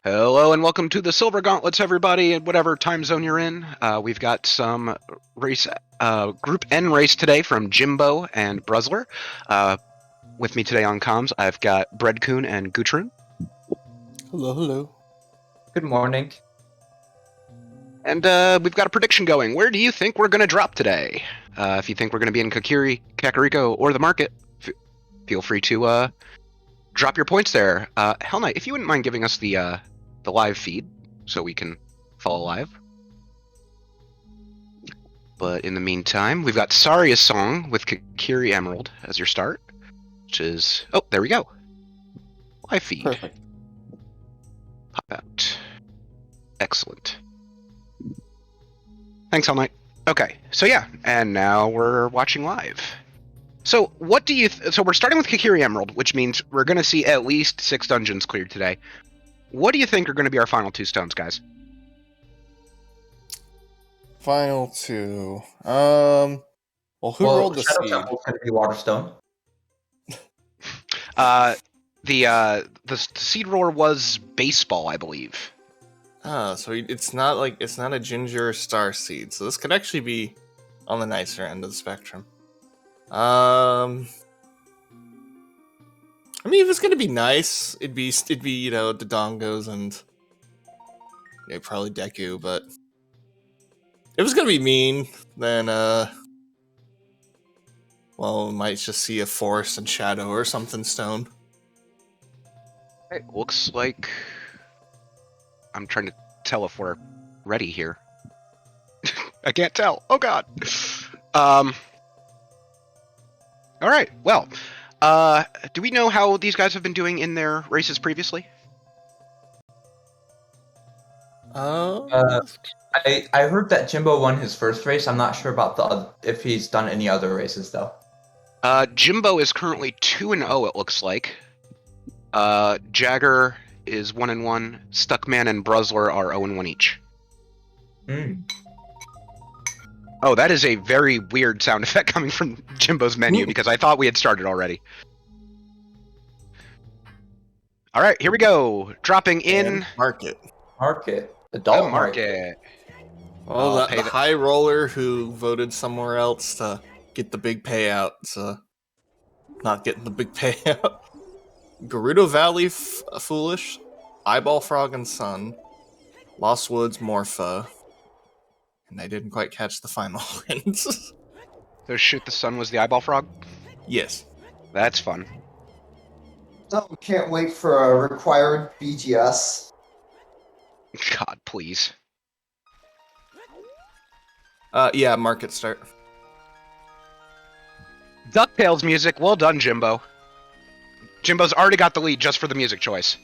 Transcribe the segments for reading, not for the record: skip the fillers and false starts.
Hello and welcome to the Silver Gauntlets, everybody, in whatever time zone you're in. We've got some race, Group N race today from Jimbo and BruZZler. With me today on comms, I've got Bread-kun and Gutrune. Hello, hello. Good morning. And we've got a prediction going. Where do you think we're going to drop today? If you think we're going to be in Kakariko, or the market, feel free to drop your points there. Hell Knight, if you wouldn't mind giving us the live feed so we can follow live. But in the meantime, we've got Saria's song with Kakiri Emerald as your start, which is... Oh, there we go. Live feed. Perfect. Pop out. Excellent. Thanks, Hell Knight. Okay, so yeah, and now we're watching live. So what do you... So we're starting with Kakiri Emerald, which means we're going to see at least 6 dungeons cleared today. What do you think are going to be our final 2 stones, guys? Final 2. Well, who rolled the Shadow seed? Temple's going to be Waterstone. The seed roar was baseball, I believe. So it's not a ginger or star seed. So this could actually be on the nicer end of the spectrum. I mean, if it's gonna be nice, it'd be the Dongos and probably Deku. But if it's gonna be mean, then well, we might just see a forest and shadow or something stone. It looks like I'm trying to tell if we're ready here. I can't tell. Oh god. All right. Well, do we know how these guys have been doing in their races previously? I heard that Jimbo won his first race. I'm not sure about if he's done any other races though. Jimbo is currently 2-0. It looks like. Jagger is 1-1. Stuckman and BruZZler are 0-1 each. Oh, that is a very weird sound effect coming from Jimbo's menu because I thought we had started already. All right, here we go. Dropping in And market. Adult the market. Oh, the high roller who voted somewhere else to get the big payout. Not getting the big payout. Gerudo Valley Foolish, Eyeball Frog and Sun, Lost Woods Morpha, and I didn't quite catch the final wins. So Shoot the Sun was the eyeball frog? Yes. That's fun. Oh, can't wait for a required BGS. God, please. Yeah, market start. DuckTales music. Well done, Jimbo. Jimbo's already got the lead just for the music choice.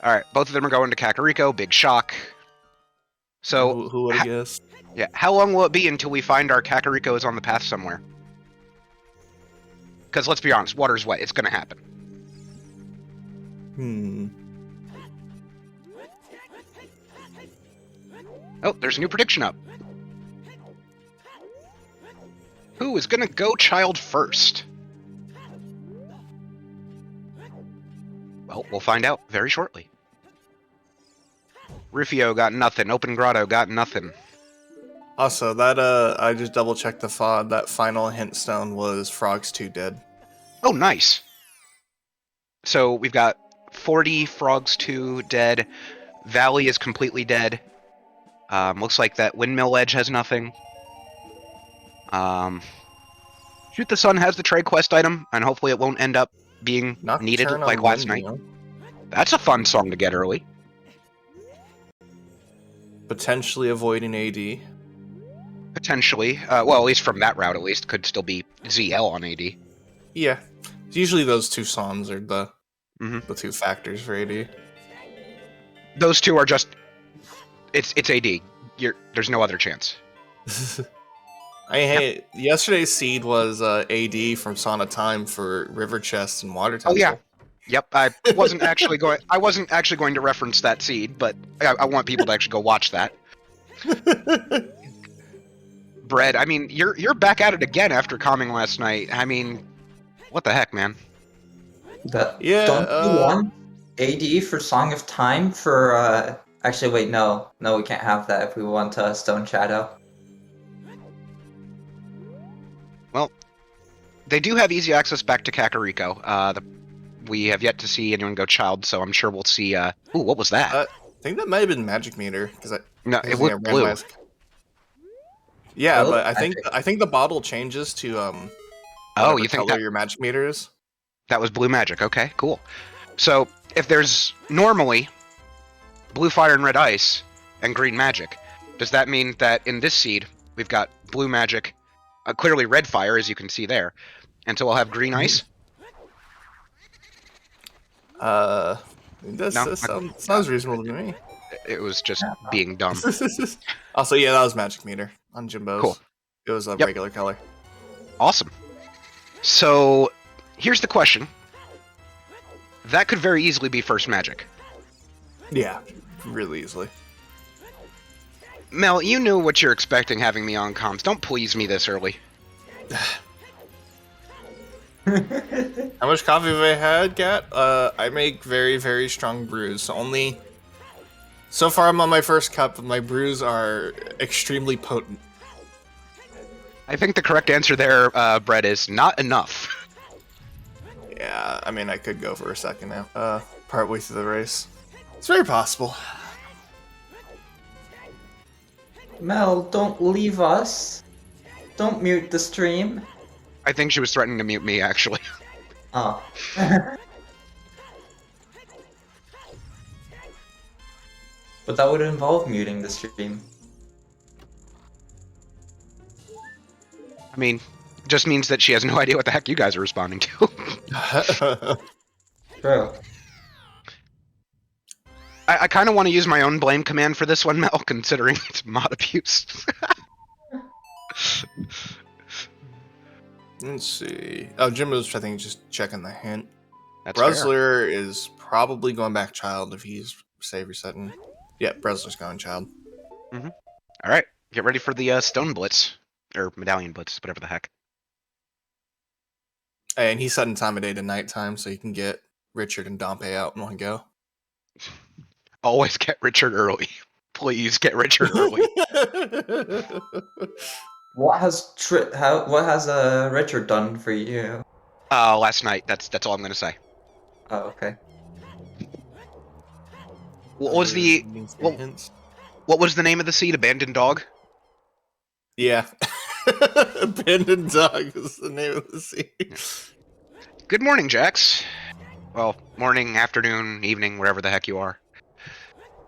Alright, both of them are going to Kakariko. Big shock. So, who would have guessed? Yeah, how long will it be until we find our Kakariko is on the path somewhere? Because let's be honest, water's wet. It's going to happen. Oh, there's a new prediction up. Who is going to go child first? Well, we'll find out very shortly. Rufio got nothing. Open Grotto got nothing. Also, that I just double checked the FOD. That final hint stone was Frogs 2 dead. Oh, nice. So we've got 40 Frogs 2 dead. Valley is completely dead. Looks like that Windmill Edge has nothing. Shoot the Sun has the trade quest item, and hopefully it won't end up being needed like last night. That's a fun song to get early. Potentially avoiding AD. Potentially. Well, at least from that route, at least. Could still be ZL on AD. Yeah. Usually those two songs are the two factors for AD. Those two are just... It's AD. There's no other chance. Hey, yesterday's seed was AD from Song of Time for River Chest and Water Temple. Oh yeah. Yep, I wasn't actually going to reference that seed, but I want people to actually go watch that. Bread, I mean, you're back at it again after calming last night. I mean, what the heck, man? Yeah. Don't you want AD for Song of Time for actually wait, no, we can't have that if we want Stone Shadow. Well, they do have easy access back to Kakariko. We have yet to see anyone go child, so I'm sure we'll see. Ooh, what was that? I think that might have been Magic Meter because No, it looked blue. Yeah, Oh, but I think the bottle changes to Oh, whatever you think color that your Magic Meter is. that was blue magic? Okay, cool. So if there's normally blue fire and red ice and green magic, does that mean that in this seed we've got blue magic, clearly red fire, as you can see there, and so we'll have green ice? That sounds reasonable to me. It was just being dumb. Also, yeah, that was Magic Meter on Jimbo's. Cool. It was a Yep. regular color. Awesome. So here's the question. That could very easily be first magic. Yeah, really easily. Mel, you knew what you're expecting having me on comms. Don't please me this early. How much coffee have I had, Gat? I make very, very strong brews. So far, I'm on my first cup, and my brews are extremely potent. I think the correct answer there, Brett, is not enough. Yeah, I mean, I could go for a second now. Partway through the race. It's very possible. Mel, don't leave us. Don't mute the stream. I think she was threatening to mute me, actually. Oh. But that would involve muting the stream. I mean, just means that she has no idea what the heck you guys are responding to. True. I kind of want to use my own blame command for this one, Mel, considering it's mod abuse. Let's see. Oh, Jimbo's, I think, just checking the hint. That's fair. BruZZler is probably going back child if he's save resetting. Yeah, BruZZler's going child. All right, get ready for the Stone Blitz. Or Medallion Blitz, whatever the heck. And he's setting time of day to nighttime so you can get Richard and Dompe out in one go. Always get Richard early. Please get Richard early. What has Richard done for you? Last night. That's all I'm gonna say. Oh, okay. What was the what was the name of the seed? Abandoned Dog? Yeah. Abandoned Dog is the name of the seed. Good morning, Jax. Well, morning, afternoon, evening, wherever the heck you are.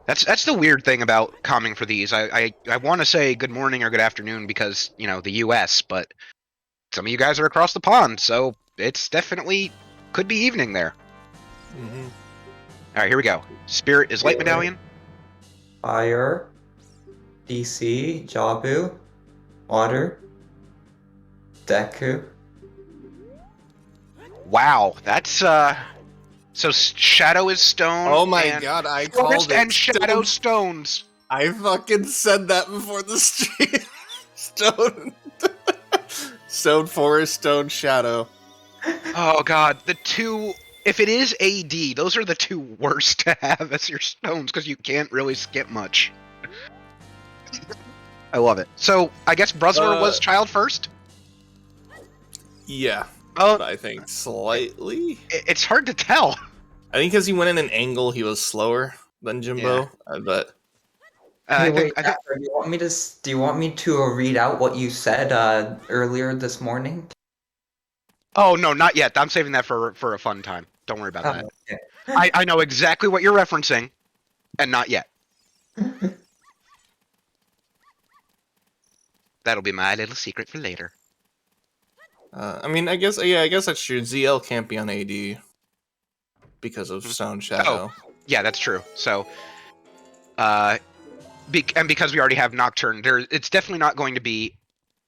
That's the weird thing about calming for these. I want to say good morning or good afternoon because, you know, the US, but some of you guys are across the pond, so it's definitely could be evening there. Mm-hmm. All right, here we go. Spirit is Light Medallion. Fire. DC. Jabu. Water. Deku. Wow, that's so Shadow is stone. Oh my and god, I called Forest it. and Shadow stones. I fucking said that before the stream. Stone. Stone Forest, Stone Shadow. Oh god, the two. If it is AD, those are the two worst to have as your stones because you can't really skip much. I love it. So I guess BruZZler was child first. Yeah. Oh, I think slightly. It's hard to tell. I think because he went in an angle, he was slower than Jimbo. Yeah. But Hey, I wait, think Jasper, do you want me to read out what you said earlier this morning? Oh no, not yet. I'm saving that for a fun time. Don't worry about that. Okay. I know exactly what you're referencing, and not yet. That'll be my little secret for later. I mean, I guess that's true. ZL can't be on AD because of Stone Shadow. Oh, yeah, that's true. So, and because we already have Nocturne, it's definitely not going to be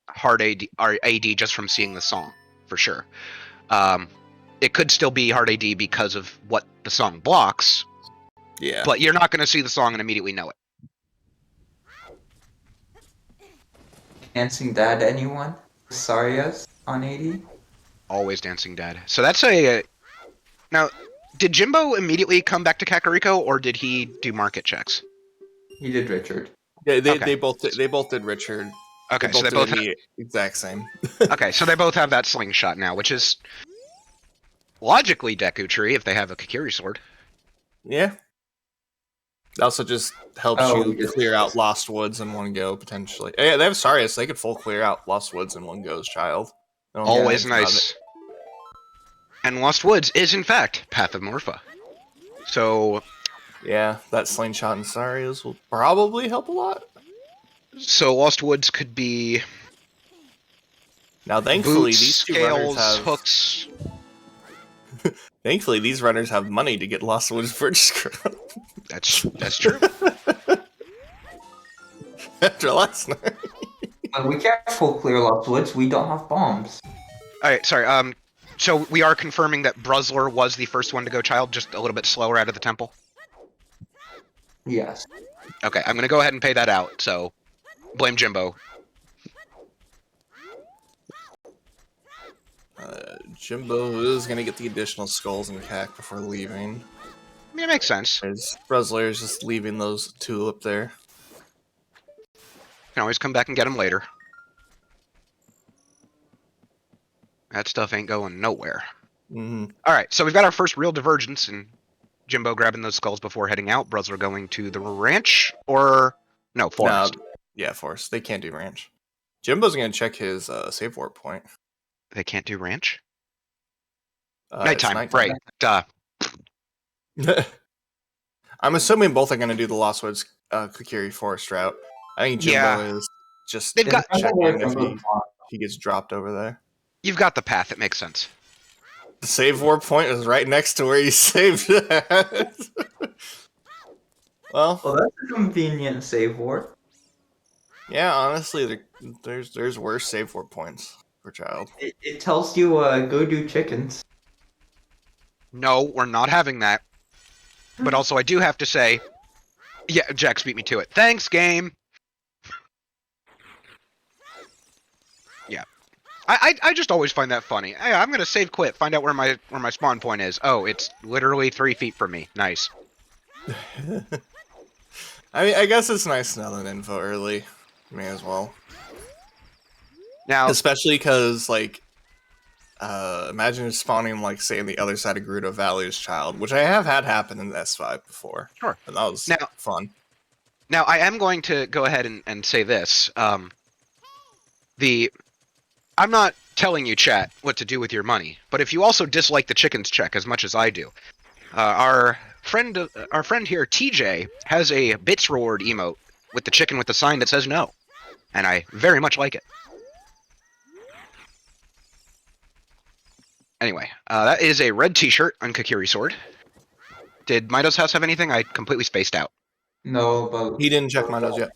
hard AD or AD just from seeing the song, for sure. It could still be hard AD because of what the song blocks. Yeah. But you're not going to see the song and immediately know it. Dancing Dad, anyone? Sarias on 80? Always Dancing Dad. So that's a Now, did Jimbo immediately come back to Kakariko, or did he do market checks? He did Richard. Yeah, Okay. they both did Richard. Okay, so they both did the exact same. Okay, so they both have that slingshot now, which is logically Deku Tree if they have a Kakiri sword. Yeah. It also just helps you clear out Lost Woods in one go, potentially. Yeah, they have Sarius. They could full clear out Lost Woods in one go's child. Always nice. And Lost Woods is, in fact, Path of Morpha. So... yeah, that slingshot and Sarius will probably help a lot. So Lost Woods could be... now, thankfully, boots, these two scales, runners have... hooks... thankfully, these runners have money to get Lost Woods purchase credit. That's true. After last night. We can't full clear Lost Woods. We don't have bombs. Alright, sorry. So we are confirming that BruZZler was the first one to go child, just a little bit slower out of the temple? Yes. Okay, I'm gonna go ahead and pay that out, so... blame Jimbo. Jimbo is going to get the additional skulls and cack before leaving. I mean, it makes sense. BruZZler is just leaving those two up there. Can always come back and get them later. That stuff ain't going nowhere. Alright, so we've got our first real divergence, and Jimbo grabbing those skulls before heading out, BruZZler going to the ranch, or... no, forest. Yeah, forest. They can't do ranch. Jimbo's going to check his save warp point. They can't do ranch? Nighttime, right. Duh. I'm assuming both are going to do the Lost Woods Kakiri forest route. I think Jimbo is just They've got checking if he gets dropped over there. You've got the path, it makes sense. The save warp point is right next to where you saved it. Well, that's a convenient save warp. Yeah, honestly, there's worse save warp points for child. It tells you go do chickens. No, we're not having that. But also, I do have to say, yeah, Jax beat me to it. Thanks, game. Yeah, I just always find that funny. Hey, I'm gonna save quit, find out where my spawn point is. Oh, it's literally 3 feet from me. Nice. I mean, I guess it's nice to know that info early. May as well. Now, especially because, like, imagine spawning, like, say, on the other side of Gerudo Valley's child, which I have had happen in S5 before. Sure. And that was fun. Now, I am going to go ahead and say this. I'm not telling you, chat, what to do with your money, but if you also dislike the chickens check as much as I do, our friend here, TJ, has a bits reward emote with the chicken with the sign that says no, and I very much like it. Anyway, that is a red t-shirt on Kakiri Sword. Did Mido's house have anything? I completely spaced out. No, but he didn't check Mido's yet.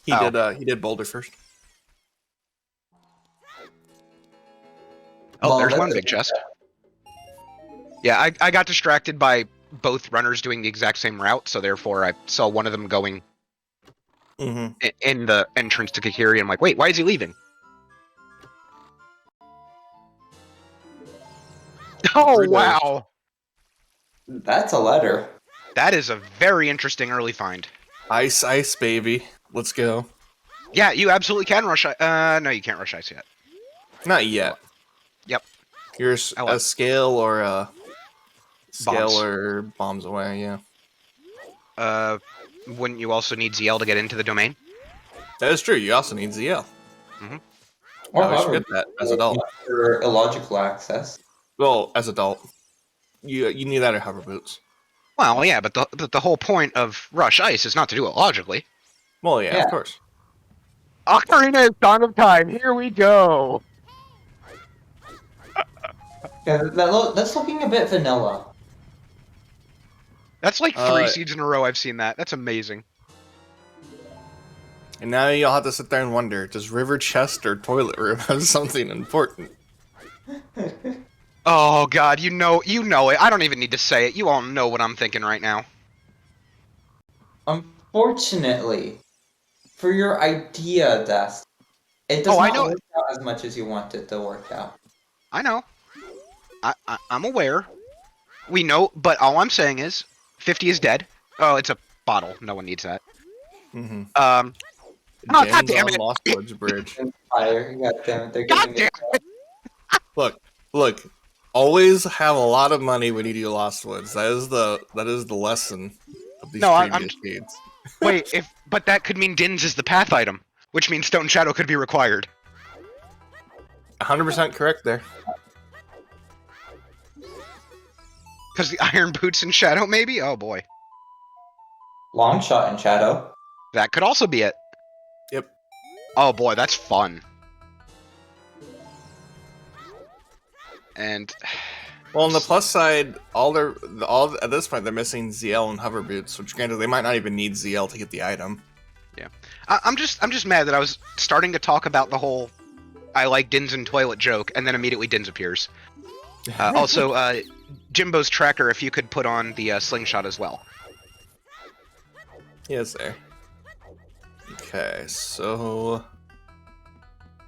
He did Boulder first. Oh, there's one big chest. Yeah, I got distracted by both runners doing the exact same route, so therefore I saw one of them going in the entrance to Kakiri. I'm like, wait, why is he leaving? Oh, wow. That's a letter. That is a very interesting early find. Ice, ice, baby. Let's go. Yeah, you absolutely can rush ice. No, you can't rush ice yet. Not yet. Yep. You're a scale or bombs. or bombs away, yeah. Wouldn't you also need ZL to get into the domain? That is true. You also need ZL. Or I forget that as adult. For illogical access. Well, as adult, you need that or hover boots. Well, yeah, but the whole point of rush ice is not to do it logically. Well, yeah. Of course. Ocarina is Song of Time. Here we go. Yeah, that's looking a bit vanilla. That's like 3 seeds in a row I've seen that. That's amazing. And now you'll have to sit there and wonder, does river chest or toilet room have something important? Oh god, you know it. I don't even need to say it. You all know what I'm thinking right now. Unfortunately, for your idea, it does not work out as much as you want it to work out. I know. I'm aware. We know, but all I'm saying is 50 is dead. Oh, it's a bottle. No one needs that. Mm-hmm. Oh, God damn it! Lost Woods Bridge. Fire. God damn it. They're God giving damn me Look. Always have a lot of money when you do Lost Woods. That is the lesson of these previous games. Wait, but that could mean Din's is the path item, which means Stone Shadow could be required. 100% correct there. Because the Iron Boots and Shadow, maybe? Oh boy. Long shot in Shadow. That could also be it. Yep. Oh boy, that's fun. And well, on the plus side, all at this point they're missing ZL and hover boots, which granted they might not even need ZL to get the item. Yeah, I'm just mad that I was starting to talk about the whole I like Dins and toilet joke, and then immediately Dins appears. Also, Jimbo's tracker, if you could put on the slingshot as well. Yes, there. Okay, so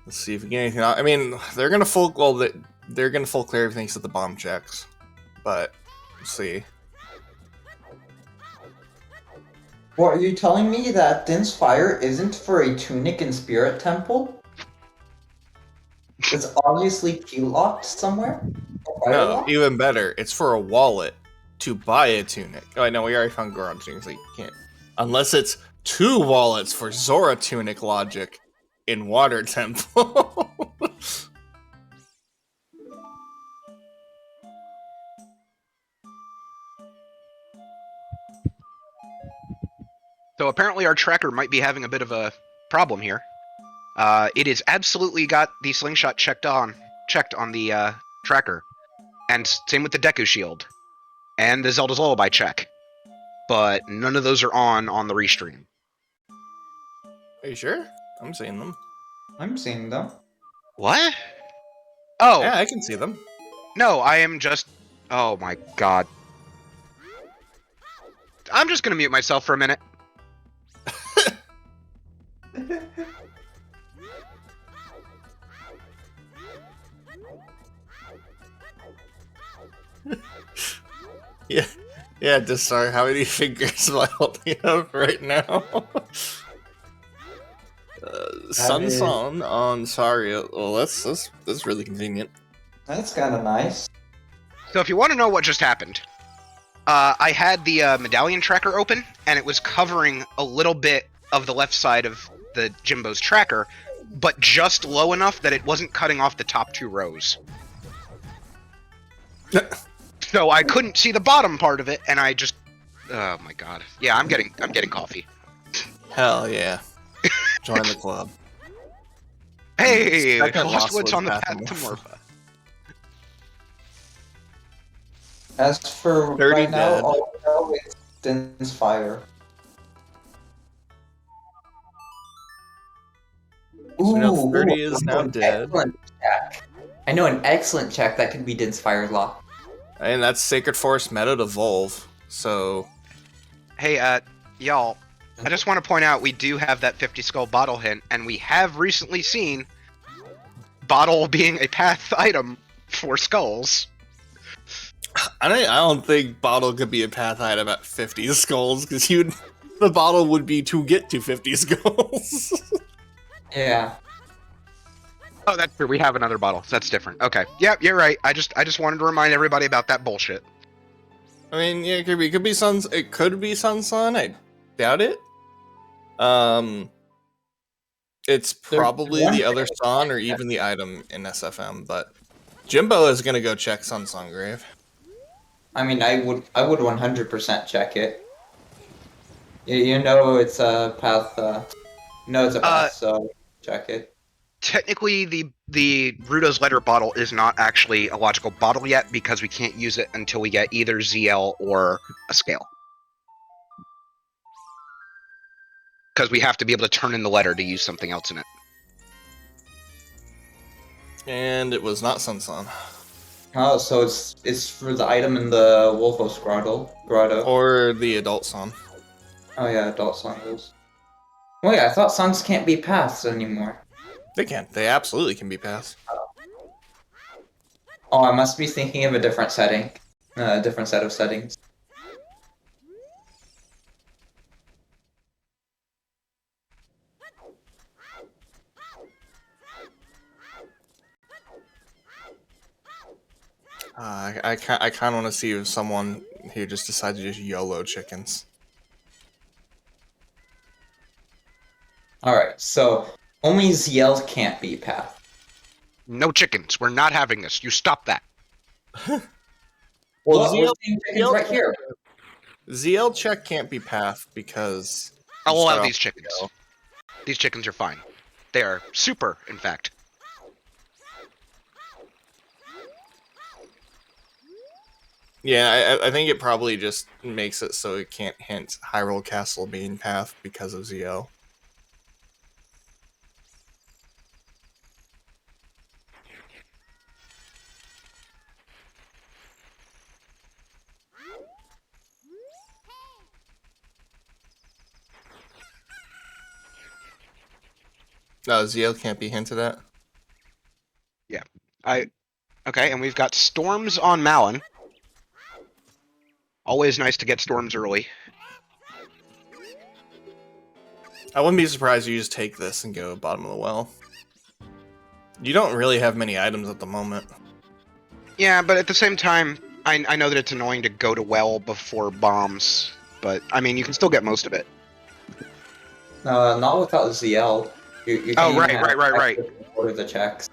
let's see if we get anything out. I mean, they're gonna full clear everything except the bomb checks, but we'll see. What, are you telling me that Din's Fire isn't for a tunic in Spirit Temple? It's obviously key-locked somewhere? No, even better, it's for a wallet to buy a tunic. Oh, no, we already found Goron tunic, so you can't. Unless it's 2 wallets for Zora tunic logic in Water Temple. So apparently our tracker might be having a bit of a problem here. It is absolutely got the slingshot checked on the tracker, and same with the Deku Shield, and the Zelda's Lullaby check, but none of those are on the restream. Are you sure? I'm seeing them. I'm seeing them. What? Oh. Yeah, I can see them. No, I am just... Oh my god. I'm just gonna mute myself for a minute. Yeah, Dastar, how many fingers am I holding up right now? Sun on Saria. Well, that's really convenient. That's kind of nice. So if you want to know what just happened, I had the medallion tracker open, and it was covering a little bit of the left side of the Jimbo's tracker, but just low enough that it wasn't cutting off the top 2 rows. So I couldn't see the bottom part of it, and I just... Oh my god. Yeah, I'm getting coffee. Hell yeah. Join the club. Hey! Lost Woods on the path to Morpha. As for right now, all I know is Din's Fire. So no, 30 is now dead. Check. I know an excellent check that could be Din's Fire Law. And that's Sacred Forest meta to Volve, so... Hey, y'all, I just want to point out we do have that 50 skull bottle hint, and we have recently seen bottle being a path item for skulls. I don't think bottle could be a path item at 50 skulls, because the bottle would be to get to 50 skulls. Yeah. Oh, that's true. We have another bottle. So that's different. Okay. Yep, you're right. I just wanted to remind everybody about that bullshit. I mean, yeah, it could be Sun's. It could be Sun. I doubt it. It's probably the other Sun or even the item in SFM, but Jimbo is gonna go check Sun's grave. I mean, I would 100% check it. You know it's a path. So check it. Technically, the Rudo's letter bottle is not actually a logical bottle yet because we can't use it until we get either ZL or a scale. Because we have to be able to turn in the letter to use something else in it. And it was not Sun. Oh, so it's for the item in the Wolfos Grotto. Or the adult Sun. Oh yeah, adult Sun. Wait, I thought Suns can't be paths anymore. They can. They absolutely can be passed. Oh, I must be thinking of a different setting. A different set of settings. I kind of want to see if someone here just decides to just YOLO chickens. Alright, so only ZL can't be path. No chickens. We're not having this. You stop that. Well, Well, we're seeing chickens right here. ZL check can't be path because I'll you allow start these off chickens. with These chickens are fine. They are super, in fact. Yeah, I think it probably just makes it so it can't hint Hyrule Castle being path because of ZL. No, ZL can't be hinted at. Yeah. Okay, and we've got storms on Malin. Always nice to get storms early. I wouldn't be surprised if you just take this and go bottom of the well. You don't really have many items at the moment. Yeah, but at the same time, I know that it's annoying to go to well before bombs, but I mean, you can still get most of it. Not without ZL. You Oh, can't even right. Order the checks.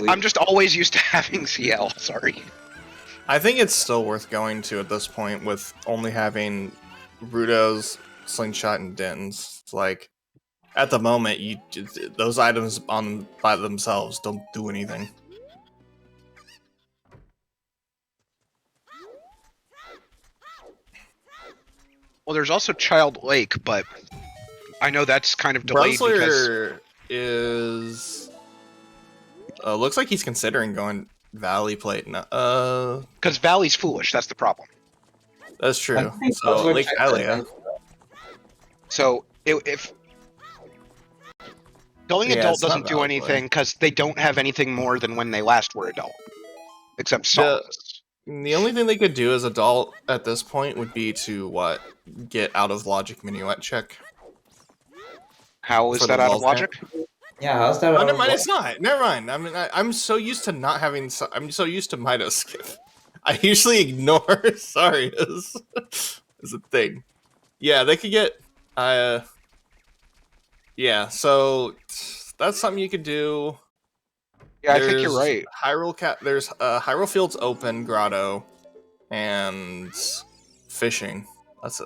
I'm just always used to having CL, sorry. I think it's still worth going to at this point with only having Rudo's, Slingshot, and Dens. It's like, at the moment, those items by themselves don't do anything. Well, there's also Child Lake, but I know that's kind of delayed BruZZler is... looks like he's considering going Valley Plate. because Valley's foolish, that's the problem. That's true. I think So, BruZZler Lake checked Hylia. So, if... Going Yeah, adult it's not doesn't do Valley anything, because they don't have anything more than when they last were adult. Except songs. The only thing they could do as adult at this point would be to, get out of logic minuet check. How is For that the out of Volcan. logic? Yeah, how's that? Oh, never mind, it's not. Never mind. I mean, I'm so used to not having... I'm so used to Midas skip. I usually ignore... Sorry, is a thing. Yeah, they could get... Yeah, so... That's something you could do. Yeah, I think you're right. There's Hyrule Fields Open, Grotto, and Fishing. That's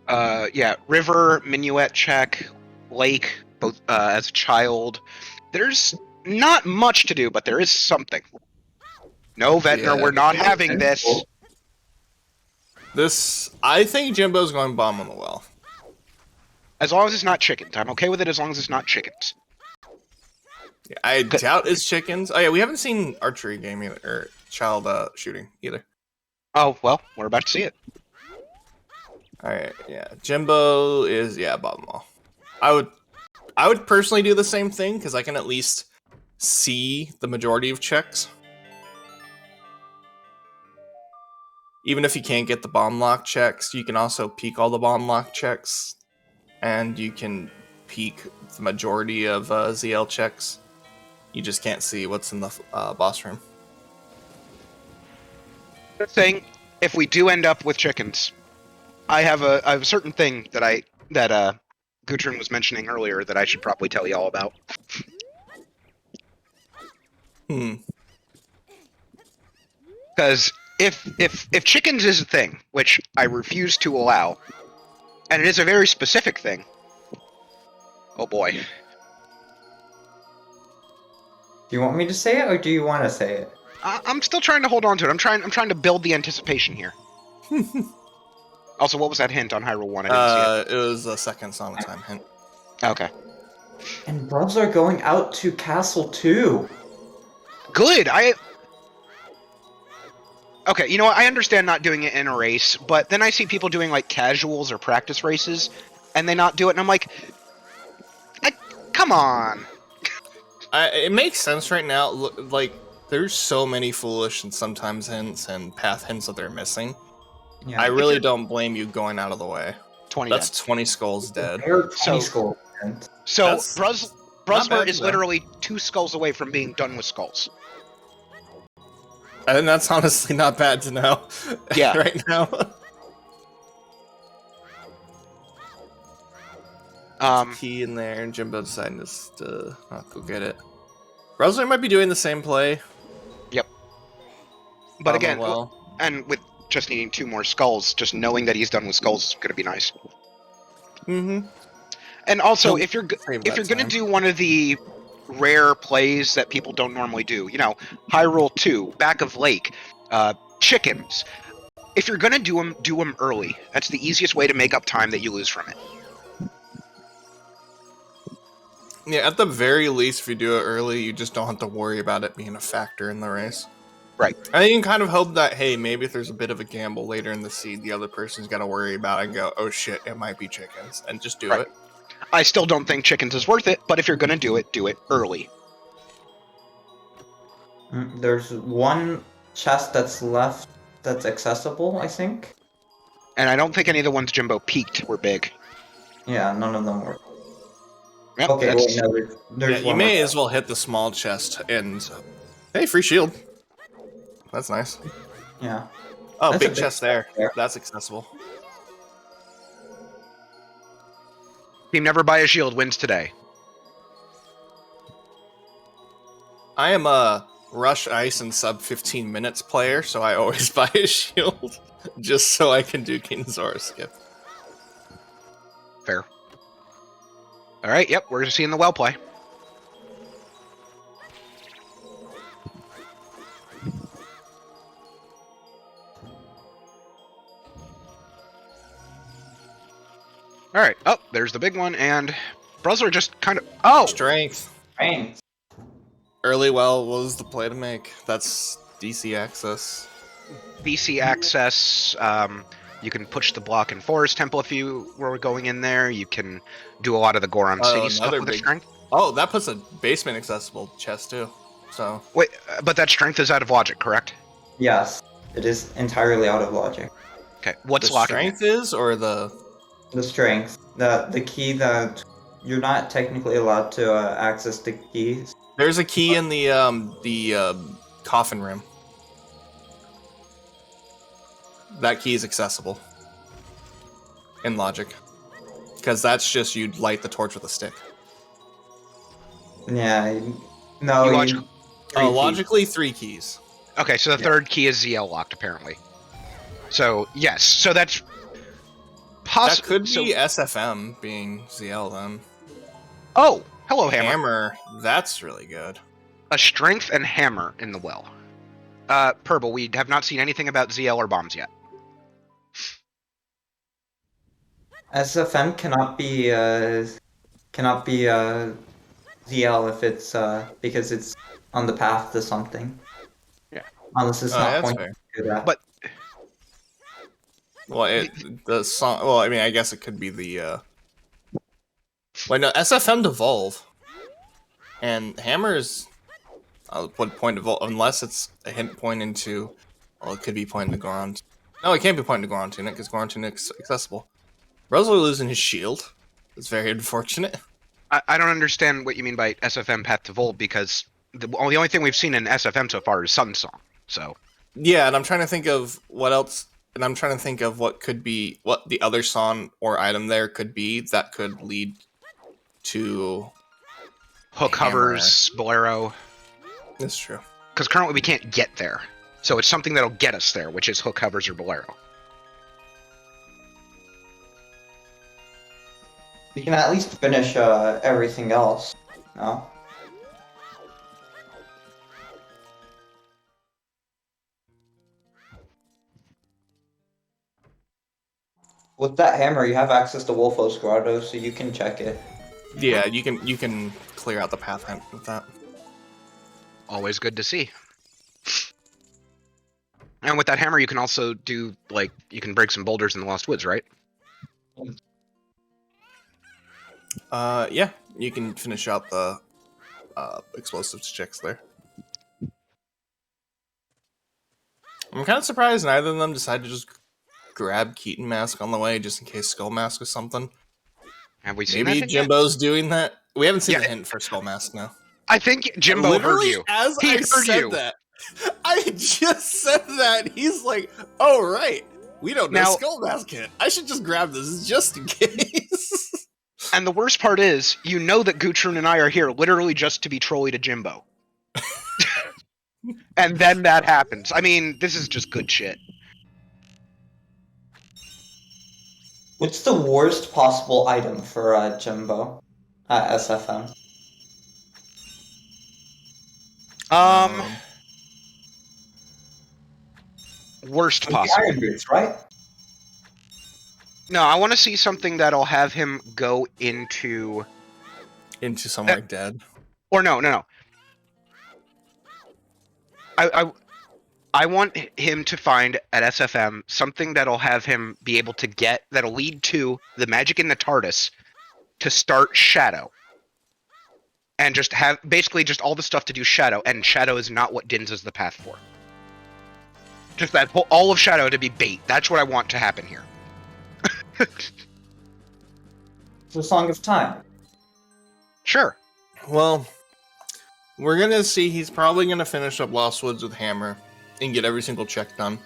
Yeah, River, Minuet check, Lake, both as a child. There's not much to do, but there is something. No, Ventnor, Yeah. we're not having this. I think Jimbo's going bomb on the well. As long as it's not chickens. I'm okay with it as long as it's not chickens. Yeah, I doubt it's chickens. Oh yeah, we haven't seen archery game either, or child shooting either. Oh, well, we're about to see it. Alright, yeah. Jimbo is, bottom wall. I would personally do the same thing, because I can at least see the majority of checks. Even if you can't get the bomb lock checks, you can also peek all the bomb lock checks. And you can peek the majority of ZL checks. You just can't see what's in the boss room. Saying, if we do end up with chickens, I have a certain thing that Gutrune was mentioning earlier that I should probably tell y'all about. Because if chickens is a thing, which I refuse to allow, and it is a very specific thing. Oh boy. Do you want me to say it, or do you want to say it? I'm still trying to hold on to it. I'm trying to build the anticipation here. Also, what was that hint on Hyrule 1? I didn't see it. It was a second Song of Time hint. Okay. And BruZZler are going out to Castle 2. Good. Okay, you know what? I understand not doing it in a race, but then I see people doing like casuals or practice races, and they not do it, and I'm like, come on. It makes sense right now. Like, There's so many foolish and sometimes hints and path hints that they're missing. Yeah. I really don't blame you going out of the way. 20 That's dead. 20 skulls dead. There are 20 So- skulls. So That's not BruZZler bad, is though. literally 2 skulls away from being done with skulls. And that's honestly not bad to know. Yeah. Right now. Key in there, and Jimbo deciding just to not go get it. BruZZler might be doing the same play. Yep. But again, well, and with just needing 2 more skulls, just knowing that he's done with skulls is gonna be nice. mm-hmm. And also, He'll if you're save if that you're gonna time. do one of the rare plays that people don't normally do, you know, Hyrule 2, Back of Lake, chickens. If you're gonna do them early. That's the easiest way to make up time that you lose from it. Yeah, at the very least, if you do it early, you just don't have to worry about it being a factor in the race. Right. And you can kind of hope that, hey, maybe if there's a bit of a gamble later in the seed, the other person's got to worry about it and go, oh shit, it might be chickens, and just do it. I still don't think chickens is worth it, but if you're gonna do it early. There's one chest that's left that's accessible, I think. And I don't think any of the ones Jimbo peaked were big. Yeah, none of them were. Yep, Okay, that's- wait, no, there's Yeah, you one may more. as well hit the small chest and... Hey, free shield. That's nice. Yeah. Oh, That's a big big chest there. there. That's accessible. Team Never Buy a Shield wins today. I am a Rush Ice and sub 15 minutes player, so I always buy a shield just so I can do King Zora skip. Fair. Alright, yep, we're seeing the well play. Alright, oh, there's the big one, and BruZZler just kind of... Oh! Strength. Thanks. Early well was the play to make. That's DC access. BC access, you can push the block in Forest Temple if you were going in there. You can do a lot of the Goron Oh, City stuff another with the big- strength. Oh, that puts a basement accessible chest too. So Wait, but that strength is out of logic, correct? Yes, it is entirely out of logic. Okay, what's the locking it? strength is, or the The strength, the key that you're not technically allowed to access the keys. there's a key in the coffin room. That key is accessible in logic, because that's just you'd light the torch with a stick. Yeah, no, You you, watch- three keys. Logically, 3 keys. Okay, so the third key is ZL locked, apparently. So, yes, so that's... That could be SFM being ZL then. Oh, hello, Hammer. Hammer, that's really good. A strength and hammer in the well. Purple, we have not seen anything about ZL or bombs yet. SFM cannot be ZL if it's because it's on the path to something. Yeah. Unless it's Oh, not that's pointing fair. to that. But Well, the song. Well, I mean, I guess it could be the. Wait, no, SFM devolve, and hammers. Would point to unless it's a hint point into. Well, it could be pointing to Goron. No, it can't be pointing to Goron Tunic because Goron Tunic's accessible. BruZZler losing his shield. It's very unfortunate. I don't understand what you mean by SFM Path to Volt, because the only thing we've seen in SFM so far is Sun Song. So Yeah, and I'm trying to think of what else, and I'm trying to think of what could be, what the other song or item there could be that could lead to Hook Hammer. hovers, Bolero. That's true. Because currently we can't get there. So it's something that'll get us there, which is Hook hovers or Bolero. We can at least finish everything else. No? With that hammer, you have access to Wolfos Grotto, so you can check it. Yeah, you can clear out the path hint with that. Always good to see. And with that hammer, you can also do, like, you can break some boulders in the Lost Woods, right? Yeah, you can finish out the explosives checks there. I'm kind of surprised neither of them decided to just grab Keaton Mask on the way, just in case Skull Mask or something. Have we seen Maybe that hint yet? Jimbo's doing that. We haven't seen Yeah. the hint for Skull Mask now. I think Jimbo Literally, heard you. as He I heard said you. that, I just said that. He's like, "Oh right, we don't know Now- Skull Mask hint. I should just grab this just in case." And the worst part is, you know that Gutrune and I are here literally just to be trolly to Jimbo. And then that happens. I mean, this is just good shit. What's the worst possible item for Jimbo at SFM? Worst The possible. Iron Boots, right? No, I want to see something that'll have him go into... Into somewhere dead. Or no. I want him to find at SFM something that'll have him be able to get, that'll lead to the magic in the TARDIS to start Shadow. And just have, basically just all the stuff to do Shadow, and Shadow is not what Din's is the path for. Just that whole, all of Shadow to be bait. That's what I want to happen here. It's a Song of Time. Sure. Well, we're gonna see. He's probably gonna finish up Lost Woods with Hammer and get every single check done.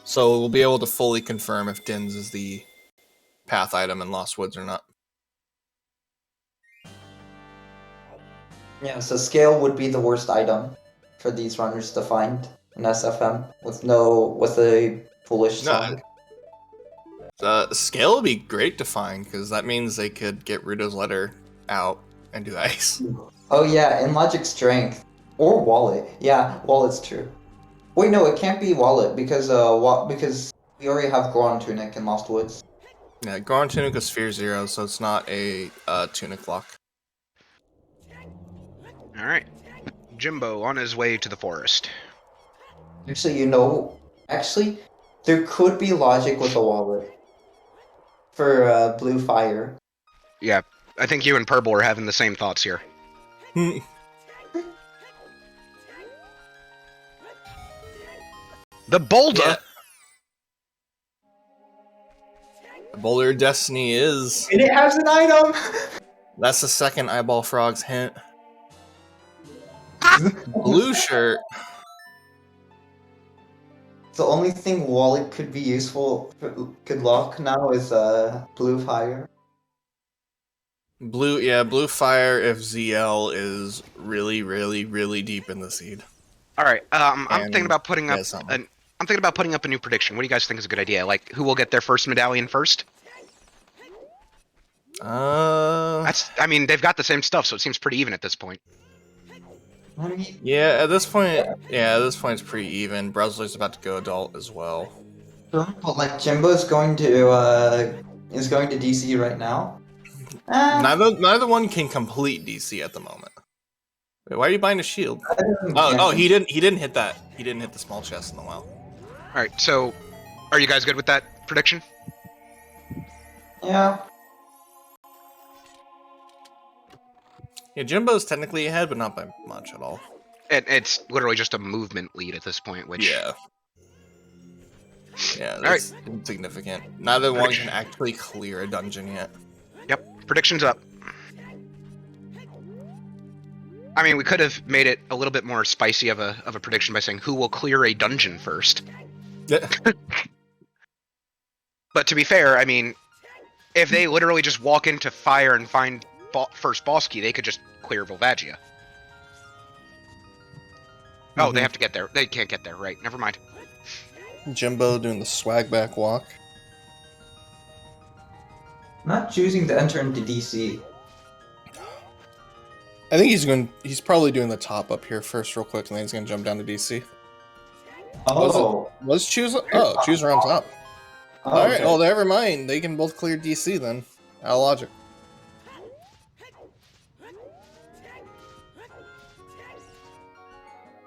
So we'll be able to fully confirm if Din's is the path item in Lost Woods or not. Yeah, so Scale would be the worst item for these runners to find in SFM with a foolish song. Scale would be great to find because that means they could get Ruto's letter out and do ice. Oh yeah, in Logic Strength or Wallet. Yeah, Wallet's true. Wait, no, it can't be Wallet because because we already have Goron Tunic in Lost Woods. Yeah, Goron Tunic is Sphere 0, so it's not a Tunic lock. Alright. Jimbo on his way to the forest. Actually, there could be logic with a Wallet for Blue Fire. Yeah, I think you and Purple are having the same thoughts here. The Boulder! Yeah. The Boulder of Destiny is... And it has an item! That's the second Eyeball Frog's hint. Blue shirt. The only thing Wallet could be useful, could lock now is Blue Fire. Blue fire if ZL is really, really, really deep in the seed. Alright, I'm thinking about putting up something. I'm thinking about putting up a new prediction. What do you guys think is a good idea? Like, who will get their first medallion first? I mean, they've got the same stuff, so it seems pretty even at this point. Yeah, at this point it's pretty even. BruZZler's about to go adult as well. But like Jimbo's going to DC right now. Neither one can complete DC at the moment. Wait, why are you buying a shield? He didn't hit that. He didn't hit the small chest in the well. Alright, so are you guys good with that prediction? Yeah. Yeah, Jimbo's technically ahead, but not by much at all. It's literally just a movement lead at this point, which... Yeah, that's insignificant. Neither one can actually clear a dungeon yet. Yep, prediction's up. I mean, we could have made it a little bit more spicy of a prediction by saying who will clear a dungeon first. But to be fair, I mean, if they literally just walk into fire and find first boss key, they could just clear Volvagia. Oh, they have to get there. They can't get there, right? Never mind. Jimbo doing the swag back walk. Not choosing to enter into DC. I think he's probably doing the top up here first real quick, and then he's gonna jump down to DC. Choose around top. Alright, okay. well, never mind. They can both clear DC then. Out of logic.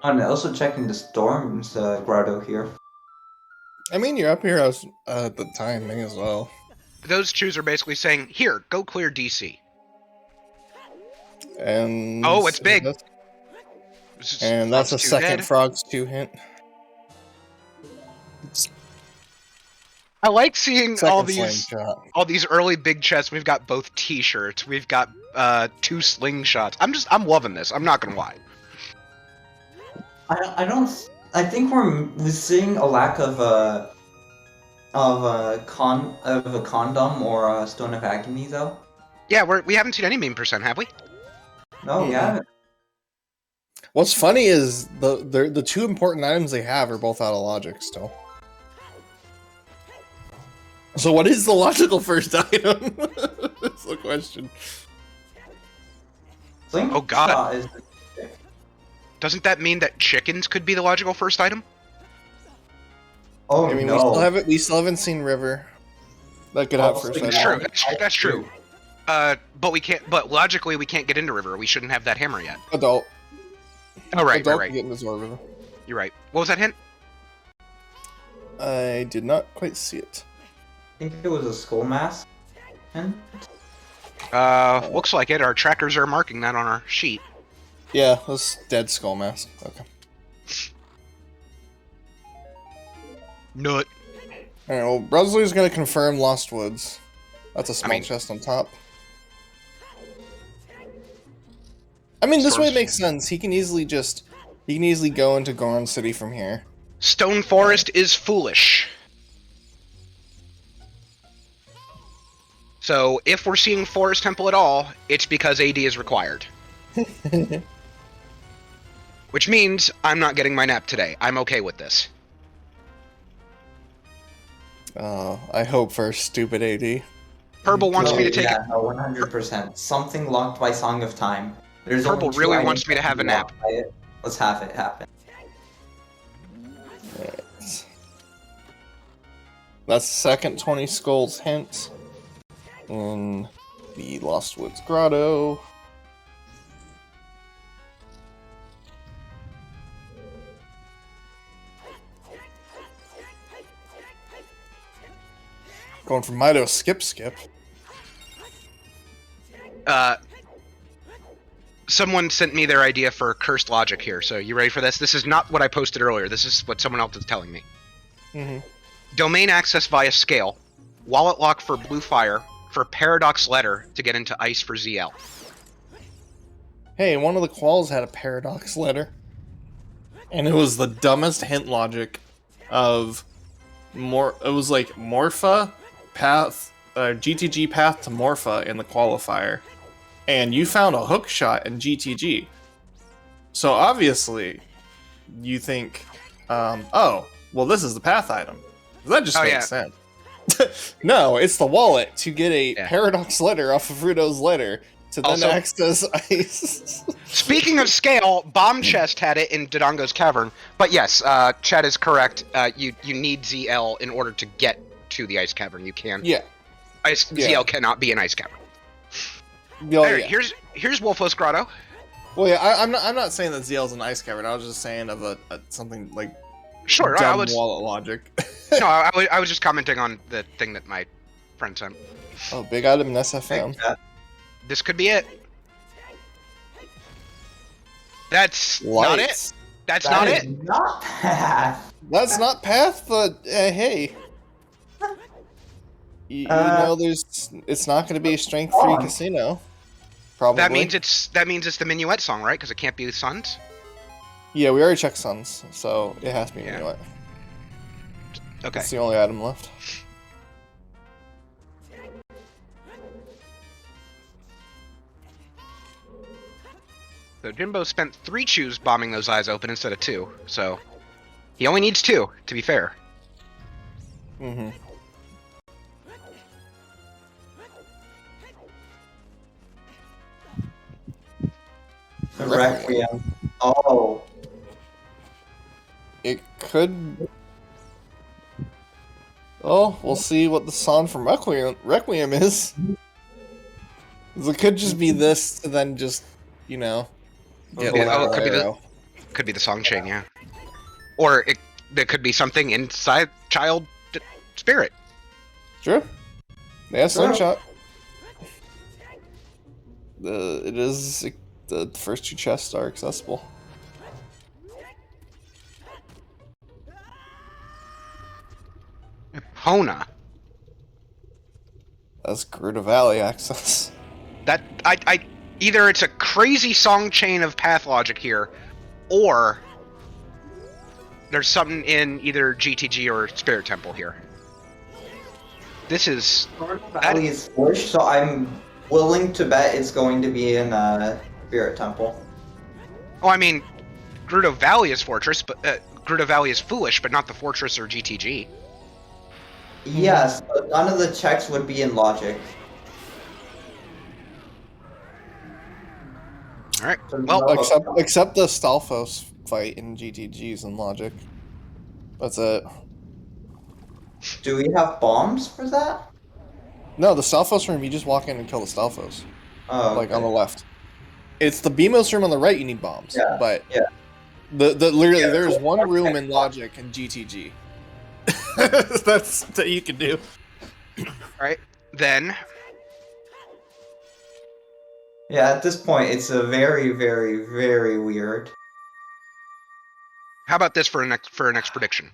I'm also checking the Storm's grotto here. I mean, you're up here at the time, may as well. Those chews are basically saying, here, go clear DC. And oh, it's big. And that's a second Frog's 2 hint. I like seeing Second slingshot. all these early big chests. We've got both T-shirts. We've got 2 slingshots. I'm loving this. I'm not gonna lie. I don't. I think we're seeing a lack of a condom or a stone of agony though. Yeah, we haven't seen any meme percent, have we? No, we haven't. What's funny is the 2 important items they have are both out of logic still. So what is the logical first item? That's the question. Oh god. Doesn't that mean that chickens could be the logical first item? Oh I mean, no. we still haven't seen River. That could have first item. That's true. That's true. But we can't. But logically, we can't get into River. We shouldn't have that hammer yet. Adult. Oh right, Adult right. Can get into River. You're right. What was that hint? I did not quite see it. I think it was a skull mask. Looks like it. Our trackers are marking that on our sheet. Yeah, that's dead skull mask. Okay. Nut. Alright, well, BruZZler's gonna confirm Lost Woods. That's a small chest on top. I mean, this way it makes sense. He can easily go into Goron City from here. Stone Forest is foolish. So, if we're seeing Forest Temple at all, it's because AD is required. Which means I'm not getting my nap today. I'm okay with this. I hope for stupid AD. Purple wants me to take it. No, 100%. Something locked by Song of Time. There's Purple really wants me to have a nap. Let's have it happen. Right. That's the second 20 Skulls hint in the Lost Woods Grotto. Going from Mido skip. Someone sent me their idea for cursed logic here, so you ready for this? This is not what I posted earlier. This is what someone else is telling me. Mm-hmm. Domain access via scale. Wallet lock for blue fire. For paradox letter to get into ice for ZL. Hey, one of the quals had a paradox letter. And it was the dumbest hint logic of it was like Morpha path, GTG path to Morpha in the qualifier. And you found a hook shot in GTG. So obviously, you think, oh, well, this is the path item. That just makes sense. No, it's the wallet to get a paradox letter off of Rudo's letter to then access ice. Speaking of scale, Bomb Chest had it in Dodongo's Cavern. But yes, Chad is correct. You need ZL in order to get to the Ice Cavern. You can. Yeah. ZL cannot be an Ice Cavern. Well, here's Wolfos Grotto. Well, yeah, I'm not saying that ZL's an Ice Cavern. I was just saying of a something like dumb wallet logic. No, I was just commenting on the thing that my friend sent. Oh, big item in SFM. This could be it. That's not it. That's not it. Not path. That's not path, but hey. You know, it's not going to be a strength-free casino. Probably. That means it's the Minuet song, right? Because it can't be Suns. Yeah, we already checked Suns, so it has to be Minuet. Okay. That's the only item left. So Jimbo spent 3 chews bombing those eyes open instead of 2, so he only needs 2, to be fair. Mm-hmm. Requiem. Oh. It could... Oh, we'll see what the song from Requiem is. It could just be this, and then just, you know... it could be the song chain, yeah. Or there could be something inside Child Spirit. Sure. Yeah, Slingshot. It is... The first 2 chests are accessible. Hona. That's Gerudo Valley access. That I either it's a crazy song chain of path logic here, or there's something in either GTG or Spirit Temple here. This is Valley is foolish, so I'm willing to bet it's going to be in Spirit Temple. Oh, I mean, Gerudo Valley is fortress, but Gerudo Valley is foolish, but not the fortress or GTG. Yes, but none of the checks would be in logic. All right. So Well, no- except the Stalfos fight in GTGs and logic. That's it. Do we have bombs for that? No, the Stalfos room, you just walk in and kill the Stalfos. Oh, Like on okay. the left. It's the Beamos room on the right you need bombs. Yeah, But yeah. literally Yeah, there's so one room in logic and GTG. That's that you can do. all right. Then Yeah, at this point, it's a very, very, very weird. how about this for a next prediction?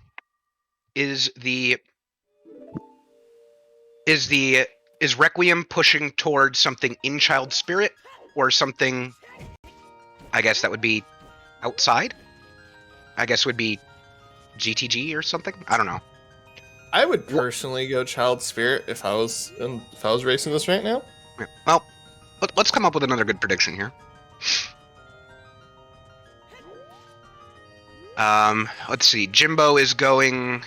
Is Requiem pushing towards something in Child Spirit or something? I guess that would be outside. I guess would be GTG or something. I don't know. I would personally go Child Spirit if I was racing this right now. Yeah. Well, let's come up with another good prediction here. Let's see. Jimbo is going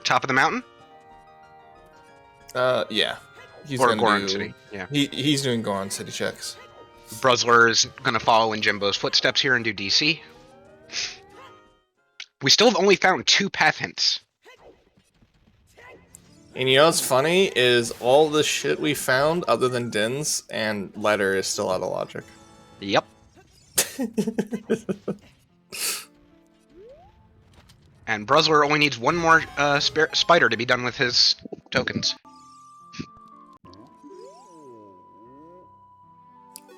top of the mountain. Yeah. He's Or gonna Goron do, City. Yeah. He's doing Goron City checks. BruZZler is going to follow in Jimbo's footsteps here and do DC. We still have only found 2 path hints. And you know what's funny is all the shit we found other than Din's and Letter is still out of logic. Yep. And BruZZler only needs one more spider to be done with his tokens.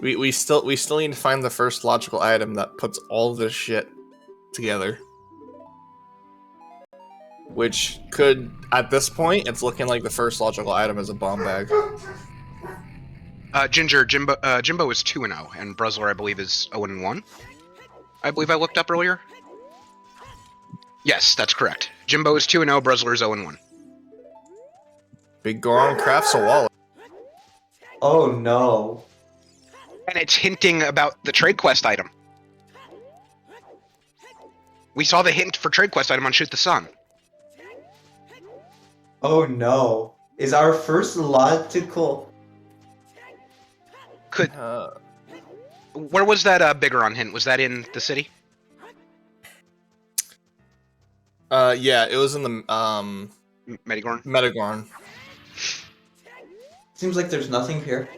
We still need to find the first logical item that puts all this shit together. Which could, at this point, it's looking like the first logical item is a bomb bag. Jimbo is 2-0, and BruZZler, I believe, is 0-1. I believe I looked up earlier. Yes, that's correct. Jimbo is 2-0, BruZZler is 0-1. Big Goron crafts a wallet. Oh no. And it's hinting about the trade quest item. We saw the hint for trade quest item on Shoot the Sun. Oh no. Is our first logical... Could where was that Bigoron hint? Was that in the city? Yeah, it was in the Medigorn? Metagorn. Seems like there's nothing here.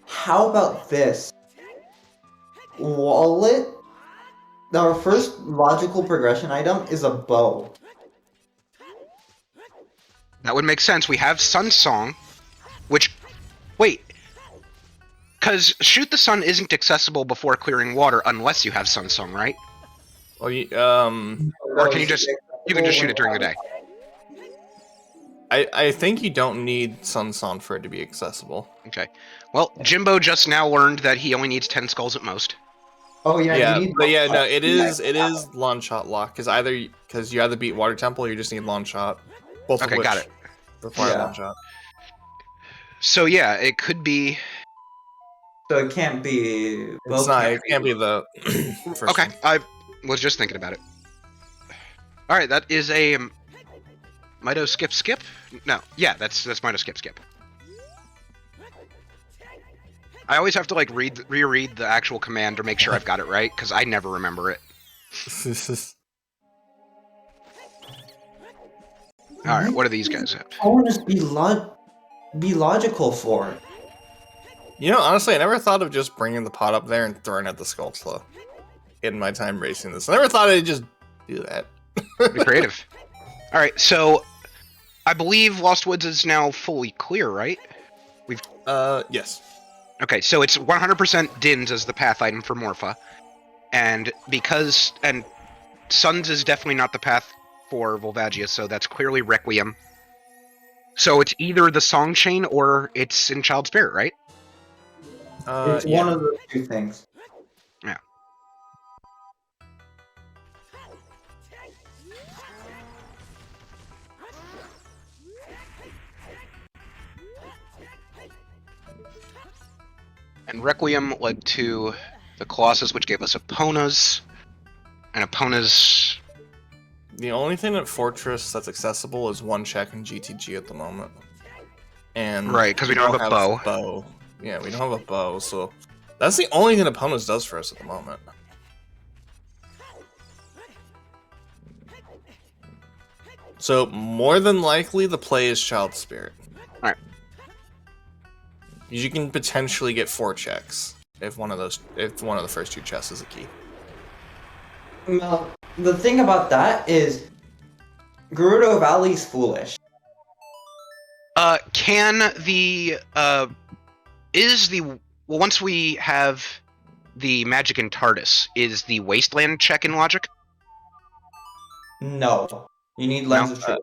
How about this? Wallet? Our first logical progression item is a bow. That would make sense. We have Sun Song, which... Wait. Because Shoot the Sun isn't accessible before clearing water unless you have Sun Song, right? Well, Or can you just... You can just shoot it during the day. I think you don't need Sun for it to be accessible. Okay. Well, Jimbo just now learned that he only needs 10 skulls at most. Oh yeah, Yeah, you need... but yeah, no, it is launch shot lock because you either beat Water Temple or you just need launch shot. Both Okay, of which got it. require Yeah. launch shot. So yeah, it could be... So it can't be... It's not. It can't be the first Okay, one. I was just thinking about it. Alright, that is a... Mito skip? No, yeah, that's Mito skip. I always have to like reread the actual command to make sure I've got it right, because I never remember it. Alright, what do these guys have? I want to be logical for it. You know, honestly, I never thought of just bringing the pot up there and throwing at the skull slow in my time racing this. I never thought I'd just do that. Be creative. Alright, so I believe Lost Woods is now fully clear, right? Yes. Okay, so it's 100% Dins as the path item for Morpha. And Suns is definitely not the path for Volvagia, so that's clearly Requiem. So it's either the song chain or it's in Child Spirit, right? It's one of those two things. Yeah. And Requiem led to the Colossus, which gave us Epona's. And Epona's... The only thing at Fortress that's accessible is one check in GTG at the moment. And right, because we don't have a bow. Yeah, we don't have a bow, so that's the only thing Epona's does for us at the moment. So more than likely, the play is Child Spirit. Alright. You can potentially get 4 checks if one of the first 2 chests is a key. Well, the thing about that is Gerudo Valley's foolish. Once we have the magic in TARDIS, is the Wasteland check in logic? No. You need Lens of Truth.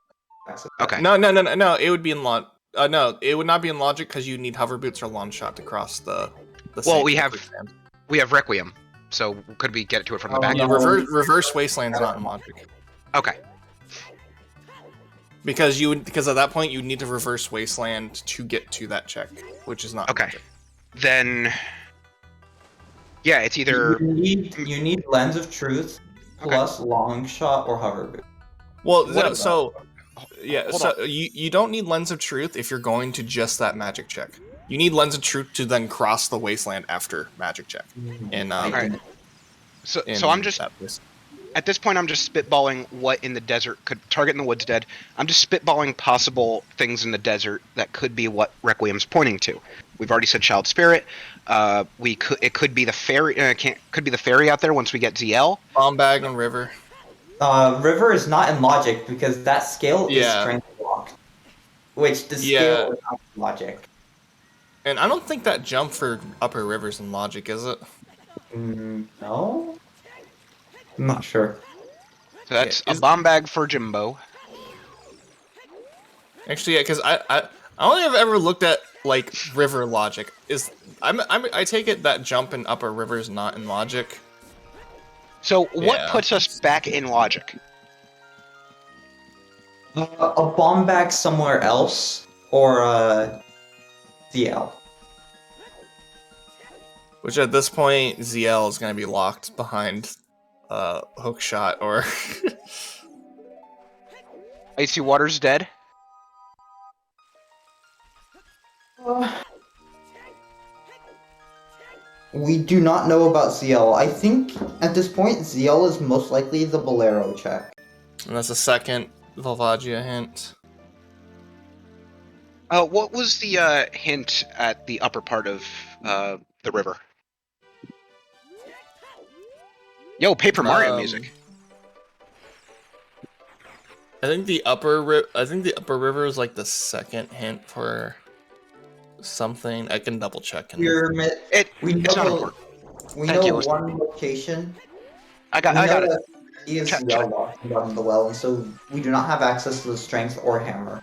Okay. No. It would be in no, it would not be in logic because you need hover boots or launch shot to cross the. Well, we have Requiem, so could we get to it from the back? Yeah, reverse Wasteland's not in logic. Okay. Because at that point you need to reverse Wasteland to get to that check, which is not. Okay. Logic. Then. Yeah, it's either you need Lens of Truth plus long shot or hover boot. Well, you don't need Lens of Truth if you're going to just that magic check. You need Lens of Truth to then cross the Wasteland after magic check. And right. So I'm just at this point I'm just spitballing what in the desert could target in the woods dead. I'm just spitballing possible things in the desert that could be what Requiem's pointing to. We've already said Child Spirit. It could be the ferry. Could be the ferry out there once we get ZL. Bomb bag and river. River is not in logic because that scale is strength blocked, which the scale is not in logic. And I don't think that jump for upper river's in logic, is it? No, I'm not sure. So that's a bomb bag for Jimbo. Actually, yeah, because I only have ever looked at like river logic. I take it that jump in upper river is not in logic. So what puts us back in logic? A bomb bag somewhere else, or ZL. Which at this point, ZL is going to be locked behind hook shot or. Icy Water's dead. We do not know about ZL. I think at this point, ZL is most likely the Bolero check. And that's a second Volvagia hint. What was the hint at the upper part of the river? Yo, Paper Mario music. I think the upper river is like the second hint for something. I can double check. It's not important. We know one location. I got it. He is locked down the well, and so we do not have access to the strength or hammer.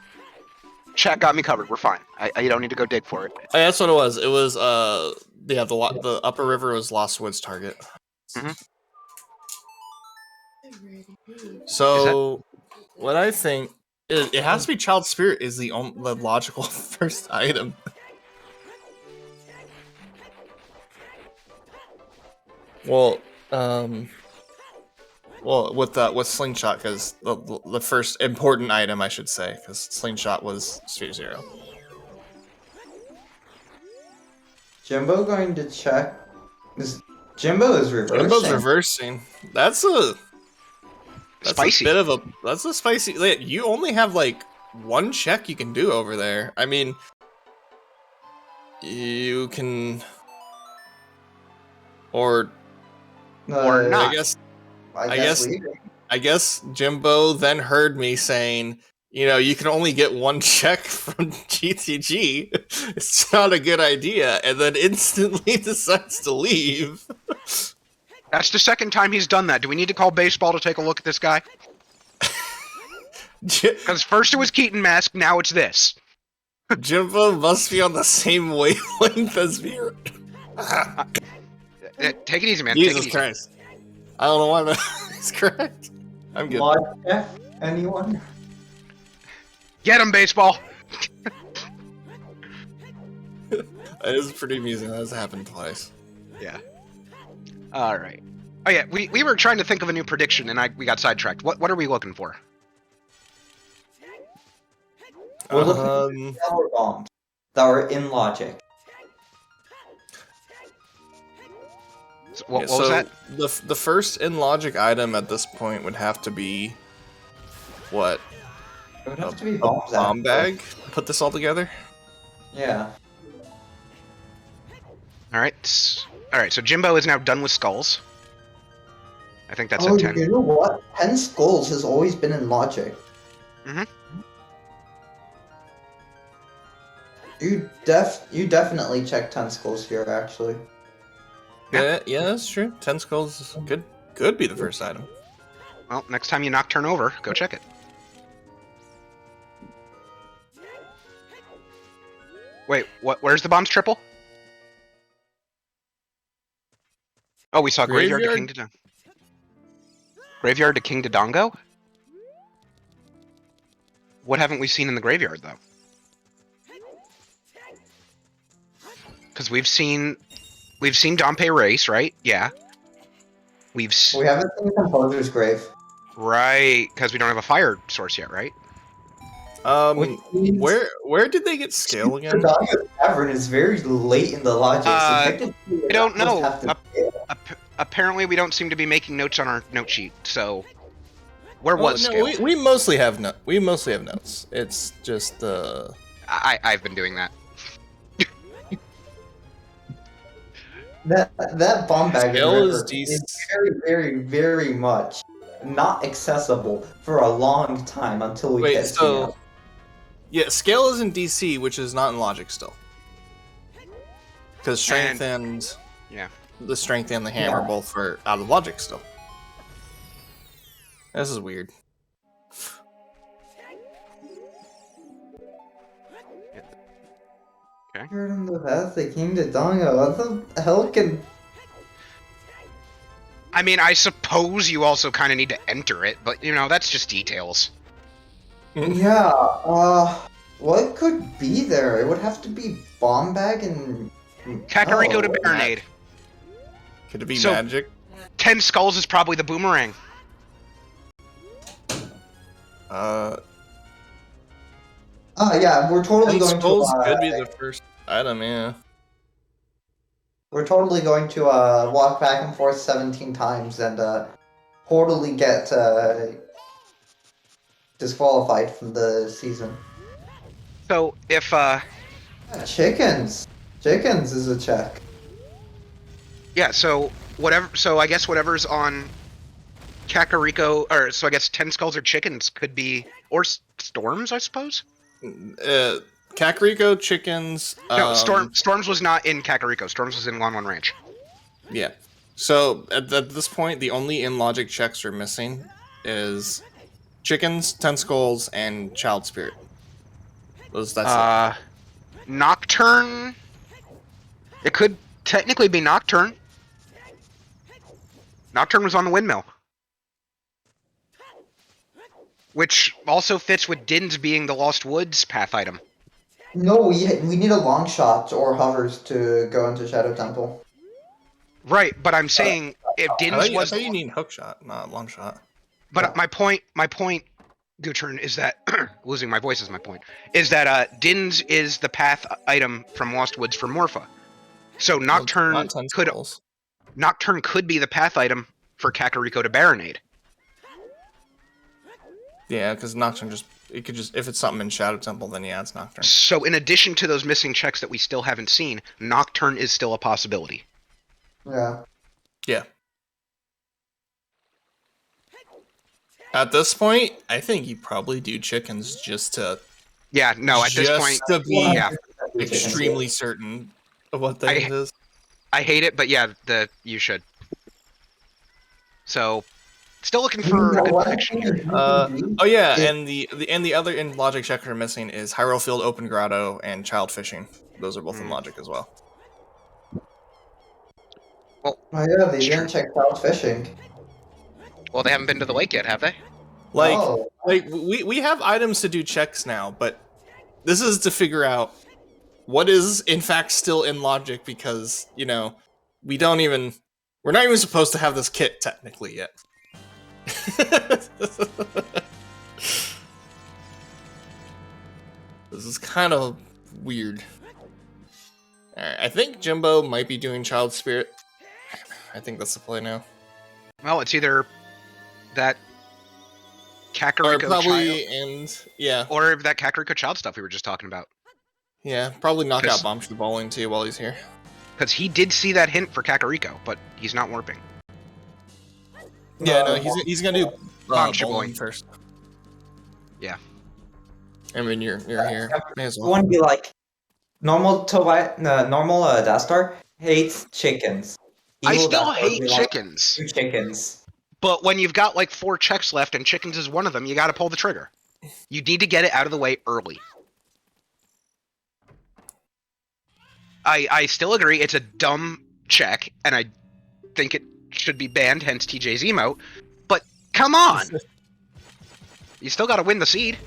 Chat got me covered. We're fine. You don't need to go dig for it. Oh, yeah, that's what it was. It was the upper river was Lost Woods target. Mm-hmm. So what I think is it has to be Child Spirit is the logical first item. Well, with Slingshot, because the first important item, I should say, because Slingshot was straight 0. Jimbo going to check. Jimbo is reversing. Jimbo's reversing. That's spicy. That's a spicy. You only have like one check you can do over there. I mean, you can, or not. I guess Jimbo then heard me saying, you can only get one check from GTG. It's not a good idea, and then instantly decides to leave. That's the second time he's done that. Do we need to call baseball to take a look at this guy? Because first it was Keaton Mask, now it's this. Jimbo must be on the same wavelength as me. Take it easy, man. Jesus Take it easy. Christ. I don't know why that is correct. I'm good. Mod check? Anyone? Get him, baseball. It is pretty amusing. That has happened twice. Yeah. All right. Oh yeah, we were trying to think of a new prediction, and we got sidetracked. What are we looking for? We're looking for power bombs that are in logic. So, what was that? The first in logic item at this point would have to be what? It would have to be A bombs. bomb bag? Put this all together? Yeah. All right. All right. So Jimbo is now done with skulls. I think that's Oh, at 10. you know what? 10 skulls has always been in logic. Mm-hmm. You definitely check 10 skulls here, actually. Yeah, that's true. 10 skulls could be the first item. Well, next time you Nocturne over, go check it. Wait, what? Where's the bombs triple? Oh, we saw Graveyard to King Dodongo. Graveyard to King Dodongo? What haven't we seen in the graveyard, though? Because we've seen Dompe Race, right? Yeah. We haven't seen Composer's Grave. Right, because we don't have a fire source yet, right? Where did they get scale again? The Cavern is very late in the logic, so technically I don't know. Apparently, we don't seem to be making notes on our note sheet. So, where was scale? We mostly have notes. It's just I've been doing that. That bomb bag Scale is very, very, very much not accessible for a long time until we get to yeah, scale is in DC, which is not in logic still. Because strength and the strength and the hammer both are out of logic still. This is weird. Okay. You're in the path that King Dodongo. What the hell can... I mean, I suppose you also kind of need to enter it, but, you know, that's just details. Yeah, what could be there? It would have to be bomb bag and... Kakariko to Baronade. Could it be magic? 10 skulls is probably the boomerang. yeah, we're totally going skulls to... could be the first item, yeah. We're totally going to walk back and forth 17 times and totally get disqualified from the season. So if Chickens is a check. yeah, so I guess whatever's on Kakariko, or so I guess 10 skulls or chickens could be, or storms, I suppose. Kakariko, chickens. No, storms was not in Kakariko. Storms was in Lon Ranch. Yeah. So at this point, the only in logic checks we're missing is chickens, 10 skulls, and child spirit. That's Nocturne. It could technically be Nocturne. Nocturne was on the windmill, which also fits with Din's being the Lost Woods path item. No, we need a long shot or hovers to go into Shadow Temple. Right, but I'm saying if Din's was... I thought you need hook shot, not long shot. But my point, Gutrune, is that... losing my voice is my point. Is that Din's is the path item from Lost Woods for Morpha. So Nocturne could be the path item for Kakariko to Baronade. Yeah, because Nocturne if it's something in Shadow Temple, then yeah, it's Nocturne. So in addition to those missing checks that we still haven't seen, Nocturne is still a possibility. Yeah. Yeah. At this point, I think you probably do chickens just to... Yeah, no, at this point... to be extremely certain of what that is. I hate it, but yeah, you should. So, Still looking for a good prediction here. Oh yeah, and the other in logic check we're missing is Hyrule Field, Open Grotto, and Child Fishing. Those are both in logic as well. Well, Oh yeah, they didn't check out fishing. Well, they haven't been to the lake yet, have they? Like, Oh. like we have items to do checks now, but this is to figure out what is in fact still in logic because, you know, we're not even supposed to have this kit technically yet. This is kind of weird. Alright, I think Jimbo might be doing Child Spirit. I think that's the play now. Well, it's either that Kakariko Or probably, child, and yeah. or that Kakariko child stuff we were just talking about. Yeah, probably knock 'Cause- out Bomb the bowling too while he's here. Because he did see that hint for Kakariko, but he's not warping. Yeah, no, he's gonna do Bomb bowling Shaboing. first. Yeah. I mean, you're here. May as well. One be like normal Dastar hates chickens. I Evil still Dastar would hate be like, chickens, "You chickens." but when you've got like 4 checks left and chickens is one of them, you got to pull the trigger. You need to get it out of the way early. I still agree it's a dumb check, and I think it should be banned, hence TJ's emote. But come on! You still got to win the seed.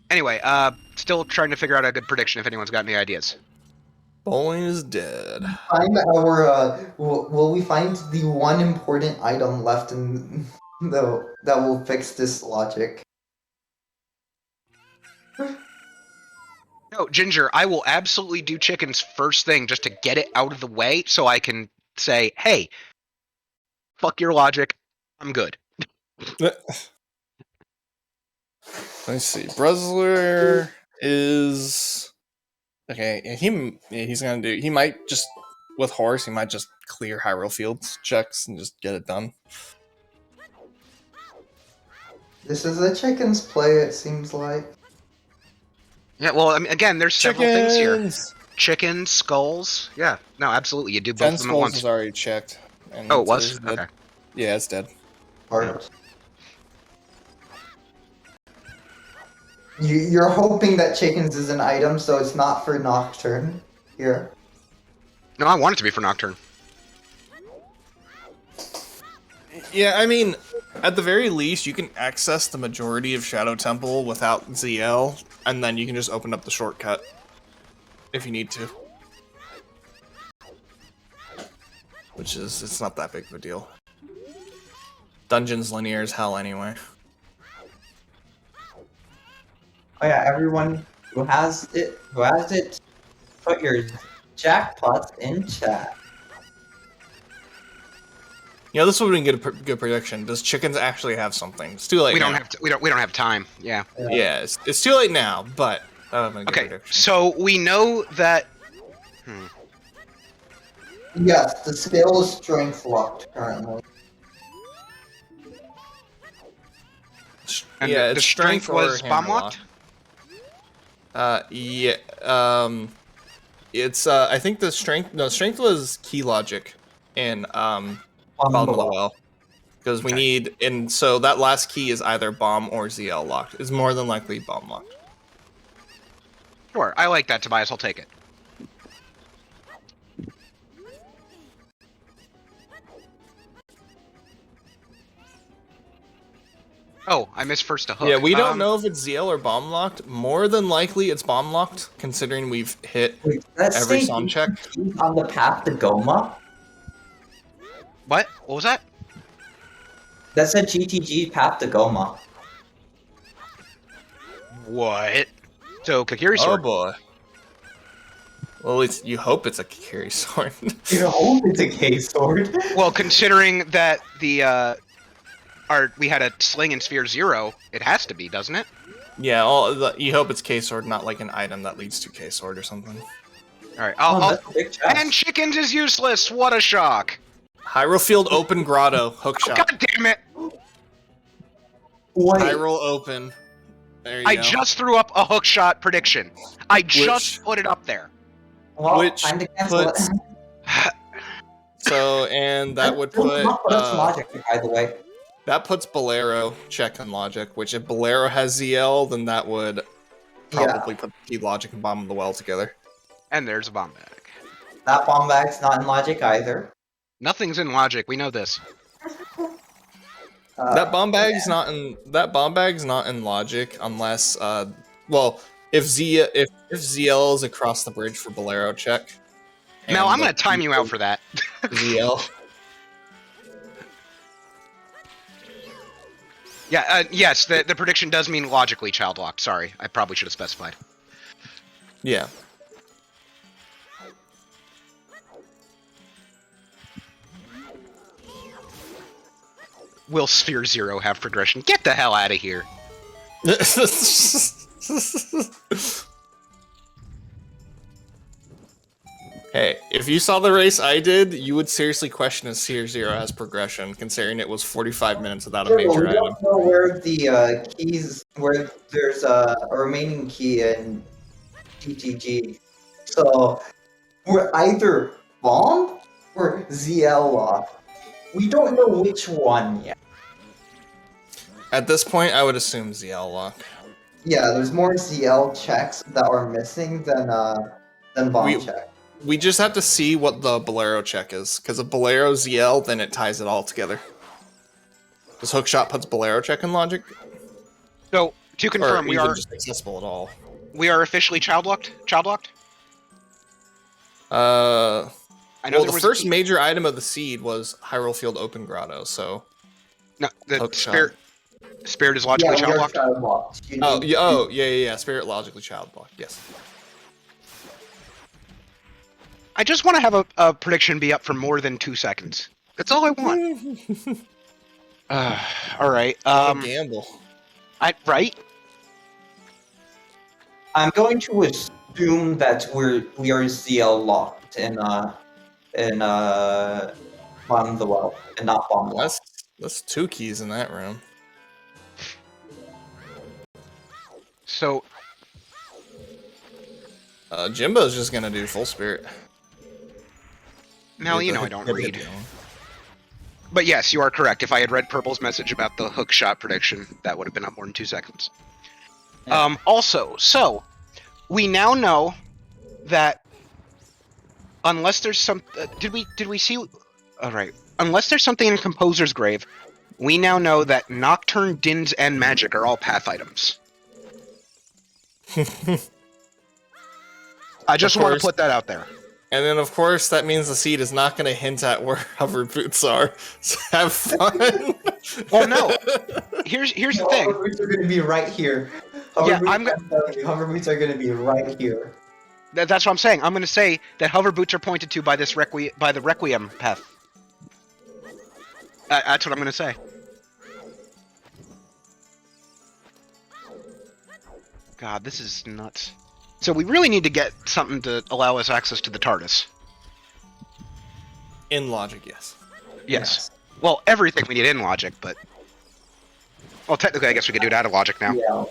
Anyway, still trying to figure out a good prediction if anyone's got any ideas. Bowling is dead. Find our. Will we find the one important item left in that will fix this logic? No, Ginger, I will absolutely do chickens first thing just to get it out of the way so I can say, hey, fuck your logic, I'm good. Let's see. BruZZler is okay. He's gonna do. He might just with horse. He might just clear Hyrule Fields checks and just get it done. This is a chicken's play, it seems like. Yeah, well, I mean, again, there's several things here. Chickens! Chickens, skulls. Yeah, no, absolutely. You do both 10 of them at skulls once. is already checked. And Oh, it it's was? dead. Okay. Yeah, it's dead. Heart. You're hoping that chickens is an item, so it's not for Nocturne. Here. No, I want it to be for Nocturne. Yeah, I mean, at the very least, you can access the majority of Shadow Temple without ZL, and then you can just open up the shortcut if you need to. Which is, it's not that big of a deal. Dungeon's linear as hell anyway. Oh yeah, everyone who has it, put your jackpots in chat. You know, this would have been good prediction. Does chickens actually have something? It's too late. We now. don't have to, we don't have time. Yeah. Yeah, it's too late now, but that would have been a good Okay, prediction. so we know that. Yes, the skill is strength locked currently. And yeah, the it's strength or was hammer bomb locked? Yeah. It's I think the strength was key logic in bottom of the well. Because we need, and so that last key is either bomb or ZL locked. It's more than likely bomb locked. Sure, I like that, Tobias. I'll take it. Oh, I missed first to hook. Yeah, we don't know if it's ZL or bomb locked. More than likely, it's bomb locked, considering we've hit every song check. On the path to Goma? What? What was that? That's a GTG path to Goma. What? So, Kakiri Oh sword. boy. Well, you hope it's a Kakiri sword. You hope it's a K-sword. Well, considering that the we had a sling and sphere 0, it has to be, doesn't it? Yeah, you hope it's K-sword, not like an item that leads to K-sword or something. Alright, That's a big chest. and chickens is useless! What a shock! Hyrule Field Open Grotto, hook shot. God damn it! Wait, Hyrule Open. There you I go. just threw up a hook shot prediction. I just put it up there. well, which time to cancel puts- it. So, and that would put Not put us in logic, by the way. that puts Bolero check in logic. Which, if Bolero has ZL, then that would probably put the logic and bomb in the well together. And there's a bomb bag. That bomb bag's not in logic either. Nothing's in logic. We know this. That bomb bag's not in logic unless well, if ZL is across the bridge for Bolero check. Mel, I'm gonna time you out for that. ZL. Yeah, yes, the prediction does mean logically child locked. Sorry, I probably should have specified. Yeah. Will Sphere Zero have progression? Get the hell out of here. Hey, if you saw the race I did, you would seriously question if Sphere Zero has progression, considering it was 45 minutes without a major We item. don't know where the keys, where there's a remaining key in TTG. So we're either bomb or ZL lock. We don't know which one yet. At this point, I would assume ZL lock. Yeah, there's more ZL checks that are missing than bomb check. We just have to see what the Bolero check is, because if Bolero ZL, then it ties it all together. This hookshot puts Bolero check in logic. So to confirm, we are just accessible at all. We are officially child locked. Child locked. I know the first major item of the seed was Hyrule Field Open Grotto. So no, the Spirit is logically child locked. Yeah. Spirit logically child locked. Yes. I just want to have a prediction be up for more than 2 seconds. That's all I want. All right. Gamble. Right. I'm going to assume that we are ZL locked in Bomb the Well and not Bomb the Well. That's 2 keys in that room. So Jimbo's just gonna do full spirit. Now you know I don't read. But yes, you are correct. If I had read Purple's message about the hook shot prediction, that would have been up more than 2 seconds. Yeah. Also, so we now know that unless there's some, did we see? All right. Unless there's something in Composer's Grave, we now know that Nocturne, Dins, and Magic are all path items. I just want to put that out there. And then, of course, that means the seed is not going to hint at where hover boots are. So have fun. Well, no. Here's the thing. Hover boots are going to be right here. Hover boots are going to be right here. That's what I'm saying. I'm going to say that hover boots are pointed to by this by the Requiem path. That's what I'm going to say. God, this is nuts. So we really need to get something to allow us access to the TARDIS. In logic, yes. Yes. Well, everything we need in logic, but... Well, technically, I guess we could do it out of logic now. Yeah,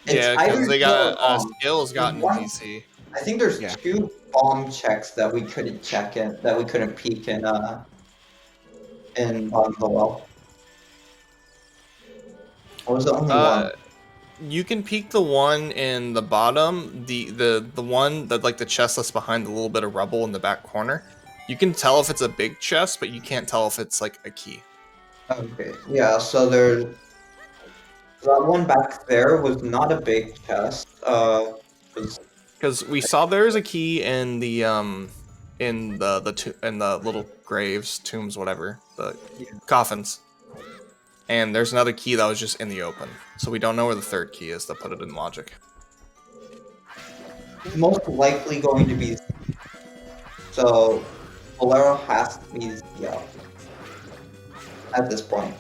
because they got... Skill's gotten DC. I think there's 2 bomb checks that we couldn't check in, that we couldn't peek in Bomb the Well. Or was it only one? You can peek the one in the bottom, the one that like the chest that's behind the little bit of rubble in the back corner. You can tell if it's a big chest, but you can't tell if it's like a key. Okay, yeah. So there's that one back there was not a big chest. Because we saw there's a key in the in the little graves, tombs, whatever, the coffins. And there's another key that was just in the open. So we don't know where the 3rd key is that put it in logic. It's most likely going to be... So, Bolero has to be ZL. At this point.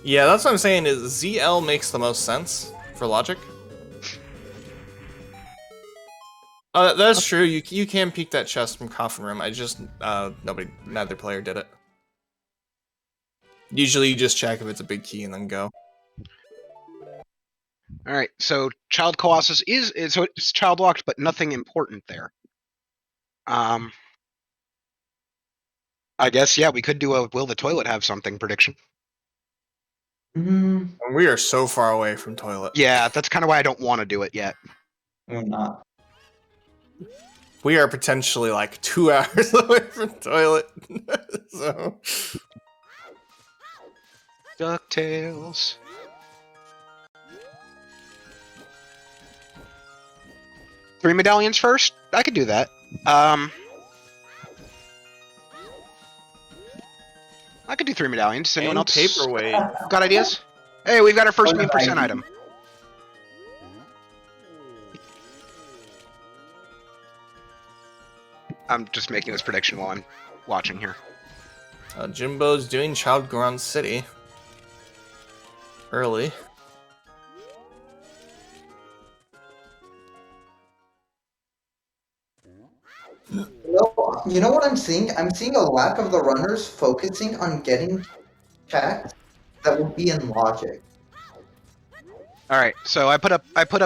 Yeah, that's what I'm saying, is ZL makes the most sense for logic. That's true, you can peek that chest from Coffin Room, I just, neither player did it. Usually you just check if it's a big key and then go. Alright, so Child Colossus is so it's child locked, but nothing important there. I guess, yeah, we could do a will the toilet have something prediction. Mm, We are so far away from toilet. Yeah, that's kind of why I don't want to do it yet. we're not. We are potentially like 2 hours away from toilet. So DuckTales. Three medallions first? I could do that. I could do 3 medallions. Anyone and else paperweight. got ideas? Hey, we've got our first meme percent item. I'm just making this prediction while I'm watching here. Jimbo's doing Child Ground City. Early. You know what I'm seeing? I'm seeing a lack of the runners focusing on getting checked that would be in logic. All right, so I put up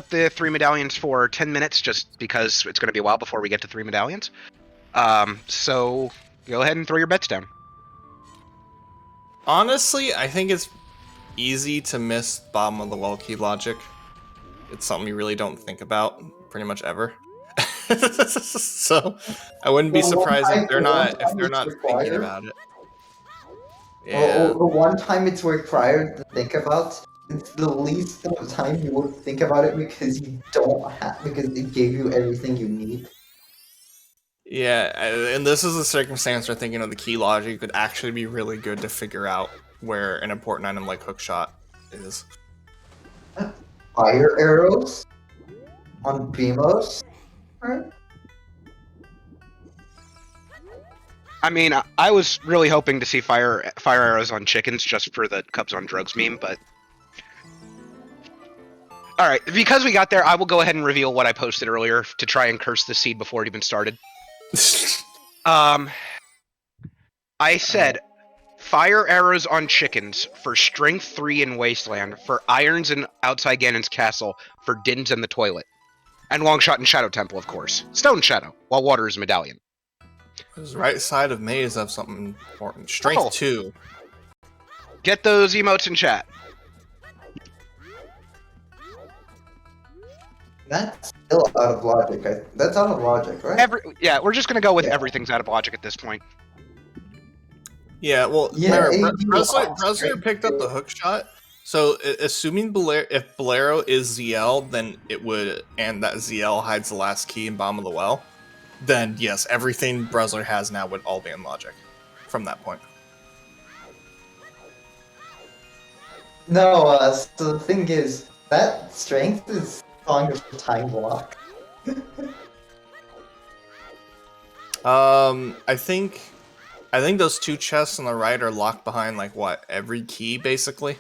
the 3 medallions for 10 minutes just because it's going to be a while before we get to 3 medallions. So go ahead and throw your bets down. Honestly, I think it's easy to miss bottom of the well key logic. It's something you really don't think about pretty much ever. So I wouldn't be surprised if they're not thinking about it. Yeah. The one time it's required to think about, it's the least of the time you would think about it because you don't have, because it gave you everything you need. Yeah, and this is a circumstance where thinking of the key logic could actually be really good to figure out where an important item like hookshot is. Fire arrows on Beamos. Right? I mean, I was really hoping to see fire arrows on chickens just for the Cubs on Drugs meme, but all right, because we got there, I will go ahead and reveal what I posted earlier to try and curse the seed before it even started. I said fire arrows on chickens for strength 3 in Wasteland, for irons in Outside Ganon's castle, for Dins in the toilet, and Longshot in Shadow Temple, of course. Stone Shadow, while water is medallion. This right side of maze have something important. Strength 2. Get those emotes in chat. That's still out of logic. That's out of logic, right? Yeah, we're just gonna go with everything's out of logic at this point. Yeah, well, Yeah, BruZZler picked up the hook shot. So, assuming if Bolero is ZL, then it would, and that ZL hides the last key in bottom of the well, then yes, everything BruZZler has now would all be in logic from that point. No, so the thing is, that strength is Song of Time Block. I think those 2 chests on the right are locked behind like what, every key basically.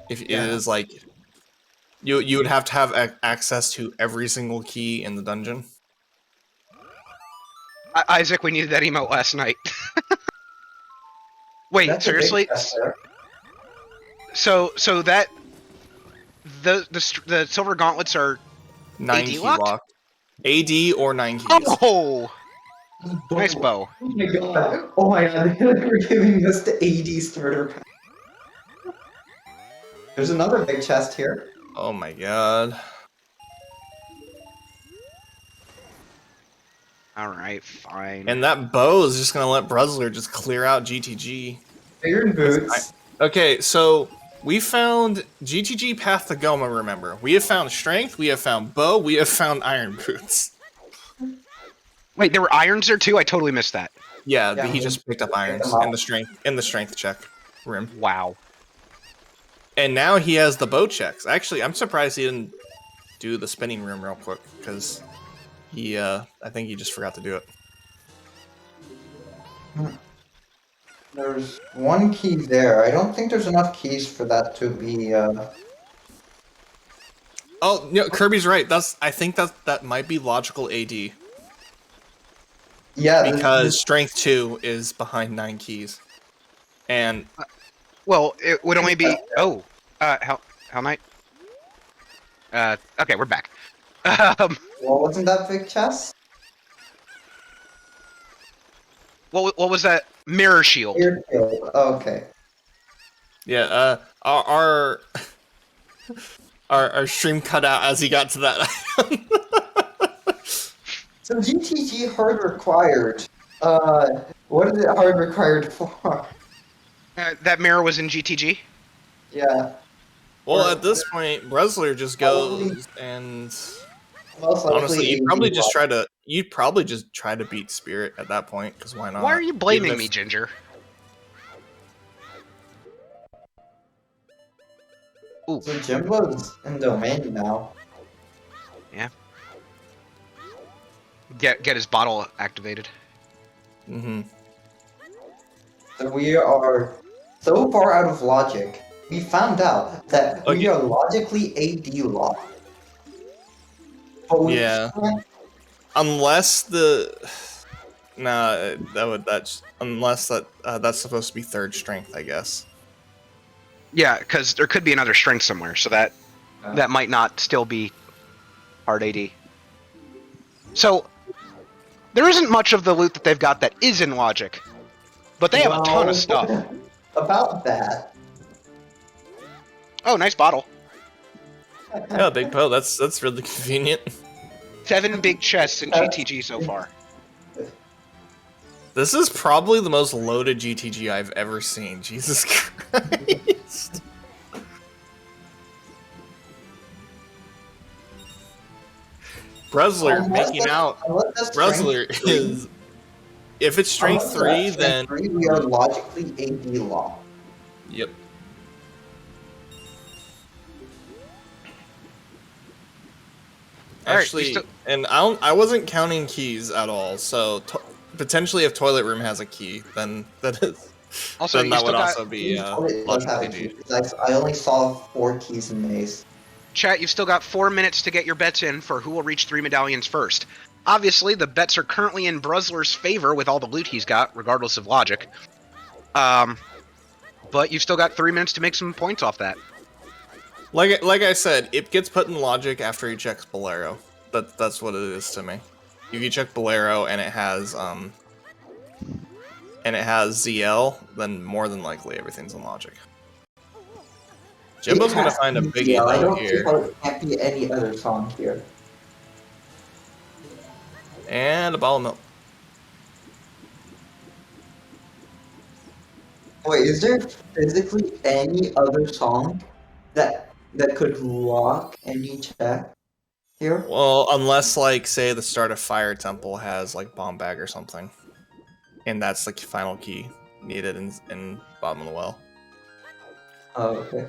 If it is like you would have to have access to every single key in the dungeon. Isaac, we needed that emote last night. Wait, That's seriously? So that the silver gauntlets are 9 AD key locked? locked. AD or 9 keys. Oh, nice bow. Oh my god! Oh my god! They're giving us the AD starter pack. There's another big chest here. Oh my god. Alright, fine. And that bow is just gonna let BruZZler just clear out GTG. Iron boots. Okay, so we found GTG Path to Goma, remember. We have found strength, we have found bow, we have found iron boots. Wait, there were irons there too? I totally missed that. Yeah, he just picked up irons in the strength check rim. Wow. And now he has the bow checks. Actually, I'm surprised he didn't do the spinning room real quick, because I think he just forgot to do it. There's one key there. I don't think there's enough keys for that to be. Oh, no, Kirby's right. I think that might be logical AD. Yeah, Because strength 2 is behind 9 keys. And well, it would only be Hell Knight. Okay, we're back. Well, wasn't that big chest? What was that? Mirror shield. Air shield. Okay. Yeah, our stream cut out as he got to that item. So GTG hard required. What is it hard required for? That mirror was in GTG. Yeah. Well, at this point, BruZZler just goes and Most likely honestly, AD you'd probably just try to beat Spirit at that point, because why not? Why are you blaming Even me, if- Ginger? Ooh, So Jimbo's in domain now. get his bottle activated. Mhm. So we are so far out of logic. We found out that we Okay. are logically AD locked. But we Yeah. can't. Unless unless that's supposed to be third strength, I guess. Yeah, because there could be another strength somewhere, so that might not still be hard AD. So there isn't much of the loot that they've got that is in logic, but they have a ton of stuff. About that. Oh, nice bottle. Yeah, Big Poe, that's really convenient. 7 big chests in GTG so far. This is probably the most loaded GTG I've ever seen. Jesus Christ. BruZZler making out. BruZZler is. If it's strength 3, then. We are logically AD locked. Yep. Actually, and I wasn't counting keys at all, so potentially if Toilet Room has a key, then that is. Also, then that would also be logically. I only saw 4 keys in Maze. Chat, you've still got 4 minutes to get your bets in for who will reach 3 medallions first. Obviously, the bets are currently in BruZZler's favor with all the loot he's got, regardless of logic. But you've still got 3 minutes to make some points off that. Like I said, it gets put in logic after he checks Bolero. That's what it is to me. If you check Bolero and it has ZL, then more than likely everything's in logic. Jimbo's gonna find a biggie though here. There can't be any other song here. And a bottle of milk. Wait, is there physically any other song that could lock any check here? Well, unless like say the start of Fire Temple has like Bomb Bag or something, and that's like final key needed in bottom of the well. Oh, okay.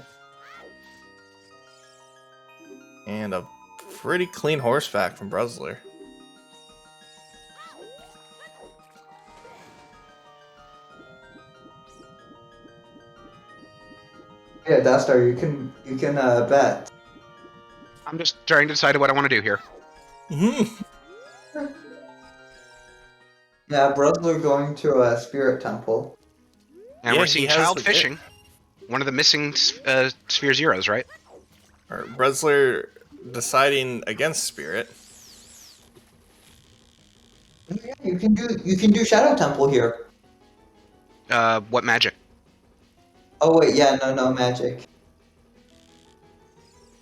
And a pretty clean horseback from BruZZler. Yeah, Dastar, you can bet. I'm just trying to decide what I want to do here. Yeah, BruZZler going to a spirit temple. And we're seeing Child Fishing. One of the missing Sphere Zeros, right? Or BruZZler deciding against Spirit. Yeah, you can do Shadow Temple here. What magic? Oh wait, yeah, no magic.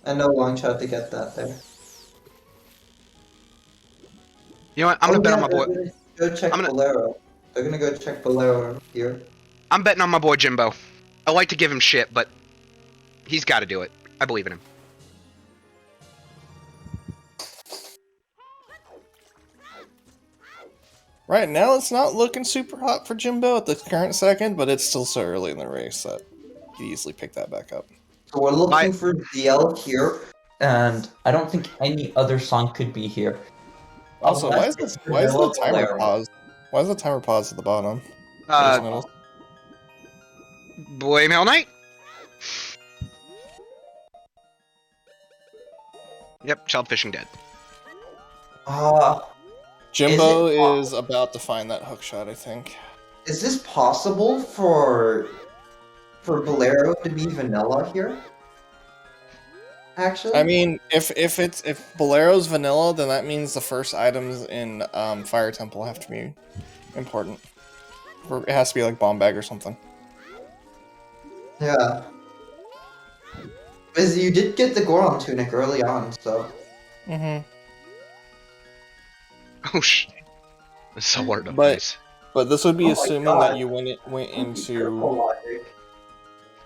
And no long shot to get that there. You know what? I'm gonna bet on my boy. Go check Bolero. They're gonna go check Bolero here. I'm betting on my boy Jimbo. I like to give him shit, but he's got to do it. I believe in him. Right now, it's not looking super hot for Jimbo at the current second, but it's still so early in the race that you could easily pick that back up. So we're looking for DL here, and I don't think any other song could be here. Also, why is the timer paused? Why is the timer paused at the bottom? Boy Mail Knight? Yep, Child Fishing dead. Jimbo is about to find that hook shot, I think. Is this possible for Bolero to be vanilla here? Actually, I mean, if Bolero's vanilla, then that means the first items in Fire Temple have to be important. Or it has to be like bomb bag or something. Yeah. Because you did get the Goron tunic early on, so. Mm-hmm. Oh shit. It's so hard to place. But this would be Oh my assuming God. that you went Careful into. logic.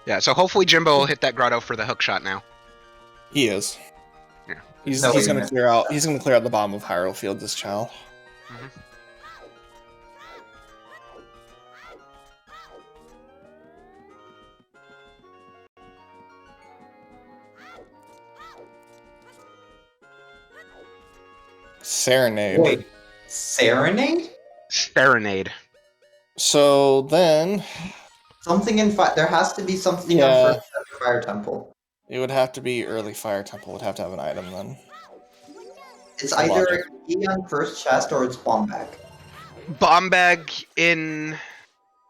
Yeah, so hopefully Jimbo will hit that grotto for the hook shot now. He is. Yeah. He's No, he's you're gonna not. clear out. He's gonna clear out the bottom of Hyrule Field. This child. Mhm. Serenade. Wait, Serenade? Serenade. So then, Something in fire. There has to be something Yeah. on first Fire Temple. it would have to be early Fire Temple. Would have to have an item then. It's For either logic. a key on first chest or it's bomb bag. Bomb bag in.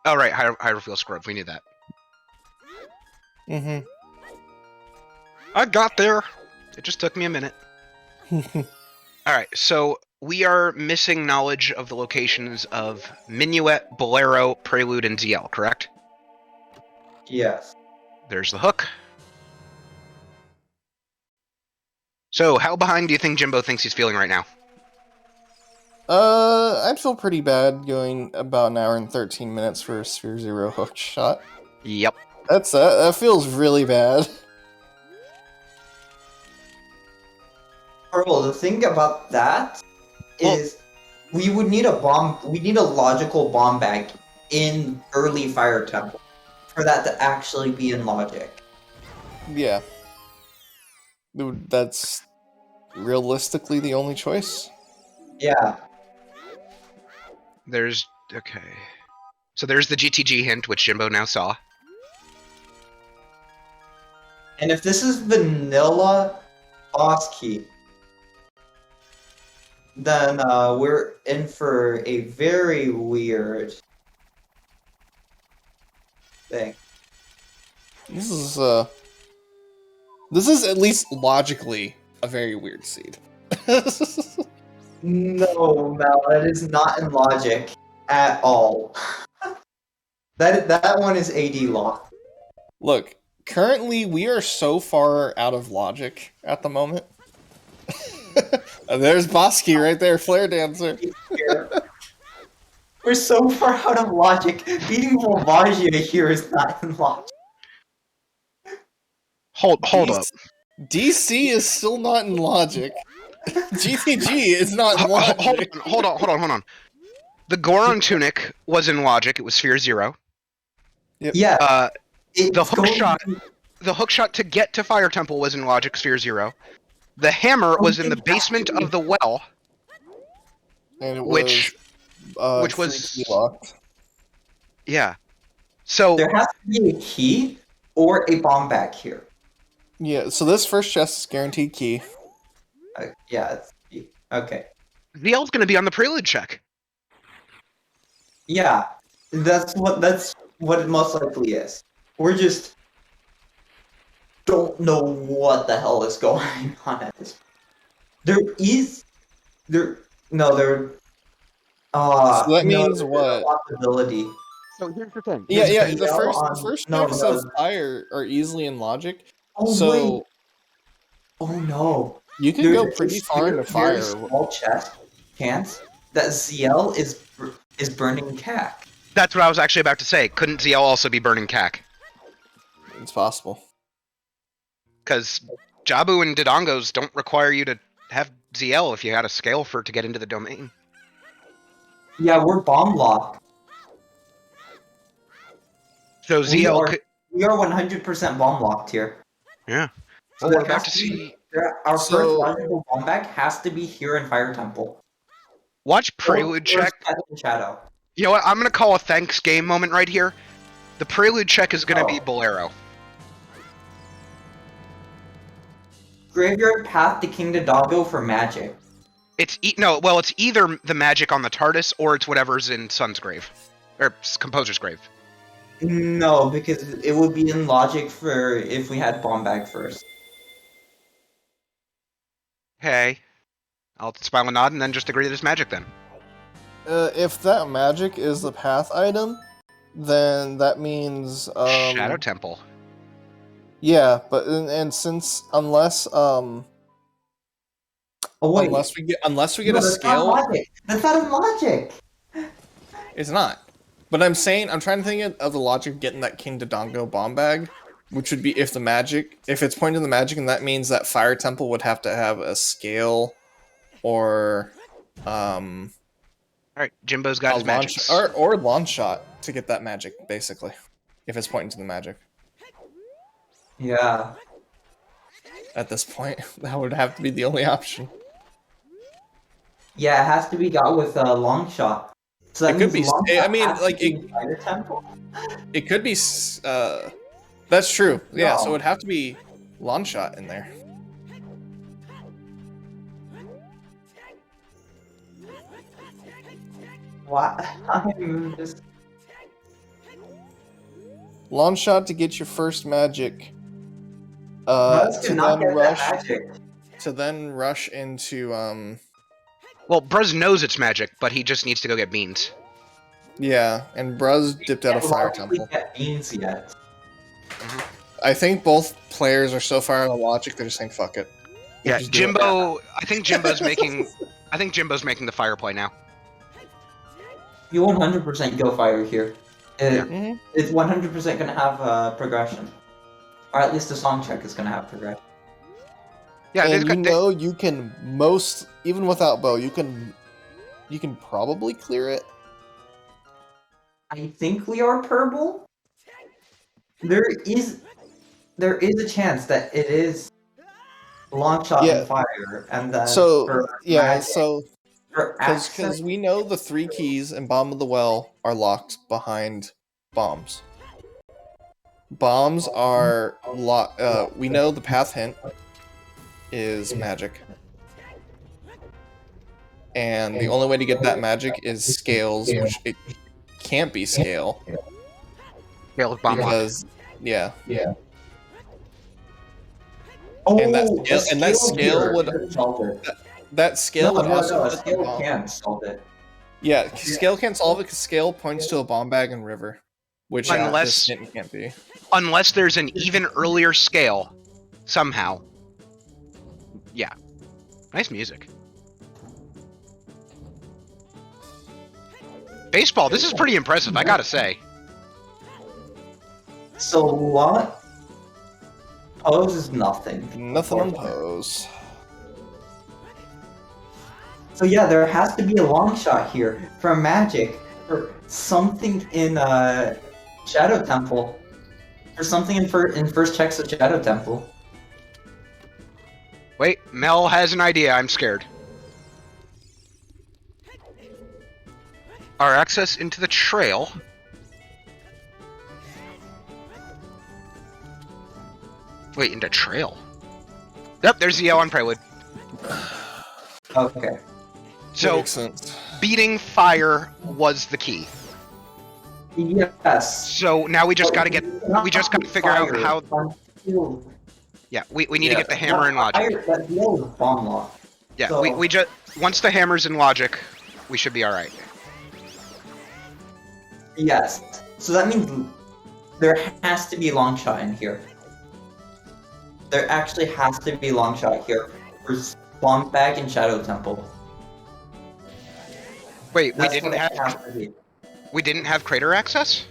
Oh, right. Hyrule Scrub. We need that. Mm-hmm. I got there. It just took me a minute. Alright, so we are missing knowledge of the locations of Minuet, Bolero, Prelude, and ZL, correct? Yes. There's the hook. So, how behind do you think Jimbo thinks he's feeling right now? I'd feel pretty bad going about an hour and 13 minutes for a Sphere Zero hook shot. Yep. That feels really bad. Pearl, the thing about that is we would need we need a logical bomb bag in early Fire Temple for that to actually be in logic. Yeah. That's realistically the only choice. Yeah. There's... okay. So there's the GTG hint, which Jimbo now saw. And if this is vanilla boss key, then we're in for a very weird thing. This is at least logically a very weird seed. No, Mel, that is not in logic at all. That one is AD lock. Look, currently we are so far out of logic at the moment. There's Bosky right there, Flare Dancer. We're so far out of logic. Beating Volvagia here is not in logic. Hold up. DC is still not in logic. GTG is not in logic. Hold on. The Goron tunic was in logic. It was Sphere Zero. Yep. Yeah. The hook shot to get to Fire Temple was in logic, Sphere Zero. The hammer was in the basement of the well, And it which was freaky locked. Yeah. So there has to be a key or a bomb bag here. Yeah, so this first chest is guaranteed key. Yeah, it's key. Okay. ZL's going to be on the prelude check. Yeah, that's what it most likely is. We're just don't know what the hell is going on at this. So that means there's what? a possibility. So here's the thing. Yeah, the ZL first chests of fire are easily in logic. Oh so wait. Oh no. You can go pretty far into fire. Small chance that ZL is burning cack. That's what I was actually about to say. Couldn't ZL also be burning cack? It's possible. Because Jabu and Dodongos don't require you to have ZL if you had a scale for it to get into the domain. Yeah, we're bomb locked. So ZL we are 100% bomb locked here. Yeah. So Well, we're about to see. Our first logical bomb bag has to be here in Fire Temple. Watch Prelude check. Shadow. You know what? I'm going to call a thanks game moment right here. The Prelude check is going to be Bolero. Graveyard Path to King Dodongo for magic. It's either the magic on the TARDIS or it's whatever's in Sun's grave. Or Composer's grave. No, because it would be in logic for if we had bomb bag first. Okay. I'll smile and nod and then just agree that it's magic then. If that magic is the path item, then that means Shadow Temple. Yeah, but and since unless Oh wait, unless we get no, a that's scale, not logic. That's not a logic. it's not. But I'm trying to think of the logic of getting that King Dodongo bomb bag, which would be if it's pointing to the magic, and that means that Fire Temple would have to have a scale or All right, Jimbo's got a his launch magics. or launch shot to get that magic, basically. If it's pointing to the magic. Yeah. At this point, that would have to be the only option. Yeah, it has to be got with a long shot. So that It could means be. long I shot mean, has to like be Fire Temple. it could be. That's true. Yeah, so No. it would have to be launch shot in there. What? I'm just. Launch shot to get your first magic. Let's To not then get rush. that magic. To then rush into Well, Bruz knows it's magic, but he just needs to go get beans. Yeah, and Bruz dipped out of Fire Temple. Get beans yet. I think both players are so far on the logic they're just saying fuck it. Yeah, Just do Jimbo. I think Jimbo's making. I think Jimbo's making the fire play now. You 100% go fire here. Yeah. It's 100% gonna have progression. Or at least the song check is gonna have progression. Yeah, And you know you can even without bow, you can probably clear it. I think we are purple. There is a chance that it is long shot and fire, and then because we know the 3 keys and Bomb of the Well are locked behind bombs. Bombs are locked. We know the path hint is magic, and the only way to get that magic is scales, which it can't be scale. Scale of bomb because yeah. Oh, and that scale would also scale can't solve it. Yeah, scale can't solve it because scale points to a bomb bag and river, which this hint can't be. Unless there's an even earlier scale, somehow. Yeah, nice music. Baseball. This is pretty impressive, I gotta say. So what? Pose is nothing. Nothing on pose. So yeah, there has to be a long shot here for magic, for something in Shadow Temple, for something in first checks of Shadow Temple. Wait, Mel has an idea. I'm scared. Our access into the trail. Wait, into trail? Yep, there's the L on Prelude. Okay. So, makes sense. Beating fire was the key. Yes. So now we just gotta figure out how. Yeah, we need to get the hammer in logic. Bomb lock. Yeah, so... we just once the hammer's in logic, we should be all right. Yes. So that means there has to be a long shot in here. There actually has to be a long shot here for Bomb Bag and Shadow Temple. Wait, we didn't have crater access?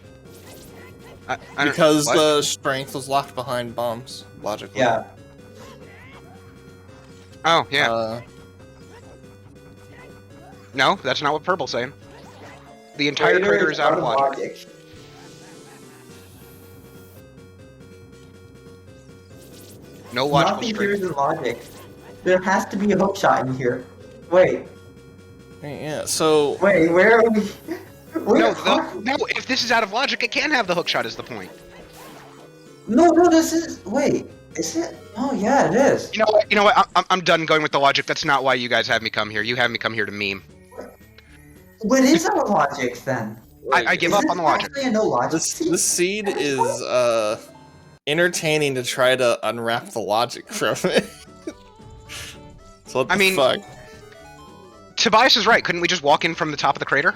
Because the strength was locked behind bombs, logically. Yeah. Oh, yeah. No, that's not what Purple's saying. The entire crater is out of logic. No logical Nothing strength. here is in logic. There has to be a hook shot in here. Wait. Yeah, so... Wait, where are we? No, if this is out of logic, it can have the hook shot is the point. No, this is... Wait, is it? Oh, yeah, it is. You know what? I'm done going with the logic. That's not why you guys have me come here. You have me come here to meme. What is our logic, then? I give up on the logic. No logic. This seed is, entertaining to try to unwrap the logic from it. So what the fuck? Tobias is right. Couldn't we just walk in from the top of the crater?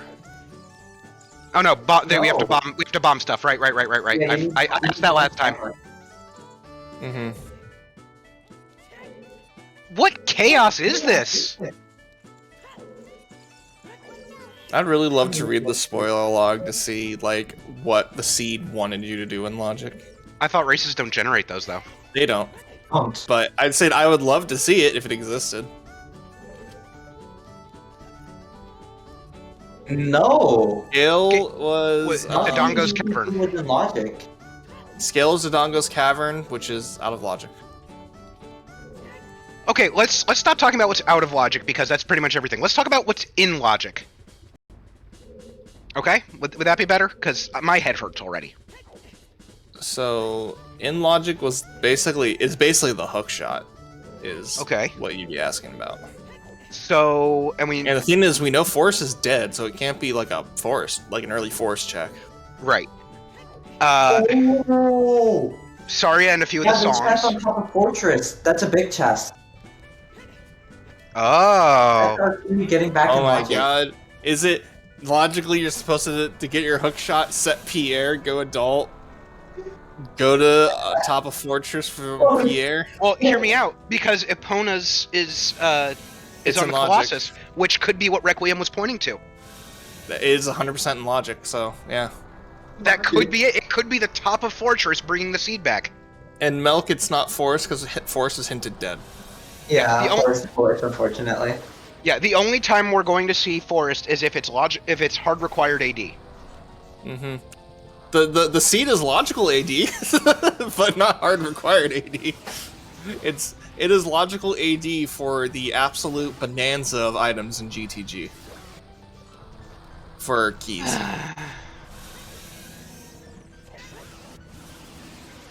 Oh no, we have to bomb. We have to bomb stuff. Right. Yeah, I asked that last time. Mm-hmm. What chaos is this? I'd really love to read the spoiler log to see, like, what the seed wanted you to do in Logic. I thought races don't generate those, though. They don't. But I'd say I would love to see it if it existed. No. Scale was... Dodongo's Cavern. Within Logic. Scale is Dodongo's Cavern, which is out of Logic. Okay, let's stop talking about what's out of Logic, because that's pretty much everything. Let's talk about what's in Logic. Okay? Would that be better? Because my head hurts already. So, in Logic is basically the hook shot, is okay. What you'd be asking about. So, and the thing is, we know Forest is dead, so it can't be like a Forest, like an early Forest check. Right. Oh! Saria and a few of the songs. Chest on top of Fortress. That's a big chest. Oh. Getting back in my Logic. god. Is it logically you're supposed to get your hook shot, set Pierre, go adult, go to top of Fortress for Pierre? Well, hear me out, because Epona's is on the Colossus, which could be what Requiem was pointing to. That is 100% in Logic, so yeah. That could be it. It could be the top of Fortress bringing the seed back. And Melk, it's not Forest, because Forest is hinted dead. Yeah, Forest, unfortunately. Yeah, the only time we're going to see Forest is if it's hard required AD. Mm-hmm. The seed is logical AD, but not hard required AD. It is logical AD for the absolute bonanza of items in GTG. For keys.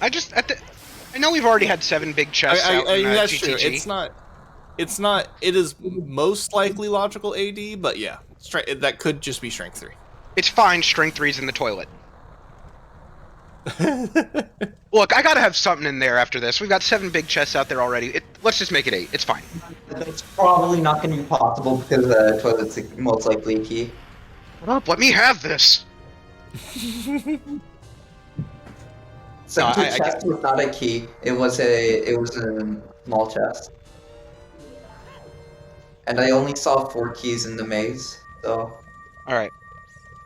I know we've already had 7 big chests out in that's GTG. True. It's not. It is most likely logical AD, but yeah, that could just be strength 3. It's fine. Strength 3's in the toilet. Look, I gotta have something in there after this. We've got 7 big chests out there already. Let's just make it 8. It's fine. That's probably not going to be possible because the toilet's most likely a key. Shut up! Let me have this. So the chest was not a key. It was a small chest. And I only saw 4 keys in the maze, so... Alright.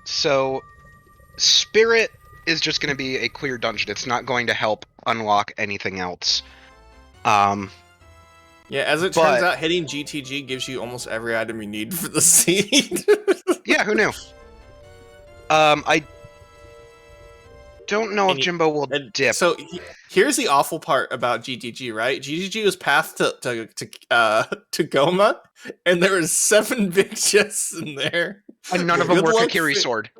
So, Spirit is just going to be a clear dungeon. It's not going to help unlock anything else. Yeah, as it turns out, hitting GTG gives you almost every item you need for the seed. Yeah, who knew? I don't know if Jimbo will dip. So here's the awful part about GTG, right? GTG was path to Goma, and there was 7 big chests in there. And none of them were Kakiri Sword.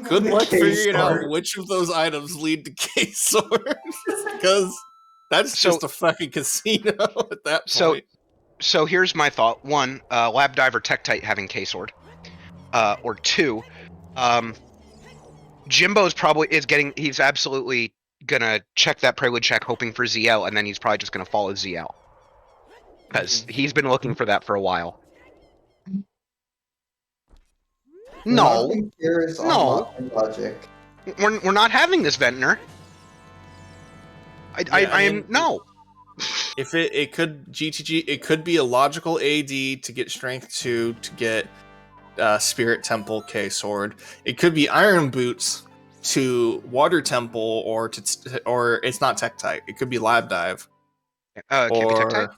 Good luck figuring out which of those items lead to K-Sword, because that's just a fucking casino at that point. So here's my thought. 1, Lab Diver Tektite having K-Sword. Or 2, Jimbo's he's absolutely gonna check that Prelude check hoping for ZL, and then he's probably just gonna follow ZL. Because he's been looking for that for a while. No. Logic. We're not having this, Ventnor. I am no. If it could GTG, it could be a logical AD to get Strength 2 to get Spirit Temple K Sword. It could be Iron Boots to Water Temple, or it's not Tektite. It could be Lab Dive. Can't be Tektite?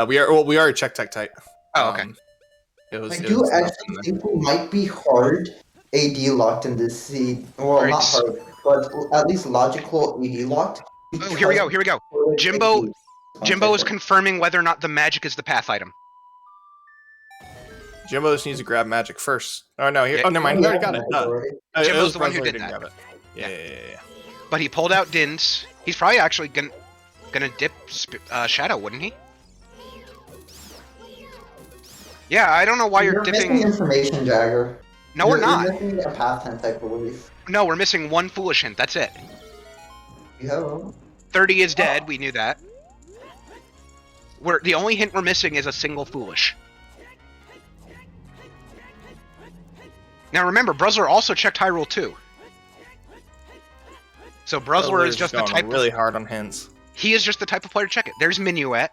We already checked Tektite. Oh, okay. I do actually think we might be hard AD locked in this seed. Well, not hard, but at least logical AD locked. Oh, here we go. Jimbo is confirming whether or not the magic is the path item. Jimbo just needs to grab magic first. Oh no, here. Oh, never mind. He already got it. Jimbo's the one who did that. Yeah. But he pulled out Din's. He's probably actually gonna dip Shadow, wouldn't he? Yeah, I don't know why you're dipping. Missing information, Jagger. No, we're not. You're missing a path hint, I believe. No, we're missing 1 foolish hint. That's it. Yo. 30 is dead. We knew that. The only hint we're missing is a single foolish. Now remember, BruZZler also checked Hyrule too. So BruZZler is just the type really hard on hints. He is just the type of player to check it. There's Minuet.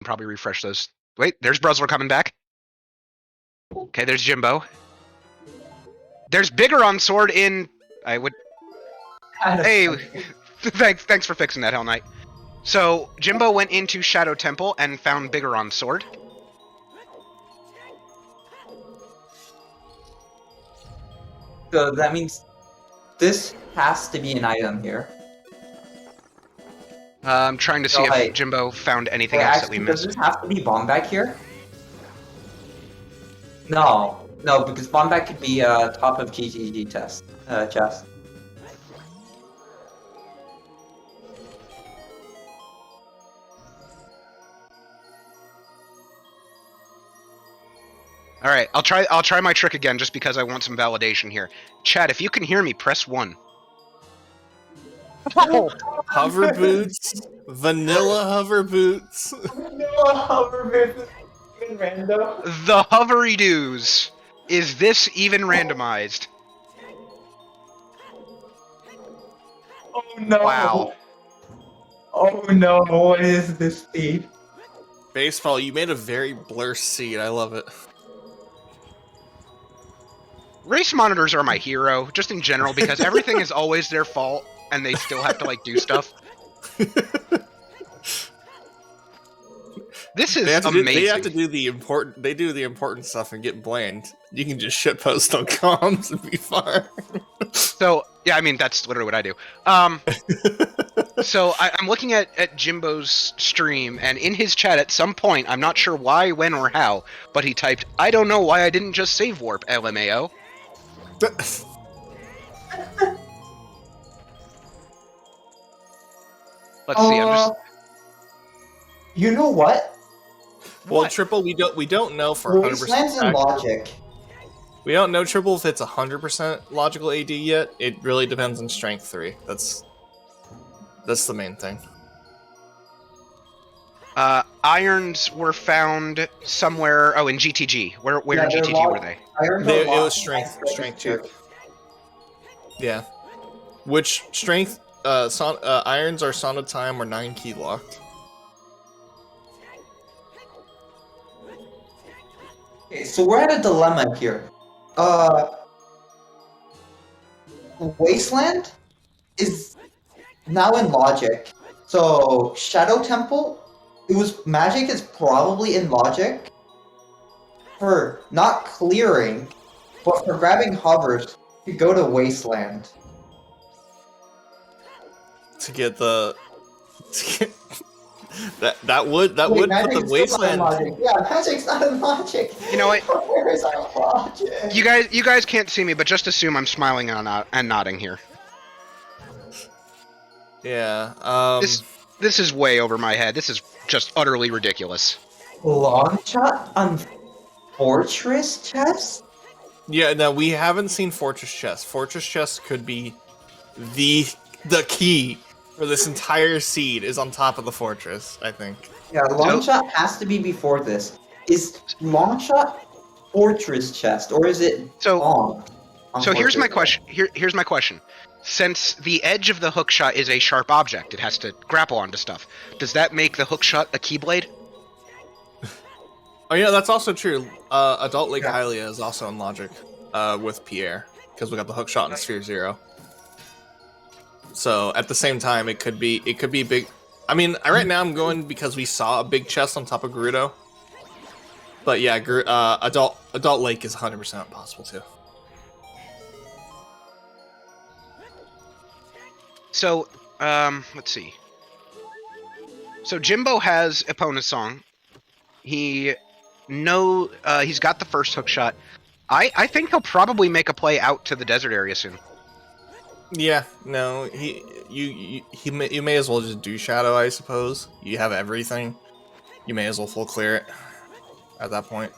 Probably refresh those. Wait, there's BruZZler coming back. Okay, there's Jimbo. There's Bigger on sword in. I would. Hey, thanks for fixing that, Hell Knight. So Jimbo went into Shadow Temple and found Bigger on sword. So that means this has to be an item here. I'm trying to see if Jimbo found anything else that we missed. Does this have to be bomb back here? No, because bomb back could be top of GGG chest. All right, I'll try my trick again just because I want some validation here. Chat, if you can hear me, press 1. Oh. Hover boots, vanilla hover boots. Vanilla hover boots. Rando. The hovery doos. Is this even randomized? Oh no! Wow. Oh no! What is this speed? Baseball, you made a very blur seed. I love it. Race monitors are my hero, just in general, because everything is always their fault, and they still have to like do stuff. This is amazing. They have to do the important. They do the important stuff and get blamed. You can just shitpost on comms and be fine. So yeah, I mean that's literally what I do. So I'm looking at Jimbo's stream, and in his chat at some point, I'm not sure why, when, or how, but he typed, "I don't know why I didn't just save warp." LMAO. Let's see. I'm just. You know what? Well, Triple, we don't know for 100%. Wastelands and logic. We don't know Triple if it's 100% logical AD yet. It really depends on Strength 3. That's the main thing. Irons were found somewhere. Oh, in GTG. Where in GTG were they? It was Strength 2. Yeah. Which Strength? Irons are Son of Time or 9 key locked. Okay, so we're at a dilemma here. Wasteland is now in logic. So Shadow Temple, magic is probably in logic for not clearing, but for grabbing hovers to go to Wasteland. To get the that would put the Wasteland. Yeah, magic's not in logic. You know what? Where is our logic? You guys can't see me, but just assume I'm smiling and nodding here. Yeah. This is way over my head. This is just utterly ridiculous. Long shot on Fortress chest? Yeah, no, we haven't seen Fortress chest. Fortress chest could be the key for this entire seed is on top of the fortress, I think. Yeah, long shot has to be before this. Is long shot Fortress chest, or is it long? So here's my question. Here's my question. Since the edge of the hook shot is a sharp object, it has to grapple onto stuff. Does that make the hook shot a keyblade? Oh yeah, that's also true. Adult Lake Hylia is also in logic with Pierre, because we got the hook shot in Sphere 0. So at the same time, it could be big. I mean, right now I'm going because we saw a big chest on top of Gerudo. But yeah, Adult Lake is 100% possible too. So, let's see. So Jimbo has Epona's song. He's got the first hook shot. I think he'll probably make a play out to the desert area soon. Yeah, no, you may as well just do Shadow, I suppose. You have everything. You may as well full clear it at that point.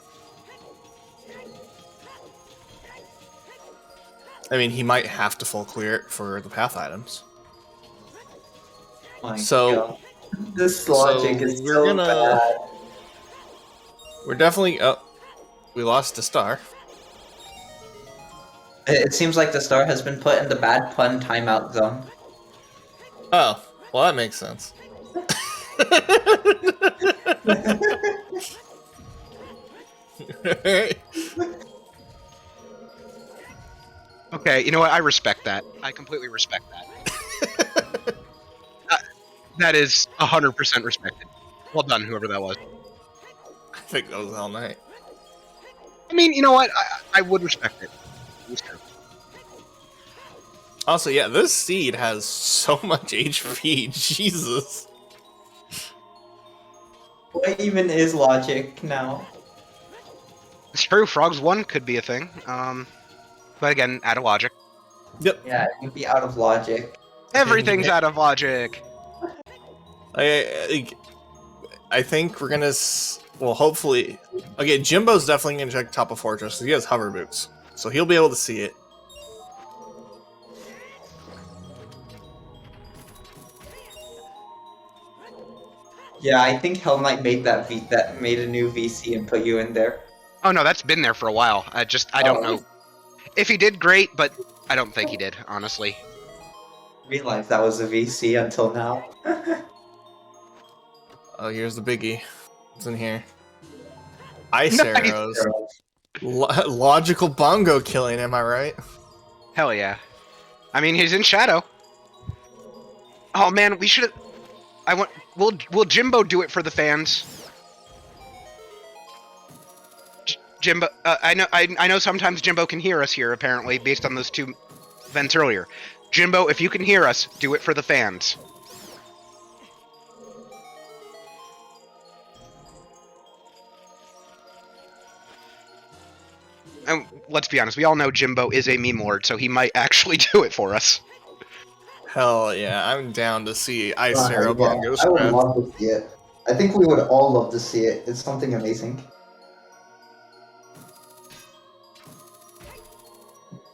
I mean, he might have to full clear it for the path items. My So, God. This logic is we're so gonna- bad. We're definitely... Oh, we lost Dastar. It seems like the star has been put in the bad pun timeout zone. Oh, well that makes sense. Okay, you know what? I respect that. I completely respect that. That is 100% respected. Well done, whoever that was. I think that was all night. I mean, you know what? I would respect it. It's true. Also, yeah, this seed has so much HP. Jesus. What even is logic now? It's true. Frogs 1 could be a thing. But again, out of logic. Yep. Yeah, it would be out of logic. Everything's out of logic. I think we're gonna... Well, hopefully... Okay, Jimbo's definitely gonna check top of Fortress, because he has hover boots. So he'll be able to see it. Yeah, I think Hell Knight made that made a new VC and put you in there. Oh no, that's been there for a while. I don't know. If he did, great, but I don't think he did, honestly. Realized that was a VC until now. Oh, here's the biggie. It's in here. Ice arrows. Logical bongo killing, am I right? Hell yeah. I mean, he's in shadow. Oh man, we should. Will Jimbo do it for the fans? Jimbo, I know sometimes Jimbo can hear us here, apparently, based on those two events earlier. Jimbo, if you can hear us, do it for the fans. And let's be honest, we all know Jimbo is a meme lord, so he might actually do it for us. Hell yeah, I'm down to see Ice Arrow Yeah, bongo I would spread. love to see it. I think we would all love to see it. It's something amazing.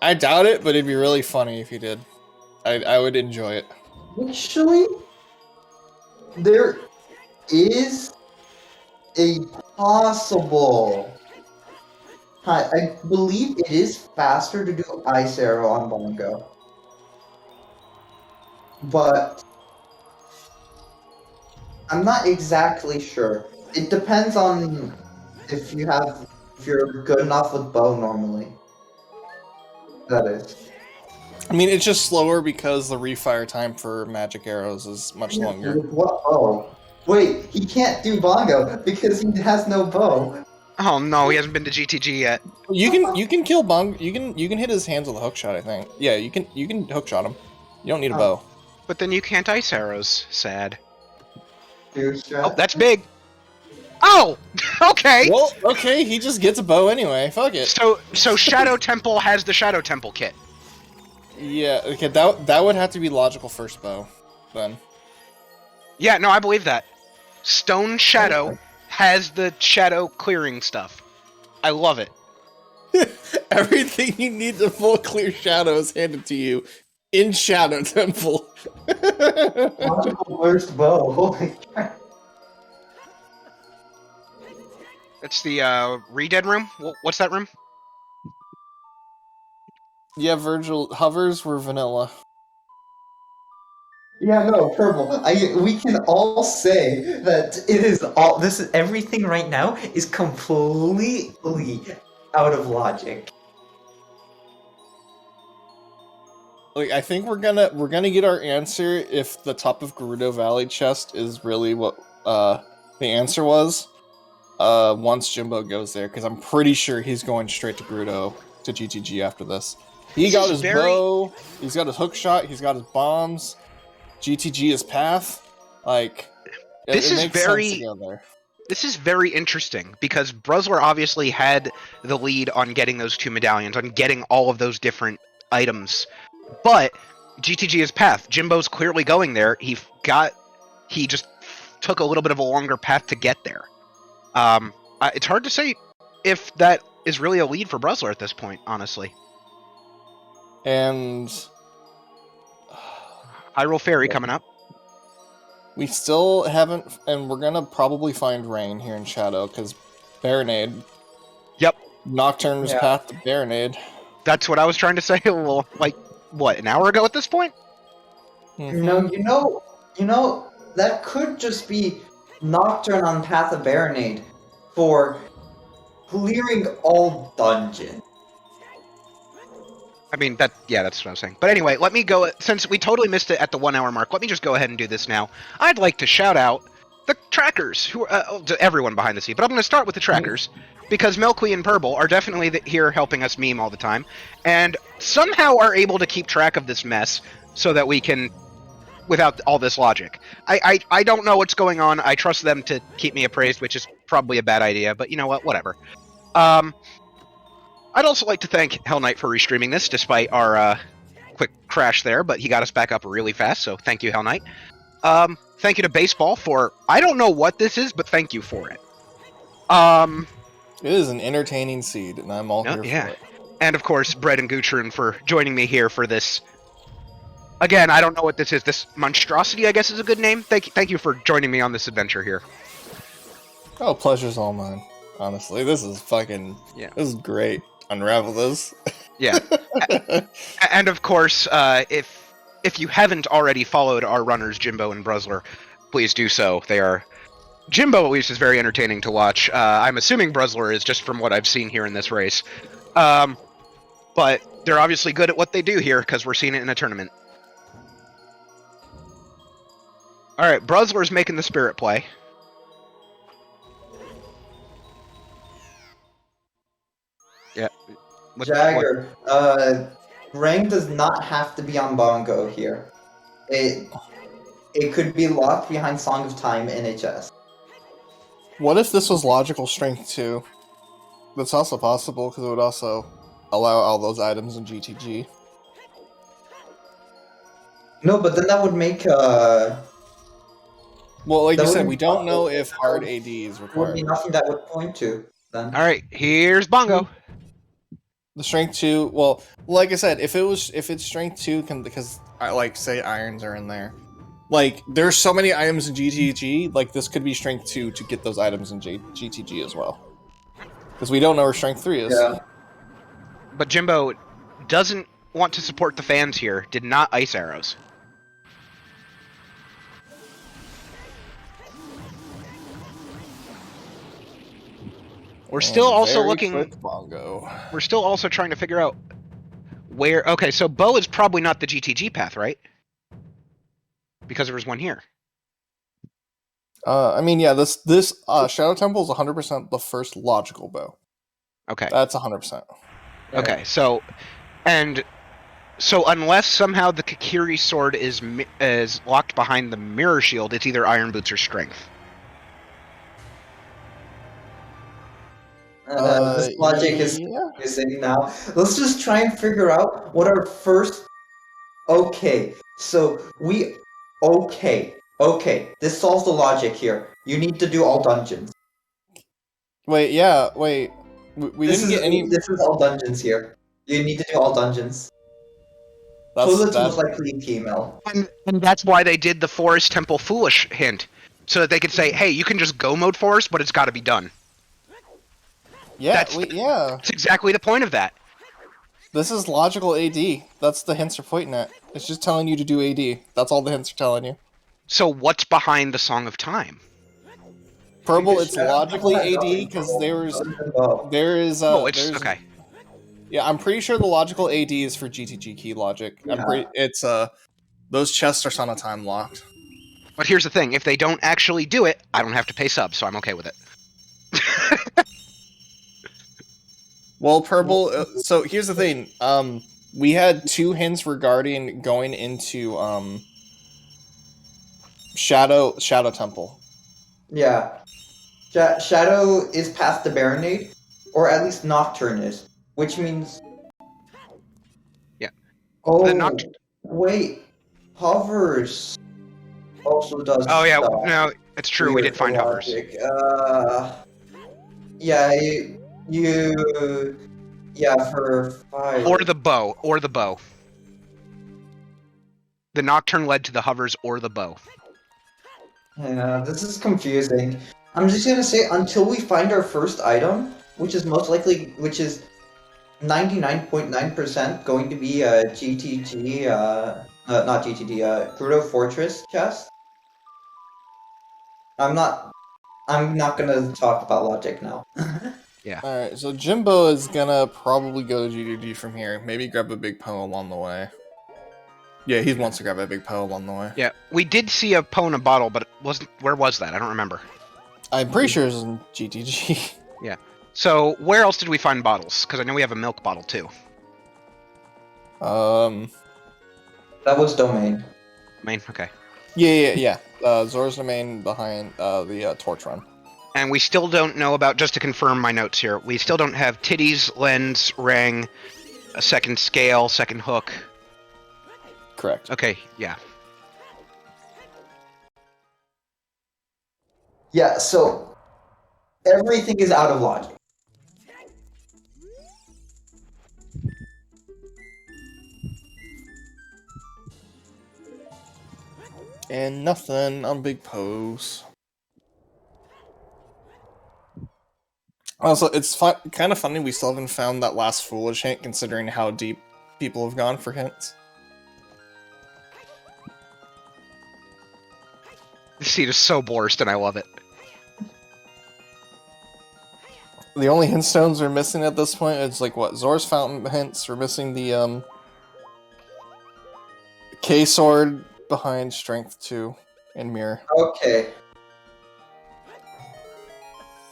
I doubt it, but it'd be really funny if you did. I would enjoy it. Actually, there is a possible. I believe it is faster to do Ice Arrow on Bongo. But I'm not exactly sure. It depends on if you're good enough with bow normally. That is. I mean, it's just slower because the refire time for magic arrows is much longer. With what bow? Wait, he can't do Bongo because he has no bow. Oh no, he hasn't been to GTG yet. You can kill bongo. You can hit his hands with a hook shot. I think. Yeah, you can hook shot him. You don't need a bow. But then you can't ice arrows. Sad. Dude, Oh, that's big. Oh, okay. Well, okay, he just gets a bow anyway. Fuck it. So Shadow Temple has the Shadow Temple kit. Yeah. Okay. That would have to be logical first bow, then. Yeah, no, I believe that. Stone Shadow has the shadow clearing stuff. I love it. Everything you need to full clear shadow is handed to you in Shadow Temple. logical first bow. Holy crap. It's the Re-Dead room? What's that room? Yeah, Virgil, hovers were vanilla. Yeah, no, purple. We can all say that it is all. This is everything right now is completely out of logic. Like, I think we're gonna get our answer if the top of Gerudo Valley chest is really what the answer was. Once Jimbo goes there, because I'm pretty sure he's going straight to Gerudo to GTG after this. He got his bow, he's got his hook shot, he's got his bombs. GTG is path. Like, This it is makes sense to go there. This is very interesting because BruZZler obviously had the lead on getting those 2 medallions, on getting all of those different items. But GTG is path. Jimbo's clearly going there. He just took a little bit of a longer path to get there. It's hard to say if that is really a lead for BruZZler at this point, honestly. And Hyrule Fairy coming up. we still haven't, and we're gonna probably find rain here in Shadow, because Baronade. Yep. Nocturne's path to Baronade. That's what I was trying to say, well, like, what, an hour ago at this point? Mm-hmm. You know, that could just be Nocturne on Path of Baronade for clearing all dungeons. I mean, that's what I was saying. But anyway, let me go, since we totally missed it at the 1 hour mark, let me just go ahead and do this now. I'd like to shout out the trackers, who to everyone behind the scene, but I'm going to start with the trackers, because Milkweed and Purple are definitely here helping us meme all the time, and somehow are able to keep track of this mess, so that we can, without all this logic. I don't know what's going on, I trust them to keep me appraised, which is probably a bad idea, but you know what, whatever. I'd also like to thank Hell Knight for restreaming this, despite our quick crash there, but he got us back up really fast, so thank you, Hell Knight. Thank you to Baseball for, I don't know what this is, but thank you for it. It is an entertaining seed, and I'm all here for it. And of course, Bread and Gutrune for joining me here for this. Again, I don't know what this is. This monstrosity, I guess, is a good name. Thank you for joining me on this adventure here. Oh, pleasure's all mine. Honestly, this is fucking... Yeah. This is great. Unravel this. Yeah. And of course, if you haven't already followed our runners, Jimbo and BruZZler, please do so. They are... Jimbo, at least, is very entertaining to watch. I'm assuming BruZZler is, just from what I've seen here in this race. But they're obviously good at what they do here, because we're seeing it in a tournament. Alright, BruZZler's making the spirit play. Yeah. Jagger, rank does not have to be on Bongo here. It could be locked behind Song of Time NHS. What if this was logical strength 2? That's also possible, because it would also allow all those items in GTG. No, but then that would make Well, like you said, we don't possible. know if hard AD is There would required. be nothing that would point to then. Alright, here's Bongo. The strength 2, well, like I said, if it's strength 2, because I like say irons are in there. Like, there's so many items in GTG, like this could be strength 2 to get those items in GTG as well. Because we don't know where strength 3 is. Yeah. But Jimbo doesn't want to support the fans here, did not ice arrows. We're still also looking. Bongo. We're still also trying to figure out where. Okay, so Bo is probably not the GTG path, right? Because there was one here. I mean, yeah, this Shadow Temple is 100% the first logical bow. Okay. That's 100%. Okay, so unless somehow the Kakiri sword is locked behind the mirror shield, it's either Iron Boots or Strength. This logic is missing now. Let's just try and figure out what our first. Okay, so Okay, this solves the logic here. You need to do all dungeons. Wait. We didn't get any. This is all dungeons here. You need to do all dungeons. Toilets was likely a female. And that's why they did the Forest Temple Foolish hint. So that they could say, hey, you can just go mode Forest, but it's got to be done. Yeah, that's exactly the point of that. This is logical AD. That's the hints are pointing at. It's just telling you to do AD. That's all the hints are telling you. So what's behind the Song of Time? Purple, it's logically AD because there is okay. Yeah, I'm pretty sure the logical AD is for GTG key logic. Yeah. Those chests are Son of Time locked. But here's the thing: if they don't actually do it, I don't have to pay subs, so I'm okay with it. Well, Purple. So here's the thing. We had 2 hints regarding going into Shadow Temple. Yeah. Shadow is past the Baronade, or at least Nocturne is, which means. Yeah. Oh, wait. Hovers also does. Oh yeah, stuff. no, it's true. We Weird did find hovers. logic. Yeah, yeah, for fire. Or the bow. The Nocturne led to the hovers or the bow. Yeah, this is confusing. I'm just gonna say until we find our first item, which is 99.9% going to be a GTG, not GTG, Gerudo Fortress chest. I'm not gonna talk about logic now. Yeah. Alright, so Jimbo is gonna probably go to GTG from here. Maybe grab a big Poe along the way. Yeah, he wants to grab a big Poe along the way. Yeah, we did see a Poe in a bottle, but where was that? I don't remember. I'm pretty sure it was in GTG. Yeah. So where else did we find bottles? Because I know we have a milk bottle too. That was Domain. Main, okay. Yeah. Zora's Domain behind the Torch Run. And we still don't know about, just to confirm my notes here, we still don't have titties, lens, ring, a second scale, second hook. Correct. Okay, yeah. Yeah, so everything is out of logic. And nothing on big Poes. Also, it's kind of funny we still haven't found that last foolish hint, considering how deep people have gone for hints. This seat is so Borscht, and I love it. The only hint stones we're missing at this point is like what? Zora's Fountain hints. We're missing the K sword behind Strength 2 and Mirror. Okay.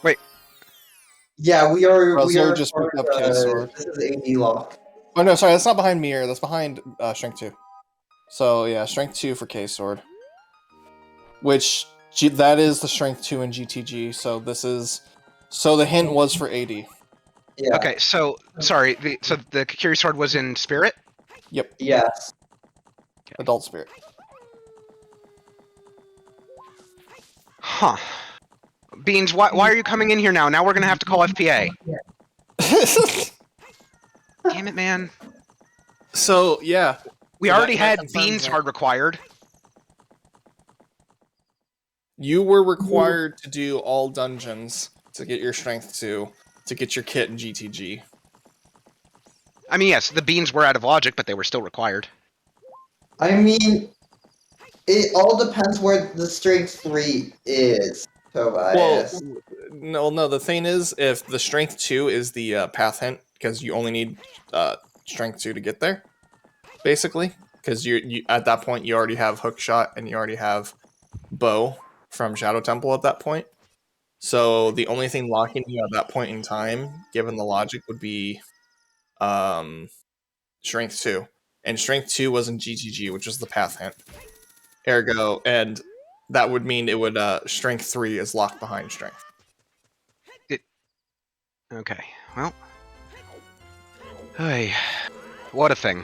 Wait. Yeah, we are. We Zora are. just picked up K sword. This is AD lock. Oh no, sorry, that's not behind Mirror. That's behind Strength 2. So yeah, Strength 2 for K sword. Which that is the Strength 2 in GTG. So this is. So the hint was for AD. Yeah. Okay, so sorry. So the Kakiri sword was in Spirit. Yep. Yes. Adult Spirit. Huh. Beans, why are you coming in here now? Now we're gonna have to call FPA. Damn it, man. So yeah, We So already that had confirms Beans that. hard required. You were required to do all dungeons to get your Strength 2 to get your kit in GTG. I mean, yes, the Beans were out of logic, but they were still required. I mean, it all depends where the strength 3 is, Tobias. Well, no. The thing is, if the Strength 2 is the path hint, because you only need Strength 2 to get there, basically, because you at that point you already have Hook Shot and you already have Bow from Shadow Temple at that point. So the only thing locking you at that point in time, given the logic, would be Strength 2. And Strength 2 was in GTG, which is the path hint. Ergo, and that would mean it would Strength 3 is locked behind Strength. Okay, well. Hey, what a thing.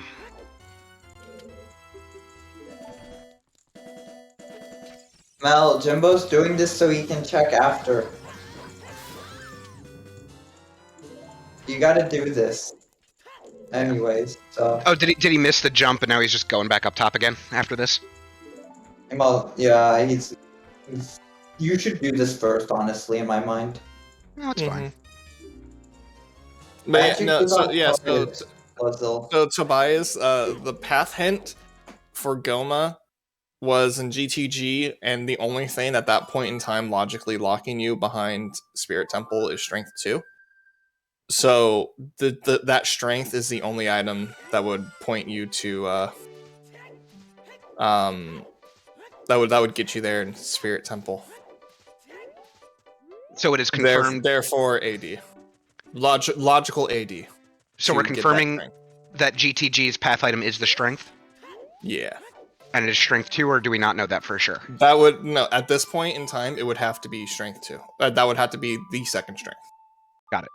Mel, Jimbo's doing this so he can check after. You gotta do this. Anyways, so. Oh, did he miss the jump and now he's just going back up top again after this? Well, yeah, he's. You should do this first, honestly, in my mind. No, it's fine. But yeah, no, so yeah, Puzzle. so Tobias, the path hint for Goma was in GTG, and the only thing at that point in time logically locking you behind Spirit Temple is Strength 2. So that Strength is the only item that would point you to that would get you there in Spirit Temple. So it is confirmed. Therefore, AD. Logical AD. So we're confirming that GTG's path item is the strength? Yeah. And it is strength 2, or do we not know that for sure? That would no. At this point in time, it would have to be strength 2. That would have to be the second strength. Got it.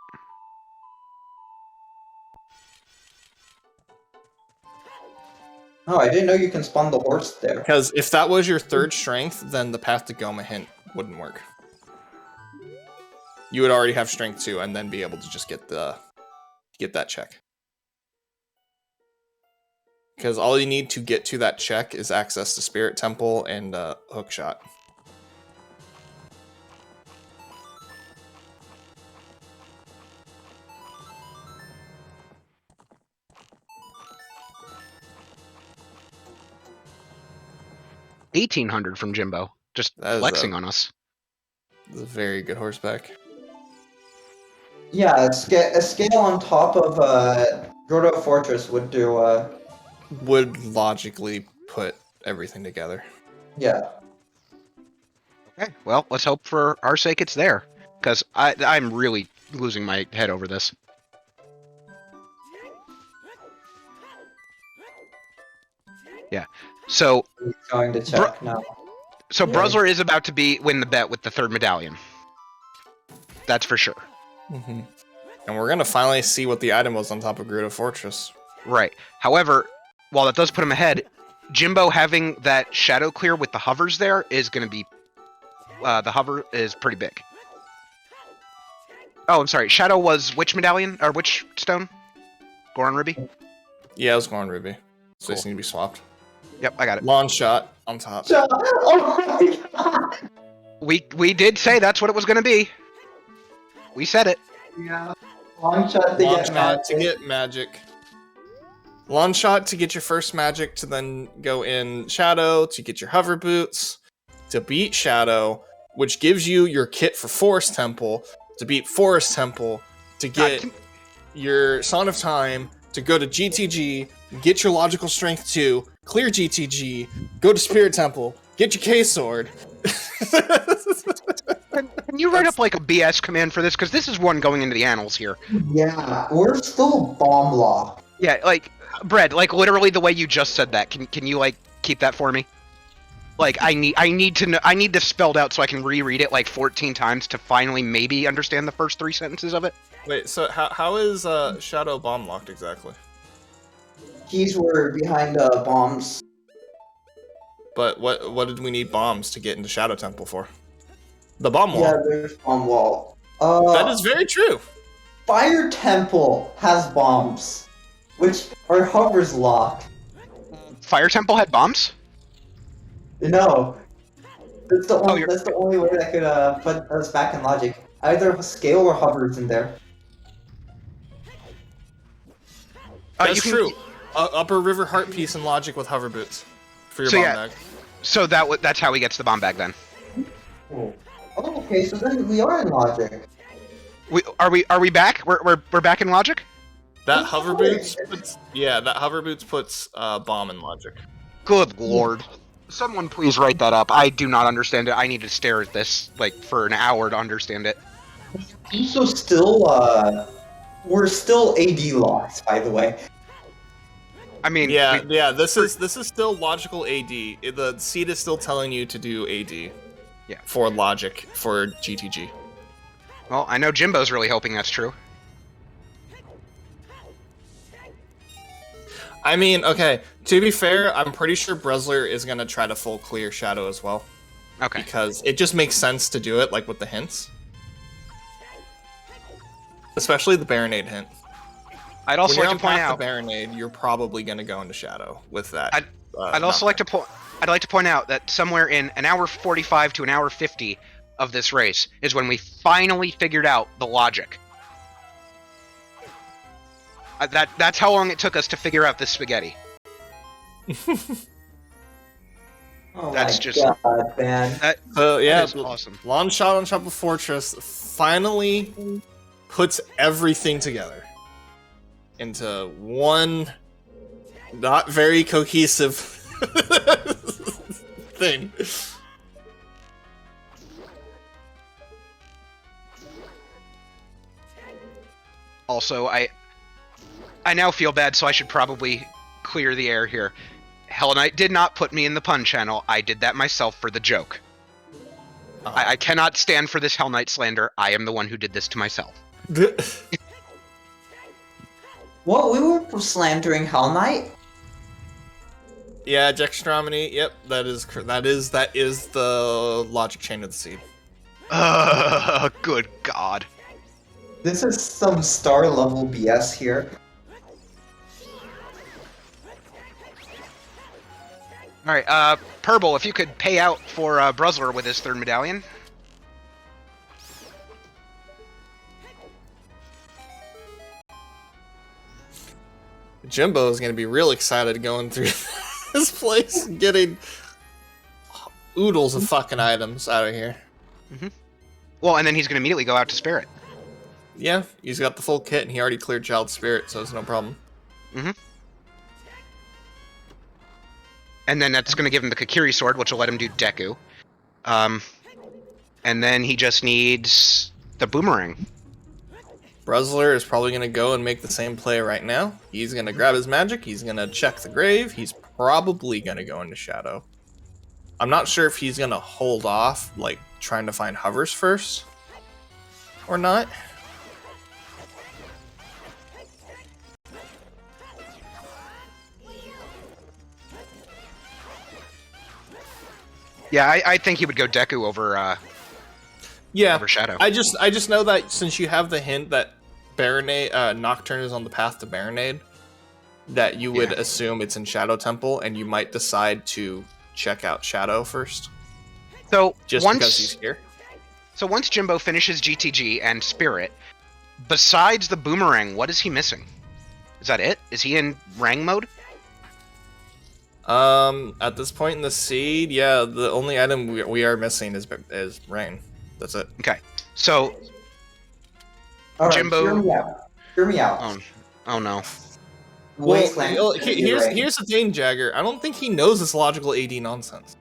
Oh, I didn't know you can spawn the horse there. Because if that was your third strength, then the Path to Goma hint wouldn't work. You would already have strength 2, and then be able to just get that check. Because all you need to get to that check is access to Spirit Temple and Hook Shot. $1,800 from Jimbo, just flexing on us. It's a very good horseback. Yeah, a scale on top of Grotto Fortress would do. Would logically put everything together. Yeah. Okay, well, let's hope for our sake it's there, because I'm really losing my head over this. Yeah, so He's going to check now. So Yeah. BruZZler is about to win the bet with the third medallion. That's for sure. Mm-hmm. And we're gonna finally see what the item was on top of Grotto Fortress. Right. However, while that does put him ahead, Jimbo having that shadow clear with the hovers there is going to be... the hover is pretty big. Oh, I'm sorry. Shadow was which medallion? Or which stone? Goron Ruby? Yeah, it was Goron Ruby. So Cool. these need to be swapped. Yep, I got it. Lawn shot on top. Oh my god! We did say that's what it was going to be. We said it. Yeah. Long shot to Lawn get shot magic. to get magic. Lawn shot to get your first magic, to then go in Shadow, to get your hover boots, to beat Shadow, which gives you your kit for Forest Temple, to beat Forest Temple, to get your Song of Time, to go to GTG, get your Logical Strength 2, clear GTG, go to Spirit Temple, get your K-Sword. Can you write up like a BS command for this? Because this is one going into the annals here. Yeah, we're still bomb locked. Yeah, like, Bread, like literally the way you just said that. Can you like keep that for me? Like I need to know, I need this spelled out so I can reread it like 14 times to finally maybe understand the first 3 sentences of it. Wait, so how is Shadow bomb locked exactly? Keys were behind bombs. But what did we need bombs to get into Shadow Temple for? The bomb wall. Yeah, there's bomb wall. That is very true. Fire Temple has bombs, which are hovers locked. Fire Temple had bombs? No, that's the only. you're- That's the only way that could put us back in logic. Either scale or hovers in there. That's true. Upper River Heart Piece and Logic with hover boots for your So bomb yeah. bag. So that's how he gets the bomb bag then. Oh, okay. So then we are in logic. Are we back? We're back in logic? That hover boots puts bomb in Logic. Good lord. Someone please write that up. I do not understand it. I need to stare at this like for an hour to understand it. Also, we're still AD locked, by the way. I mean, Yeah. This is still logical AD. The seed is still telling you to do AD. Yeah. For Logic for GTG. well, I know Jimbo's really hoping that's true. I mean, okay. To be fair, I'm pretty sure BruZZler is gonna try to full clear Shadow as well. Okay. Because it just makes sense to do it, like with the hints. Especially the Baronade hint. I'd also When like you're to point on path out. to Baronade, you're probably gonna go into Shadow with that. I'd also like to point out that somewhere in an hour 45 to an hour 50 of this race is when we finally figured out the logic. That's how long it took us to figure out this spaghetti. Oh That's my just- god, man. That Yeah, is awesome. Lawn Shot on top of Fortress finally puts everything together into one not very cohesive thing. Also, I now feel bad, so I should probably clear the air here. Hell Knight did not put me in the pun channel. I did that myself for the joke. I cannot stand for this Hell Knight slander. I am the one who did this to myself. Well, we were slandering Hell Knight. Yeah, Jextrominy. Yep, that is the logic chain of the seed. Good God. This is some star level BS here. All right, Purble, if you could pay out for BruZZler with his 3rd medallion. Jimbo is going to be real excited going through this place and getting oodles of fucking items out of here. Mm-hmm. Well, and then he's going to immediately go out to Spirit. Yeah, he's got the full kit and he already cleared Child Spirit, so it's no problem. Mm-hmm. And then that's going to give him the Kakiri sword, which will let him do Deku. And then he just needs the boomerang. BruZZler is probably going to go and make the same play right now. He's going to grab his magic. He's going to check the grave. He's probably going to go into Shadow. I'm not sure if he's going to hold off, like, trying to find hovers first. Or not. Yeah, I think he would go Deku over over Shadow. I just know that since you have the hint that Baronade, Nocturne is on the path to Baronade, that you would assume it's in Shadow Temple, and you might decide to check out Shadow first. So because he's here. So once Jimbo finishes GTG and Spirit, besides the boomerang, what is he missing? Is that it? Is he in Rang mode? At this point in the seed, yeah, the only item we are missing is Rain. That's it. Okay, so All right, Jimbo. hear me out. Hear me out. Oh no. Wasteland. Well, here's the thing, Jagger. I don't think he knows this logical AD nonsense.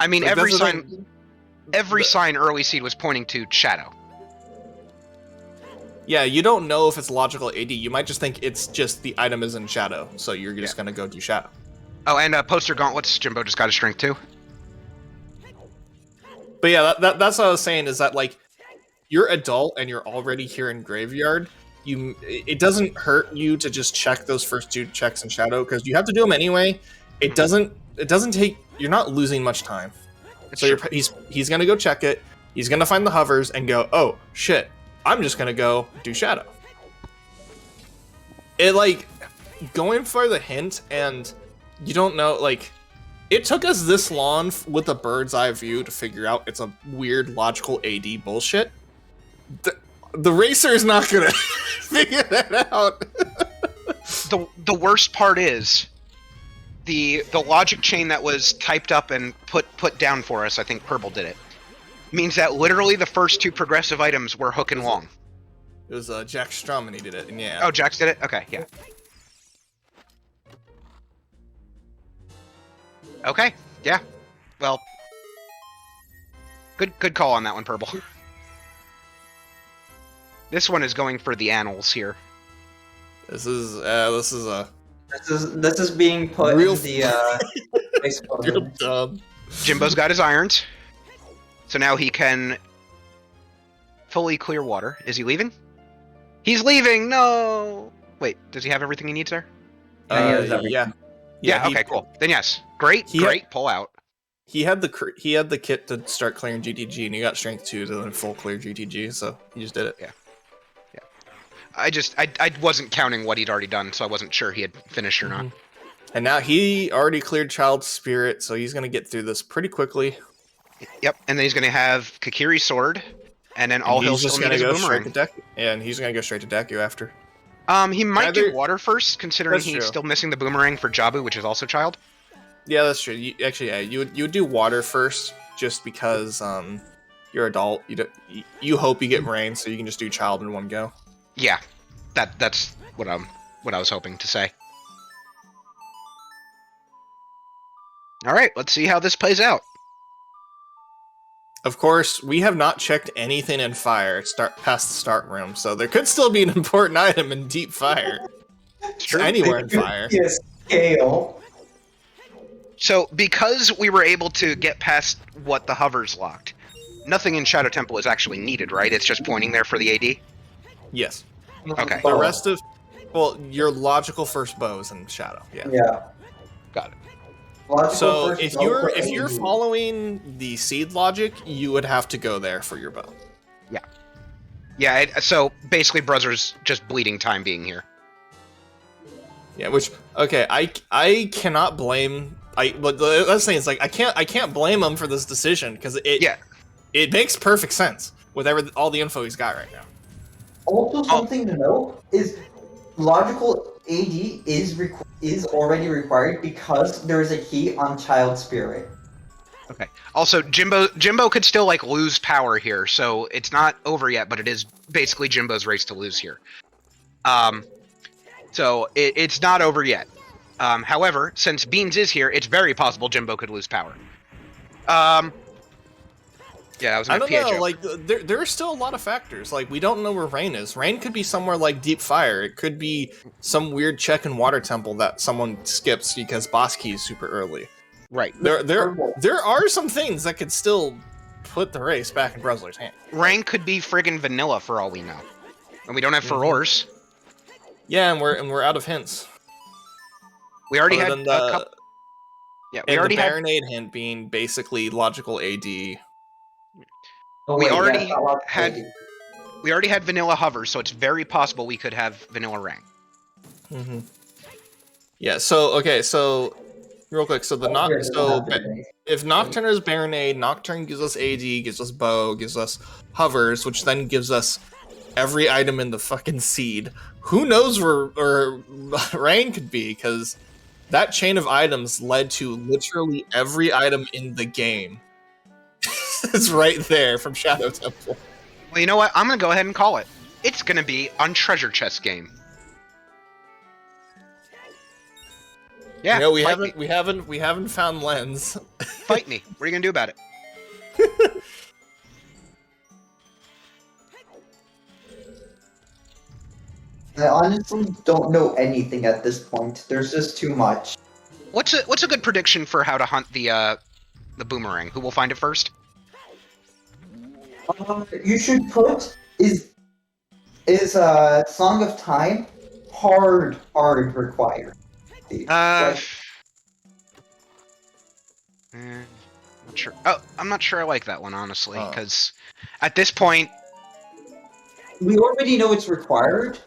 I mean, Like, every sign early seed was pointing to Shadow. Yeah, you don't know if it's logical AD. You might just think it's just the item is in Shadow, so you're just gonna go do Shadow. Oh, and Poster Gauntlets, Jimbo just got a strength too. But yeah, that's what I was saying, is that, like, you're adult and you're already here in Graveyard. It doesn't hurt you to just check those first 2 checks in Shadow, because you have to do them anyway. It doesn't take, you're not losing much time. So he's gonna go check it. He's gonna find the hovers and go, oh shit, I'm just gonna go do Shadow. It, like, going for the hint, and you don't know, like, it took us this long with a bird's eye view to figure out it's a weird logical AD bullshit. The racer is not gonna figure that out. The worst part is the logic chain that was typed up and put down for us. I think Purple did it. Means that literally the first 2 progressive items were Hook and Long. It was Jack Strum, and he did it, and yeah. Oh, Jax did it? Okay, yeah. Okay, yeah. Well, good call on that one, Purple. This one is going for the annals here. This is being put real in the Facebook. real dumb. Jimbo's got his irons. So now he can fully clear water. Is he leaving? He's leaving! No! Wait, does he have everything he needs there? Yeah. Yeah, okay, cool. Then yes. Great pull out. He had the kit to start clearing GTG, and he got strength 2 to then full clear GTG, so he just did it. Yeah. I wasn't counting what he'd already done, so I wasn't sure he had finished or not. And now he already cleared Child Spirit, so he's gonna get through this pretty quickly. Yep, and then he's gonna have Kakiri's sword, and then he'll just still gonna need go his straight boomerang. to Deku. Yeah, and he's gonna go straight to Deku after. He might do water first, considering That's he's true. still missing the boomerang for Jabu, which is also Child. Yeah, that's true. You would do water first, just because you're adult. You hope you get rain, so you can just do Child in one go. Yeah, that's what I was hoping to say. All right, let's see how this plays out. Of course, we have not checked anything in fire past the start room, so there could still be an important item in deep fire. It's true. Anywhere in fire. Yes, scale. So, because we were able to get past what the hovers locked, nothing in Shadow Temple is actually needed, right? It's just pointing there for the AD? Yes. Okay. The rest of, well, your logical first bow is in Shadow. Yeah. Yeah. Got it. Logical So first if bow you're for if you're AD. following the seed logic, you would have to go there for your bow. Yeah, so basically BruZZler's just bleeding time being here. Yeah, which okay, I cannot blame but the other thing is like I can't blame him for this decision because it makes perfect sense with all the info he's got right now. Also, something to note is logical AD is already required because there is a key on Child Spirit. Okay. Also, Jimbo could still like lose power here, so it's not over yet, but it is basically Jimbo's race to lose here. So it's not over yet. However, since Beans is here, it's very possible Jimbo could lose power. Yeah, that was my I don't PA know, joke. like there are still a lot of factors. Like we don't know where Rain is. Rain could be somewhere like Deep Fire. It could be some weird check in Water Temple that someone skips because boss key is super early. Right. There are some things that could still put the race back in BruZZler's hand. Rank could be friggin' vanilla for all we know, and we don't have furores. Yeah, and we're out of hints. We already Other had than a couple. Yeah, we and already the had. Baronade hint being basically logical AD. Oh, We wait, already yeah, not logical had- AD. We already had vanilla hover, so it's very possible we could have vanilla rank. Mm-hmm. Yeah. So okay. So real quick. So if Nocturne is Baronade, Nocturne gives us AD, gives us bow, gives us hovers, which then gives us every item in the fucking seed. Who knows where Rain could be? Because that chain of items led to literally every item in the game. It's right there from Shadow Temple. Well, you know what? I'm gonna go ahead and call it. It's gonna be on Treasure Chest game. Yeah, You know, we haven't found Lens. Fight me. What are you gonna do about it? I honestly don't know anything at this point. There's just too much. What's a good prediction for how to hunt the boomerang? Who will find it first? You should put is Song of Time hard required. Not sure. Oh, I'm not sure I like that one honestly, because at this point, we already know it's required,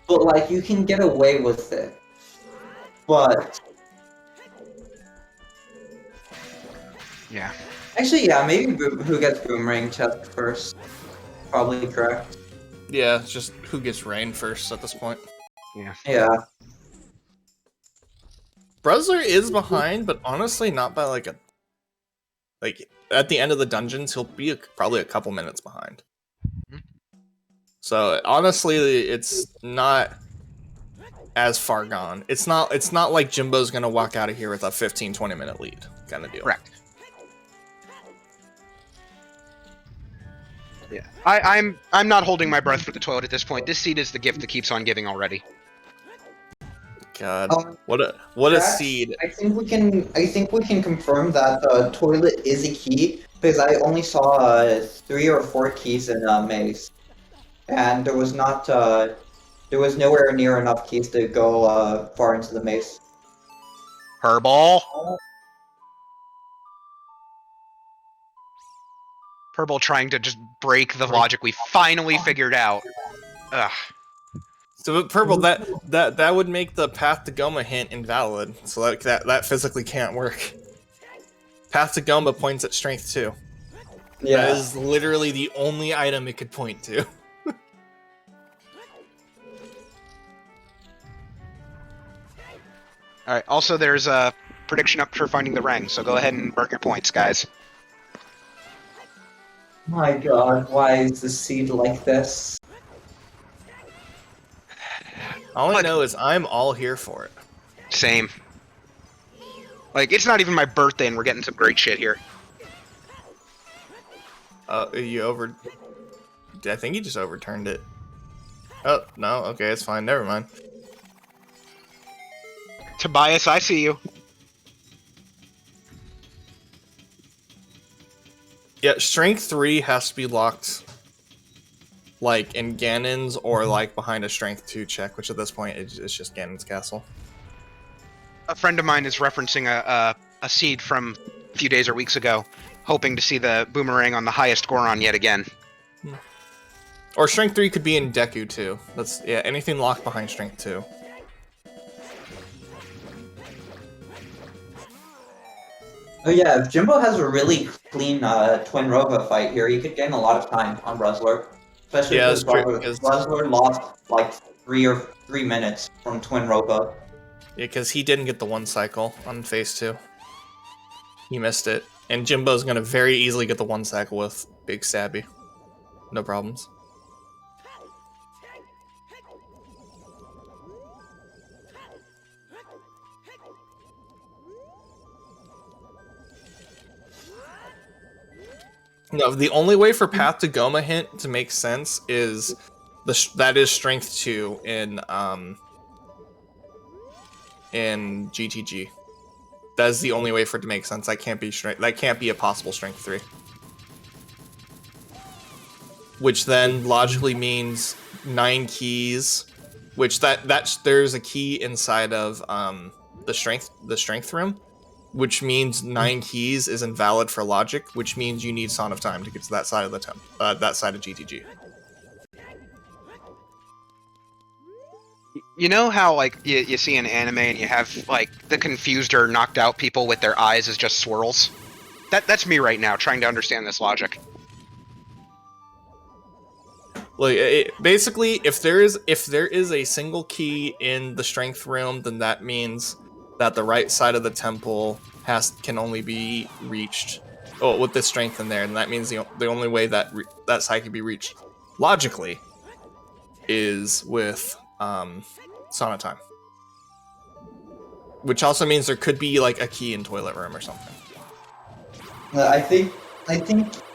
but like you can get away with it. But yeah. actually, yeah, maybe who gets boomerang chest first? Probably correct. Yeah, it's just who gets Rain first at this point. Yeah. Yeah. BruZZler is behind, but honestly, not by like at the end of the dungeons, he'll be probably a couple minutes behind. So honestly, it's not as far gone. It's not like Jimbo's gonna walk out of here with a 15-20 minute lead kind of deal. Correct. Yeah. I'm not holding my breath for the toilet at this point. This seed is the gift that keeps on giving already. God, what a Jack, seed! I think we can confirm that the toilet is a key because I only saw 3 or 4 keys in maze, and there was nowhere near enough keys to go far into the maze. Purple. Purple trying to just break the logic we finally figured out. Ugh. So but Purple, that would make the Path to Goma hint invalid. So that physically can't work. Path to Goma points at strength 2. Yeah. That is literally the only item it could point to. Alright, also there's a prediction up for finding the Rang, so go ahead and mark your points, guys. My God, why is the seed like this? All I know is I'm all here for it. Same. Like, it's not even my birthday and we're getting some great shit here. I think you just overturned it. Oh, no, okay, it's fine, never mind. Tobias, I see you. Yeah, Strength 3 has to be locked, like, in Ganon's or, like, behind a Strength 2 check, which at this point it's just Ganon's castle. A friend of mine is referencing a seed from a few days or weeks ago, hoping to see the boomerang on the highest Goron yet again. Or Strength 3 could be in Deku, too. That's, yeah, anything locked behind Strength 2. Oh yeah, if Jimbo has a really clean Twin Robo fight here, he could gain a lot of time on BruZZler. Especially Yeah, because that's true, because BruZZler lost like 3 minutes from Twin Robo. yeah, because he didn't get the one cycle on Phase 2. He missed it. And Jimbo's gonna very easily get the one cycle with Big Stabby. No problems. No, the only way for Path to Goma hint to make sense is that is Strength 2 in GTG. That is the only way for it to make sense. That can't be a possible Strength 3. Which then logically means 9 keys, which there's a key inside of the strength room, which means 9 keys is invalid for logic, which means you need Song of Time to get to that side of the that side of GTG. You know how, like, you see an anime and you have, like, the confused or knocked out people with their eyes as just swirls? That's me right now, trying to understand this logic. Like, basically, if there is a single key in the strength room, then that means that the right side of the temple can only be reached with the strength in there, and that means the only way that that side can be reached logically is with Song of Time, which also means there could be like a key in toilet room or something. I think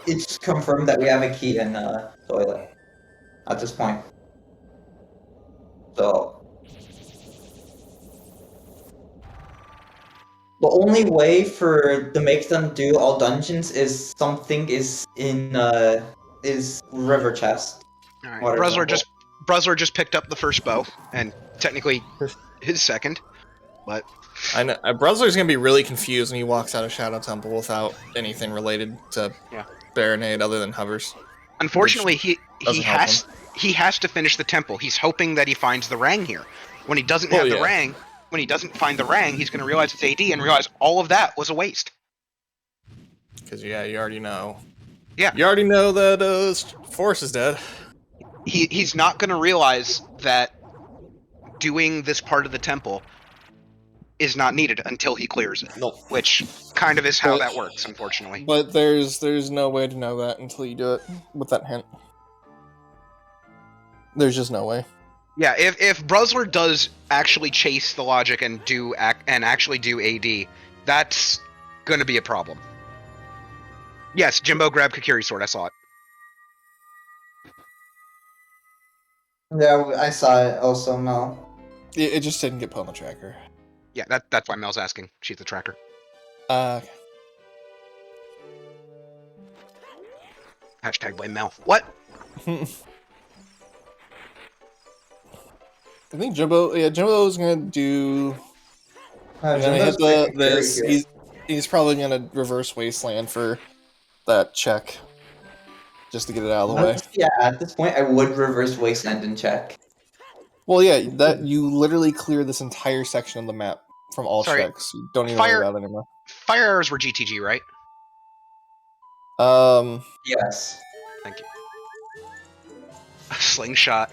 it's confirmed that we have a key in toilet at this point. So the only way to make them do all dungeons is something is in is river chest. All right, BruZZler just picked up the first bow, and technically his second, but I know BruZZler's gonna be really confused when he walks out of Shadow Temple without anything related to Baronade other than hovers. Unfortunately, he has to finish the temple. He's hoping that he finds the Rang here. When he doesn't have the Rang, when he doesn't find the Rang, he's going to realize it's AD and realize all of that was a waste. Because you already know. Yeah, you already know that Force is dead. He's not going to realize that doing this part of the temple is not needed until he clears it. Nope. Which kind of is how that works, unfortunately. But there's no way to know that until you do it with that hint. There's just no way. Yeah, if BruZZler does actually chase the logic and actually do AD, that's going to be a problem. Yes, Jimbo grabbed Kakiri's sword. I saw it. Yeah, I saw it also, Mel. It just didn't get put on the tracker. Yeah, that's why Mel's asking. She's the tracker. Hashtag blame Mel. What? I think Jimbo's gonna do. Gonna hit this. He's probably gonna reverse Wasteland for that check, just to get it out of the way. Yeah, at this point, I would reverse Wasteland and check. Well, yeah, that you literally clear this entire section of the map from all checks. You don't even worry about it anymore. Fire arrows were GTG, right? Yes. Thank you. Slingshot.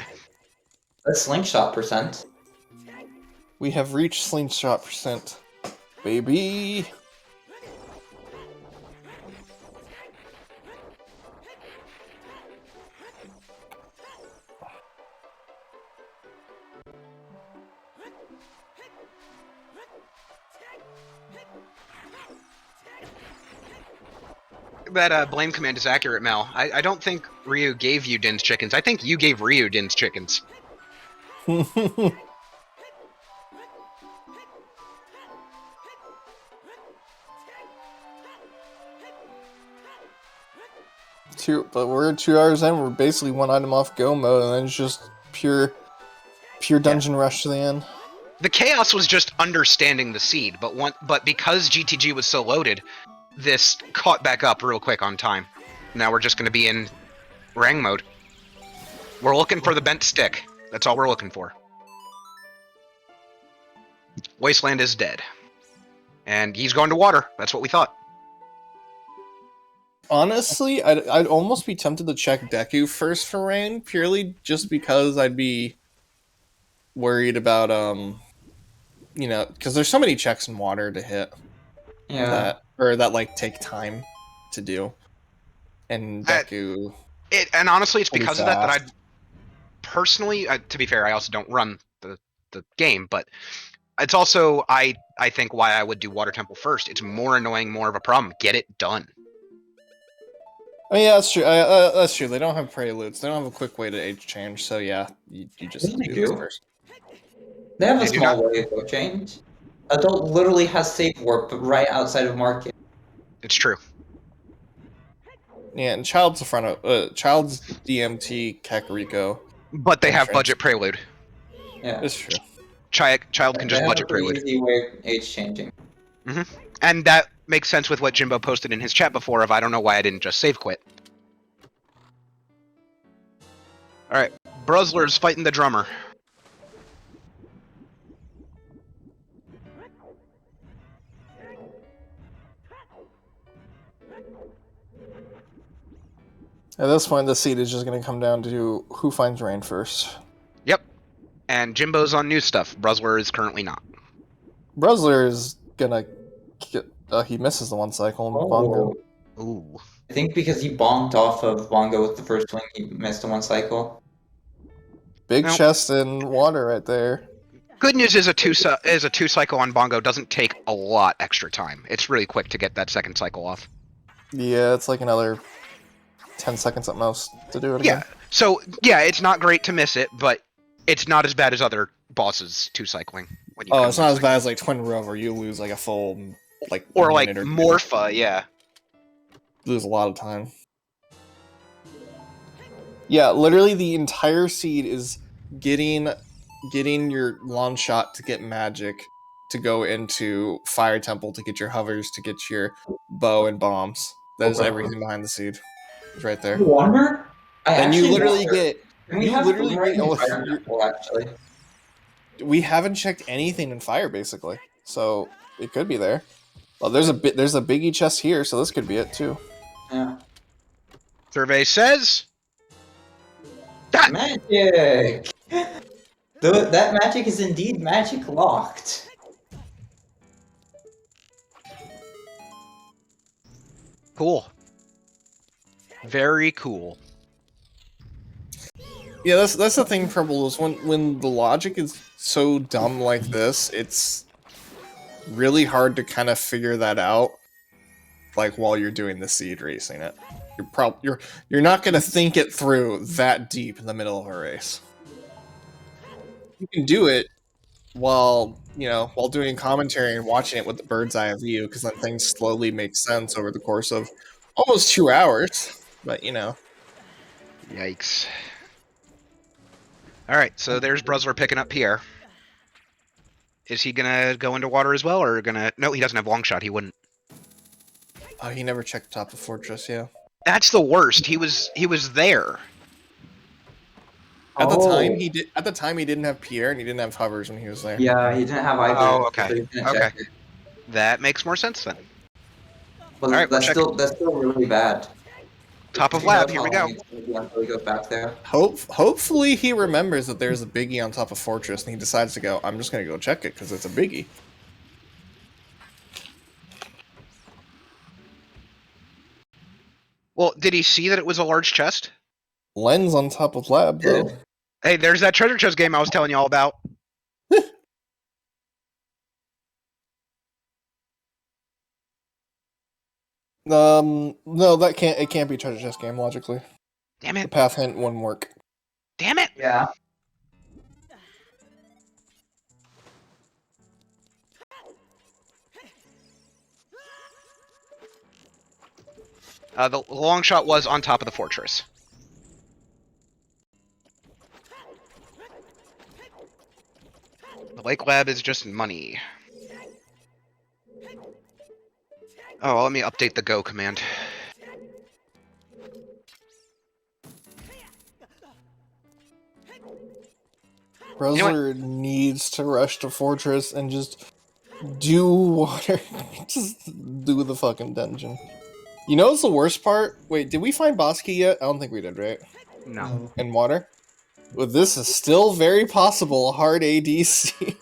That's slingshot percent. We have reached slingshot percent, baby. That blame command is accurate, Mel. I don't think Ryu gave you Din's chickens. I think you gave Ryu Din's chickens. we're 2 hours in. We're basically one item off go mode, and then it's just pure dungeon rush to the end. The chaos was just understanding the seed, but because GTG was so loaded, this caught back up real quick on time. Now we're just going to be in Rang mode. We're looking for the bent stick. That's all we're looking for. Wasteland is dead. And he's going to water. That's what we thought. Honestly, I'd almost be tempted to check Deku first for rain, purely just because I'd be worried about, because there's so many checks in water to hit. Yeah. That like take time to do. And Deku... And honestly, it's because of that fast. I'd personally, to be fair, I also don't run the game, but it's also, I think, why I would do Water Temple first. It's more annoying, more of a problem. Get it done. I mean, yeah, that's true. That's true. They don't have preludes. They don't have a quick way to age change, so yeah, you just They do this do. first. They have a They do small not. way to change. Adult literally has save warp right outside of market. It's true. Yeah, and Child's the front of Child's DMT Kakariko. But they have entrance. budget prelude. Yeah. It's true. Child can just They have budget a pretty prelude. easy way of age changing. And that makes sense with what Jimbo posted in his chat before of I don't know why I didn't just save quit. Alright, BruZZler's fighting the drummer. At this point, the seed is just going to come down to who finds rain first. Yep. And Jimbo's on new stuff. BruZZler is currently not. BruZZler is going to get... he misses the one cycle in Bongo. Ooh. I think because he bonked off of Bongo with the first swing, he missed one cycle. Big Well, chest in water right there. Good news is a two cycle on Bongo doesn't take a lot extra time. It's really quick to get that second cycle off. Yeah, it's like another 10 seconds at most to do it again. Yeah. So yeah, it's not great to miss it, but it's not as bad as other bosses two cycling. When you It's not as bad as like Twin Rover. You lose like a full or like minute or Morpha, yeah. Lose a lot of time. Yeah, literally the entire seed is getting your launch shot to get magic, to go into Fire Temple to get your hovers, to get your bow and bombs. That is everything behind the seed. It's right there. I wonder? And you literally get... Can we have Boomerang in Fire Temple, actually? We haven't checked anything in Fire, basically. So, it could be there. Well, there's a biggie chest here, so this could be it, too. Yeah. Survey says... Magic! That magic is indeed magic locked. Cool. Very cool. Yeah, that's the thing, Purple, is when the logic is so dumb like this, it's really hard to kind of figure that out, like, while you're doing the seed racing it. You're not gonna think it through that deep in the middle of a race. You can do it while doing commentary and watching it with the bird's eye view, because then things slowly make sense over the course of almost 2 hours. But Yikes. Alright, so there's BruZZler picking up Pierre. Is he gonna go into water as well, or gonna... No, he doesn't have long shot, he wouldn't. Oh, he never checked top of Fortress, yeah. That's the worst, he was there. At the time he did. At the time he didn't have Pierre and he didn't have hovers when he was there. Yeah, he didn't have either. Oh, okay. So he didn't Okay. check it. That makes more sense then. Well, Alright, that's still really bad. Top of Who lab, knows here how we go. long it's gonna be until he goes back there. Hopefully he remembers that there's a biggie on top of Fortress and he decides to go, I'm just going to go check it because it's a biggie. Well, did he see that it was a large chest? Lens on top of lab, though. Hey, there's that treasure chest game I was telling you all about. No, it can't be treasure chest game, logically. Damn The it. path hint wouldn't work. Damn it. Yeah. The long shot was on top of the fortress. The Lake Lab is just money. Oh, let me update the go command. BruZZler needs to rush to Fortress and just do water. Just do the fucking dungeon. You know what's the worst part? Wait, did we find boss key yet? I don't think we did, right? No. In water? Well, this is still very possible hard ADC.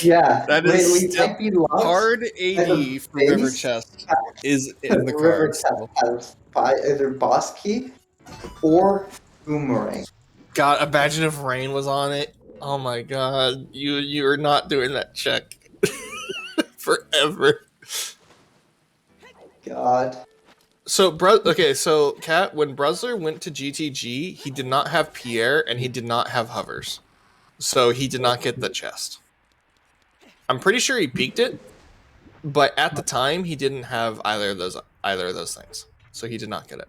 Yeah. That Wait, is we still might be lost. hard And AD the for River base Chest is in the River cards. Test has either boss key or boomerang. God, imagine if Rain was on it. Oh my god, you're not doing that check forever. God. So, so Kat, when BruZZler went to GTG, he did not have Pierre and he did not have hovers, so he did not get the chest. I'm pretty sure he peaked it, but at the time he didn't have either of those things, so he did not get it.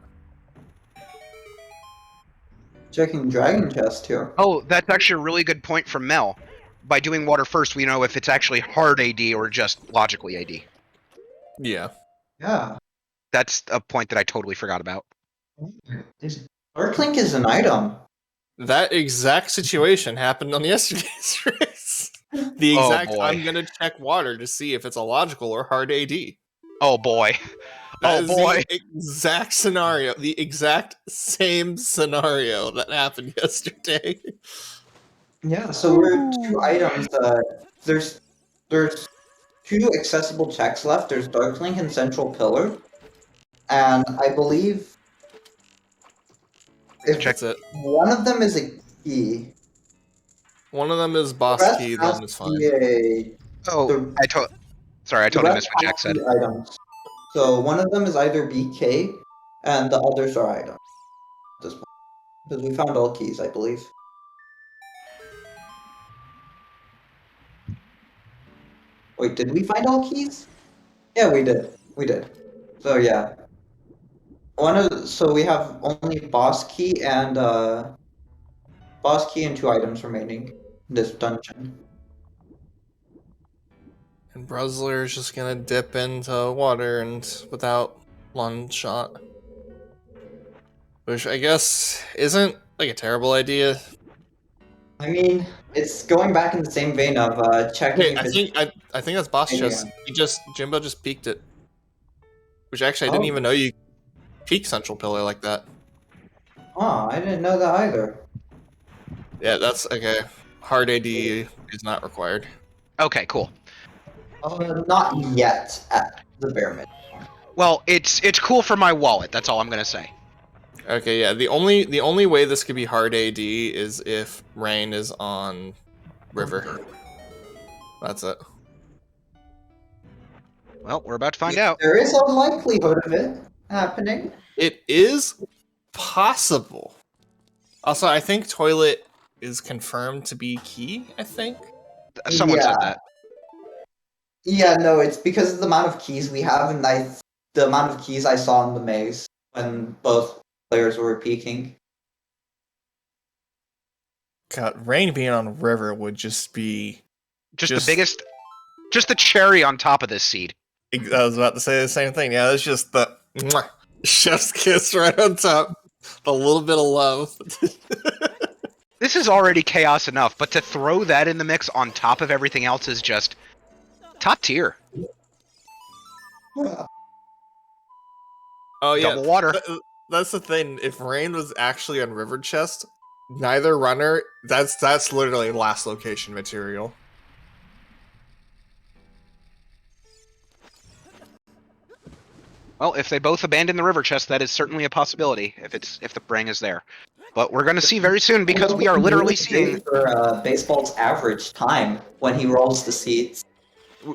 Checking Dragon Chest here. Oh, that's actually a really good point from Mel. By doing water first, we know if it's actually hard AD or just logically AD. Yeah. Yeah. That's a point that I totally forgot about. Dark Link is an item. That exact situation happened on yesterday's race. The Oh, exact, boy. I'm gonna check water to see if it's a logical or hard AD. Oh boy. That Oh is boy. the exact scenario, the exact same scenario that happened yesterday. Yeah, so we're 2 items. There's two accessible checks left. There's Dark Link and Central Pillar. And I believe if That's it. one of them is a key, One of them is the boss rest key, has then it's to fine. be a Oh, the, sorry, I the totally rest missed what has Jack to said. be items. So one of them is either BK and the others are items at this point. Because we found all keys, I believe. Wait, did we find all keys? Yeah, we did. We did. So yeah. So we have only boss key and 2 items remaining in this dungeon. And BruZZler is just gonna dip into water and without one shot. Which I guess isn't like a terrible idea. I mean, it's going back in the same vein of checking Wait, if it's I think that's boss chest. yeah. Jimbo just peeked it. Which actually I didn't Oh. even know you peek Central Pillar like that. Oh, I didn't know that either. Yeah, that's okay. Hard AD is not required. Okay, cool. Not yet at the bare minimum. Well, it's cool for my wallet. That's all I'm gonna say. Okay, yeah. The only way this could be hard AD is if Rain is on River. That's it. Well, we're about to find out. There is a likelihood of it happening. It is possible. Also, I think Toilet is confirmed to be key, I think. Someone said that. Yeah, no, it's because of the amount of keys we have, and the amount of keys I saw in the maze when both players were peeking. God, Rain being on River would just be... Just the biggest... Just the cherry on top of this seed. I was about to say the same thing. Yeah, it's just the... Mwah, chef's kiss right on top. A little bit of love. This is already chaos enough, but to throw that in the mix on top of everything else is just... top tier. Oh yeah, Double water. That's the thing. If Rain was actually on River Chest, neither runner. That's literally last location material. Well, if they both abandon the river chest, that is certainly a possibility. If the brang is there, but we're going to see very soon because we are literally seeing for baseball's average time when he rolls the seeds.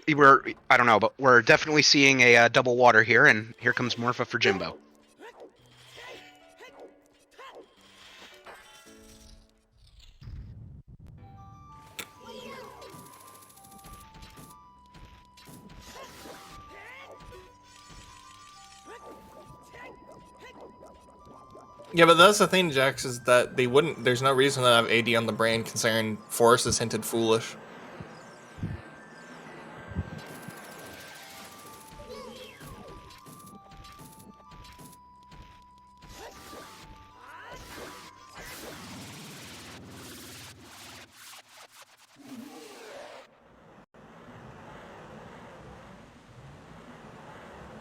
I don't know, but we're definitely seeing a double water here, and here comes Morpha for Jimbo. Yeah, but that's the thing, Jax, is that they wouldn't. There's no reason to have AD on the brain, considering Forest is hinted foolish.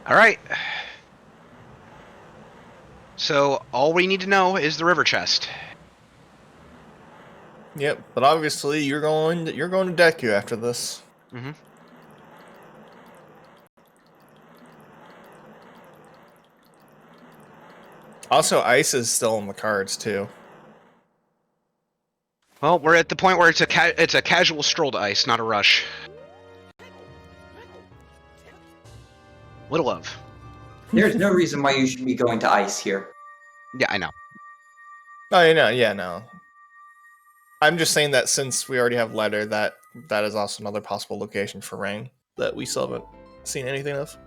All right. So all we need to know is the river chest. Yep, but obviously you're going to Deku after this. Mm-hmm. Also, Ice is still in the cards too. Well, we're at the point where it's a casual stroll to ice, not a rush. Little love. There's no reason why you should be going to ice here. Yeah, I know. Oh, yeah, no. I'm just saying that since we already have Letter, that is also another possible location for Rain that we still haven't seen anything of.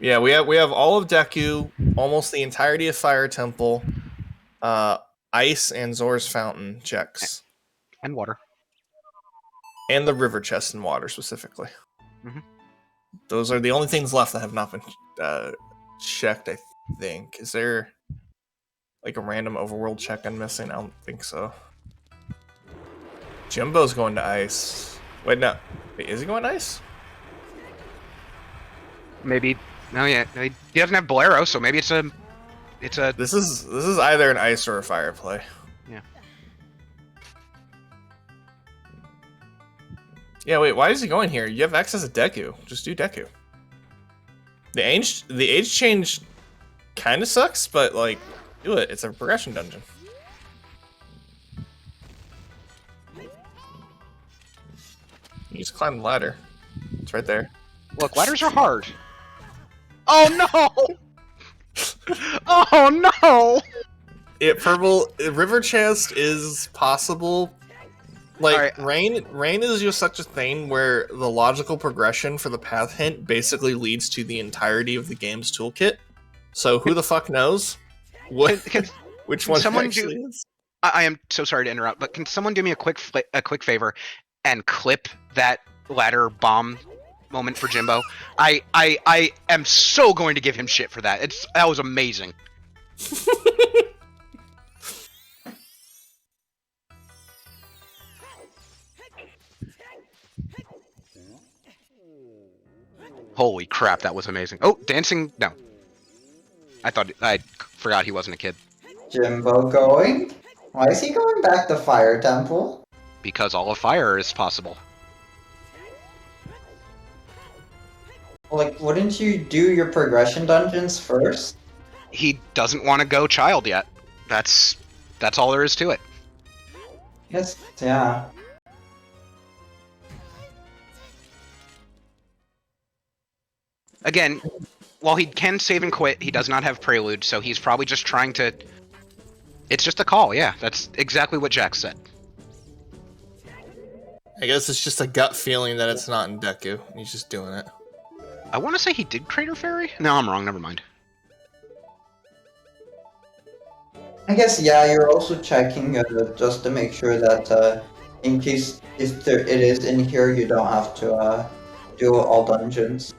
Yeah, we have all of Deku, almost the entirety of Fire Temple, Ice and Zor's Fountain checks, And water. and the river chest and water specifically. Mm-hmm. Those are the only things left that have not been checked, I think. Is there like a random overworld check I'm missing? I don't think so. Jimbo's going to ice. Wait, no. Wait, is he going to ice? Maybe. No, yeah. He doesn't have Bolero, so maybe it's a. This is either an ice or a fire play. Yeah. Yeah, wait, why is he going here? You have access to Deku. Just do Deku. The age change kind of sucks, but like, do it. It's a progression dungeon. You just climb the ladder. It's right there. Look, ladders are hard. Oh no! Oh no! Purple river chest is possible. Like right. rain is just such a thing where the logical progression for the path hint basically leads to the entirety of the game's toolkit. So who the fuck knows which one actually is? I am so sorry to interrupt, but can someone do me a quick favor and clip that ladder bomb moment for Jimbo? I am so going to give him shit for that. That was amazing. Holy crap, that was amazing. Oh, dancing? No. I forgot he wasn't a kid. Jimbo going? Why is he going back to Fire Temple? Because all of fire is possible. Like, wouldn't you do your progression dungeons first? He doesn't want to go child yet. That's all there is to it. Yes, yeah. Again, while he can save and quit, he does not have Prelude, so he's probably just trying to... It's just a call, yeah. That's exactly what Jack said. I guess it's just a gut feeling that it's not in Deku. He's just doing it. I want to say he did Crater Fairy? No, I'm wrong. Never mind. I guess, yeah, you're also checking just to make sure that in case if it is in here, you don't have to do all dungeons.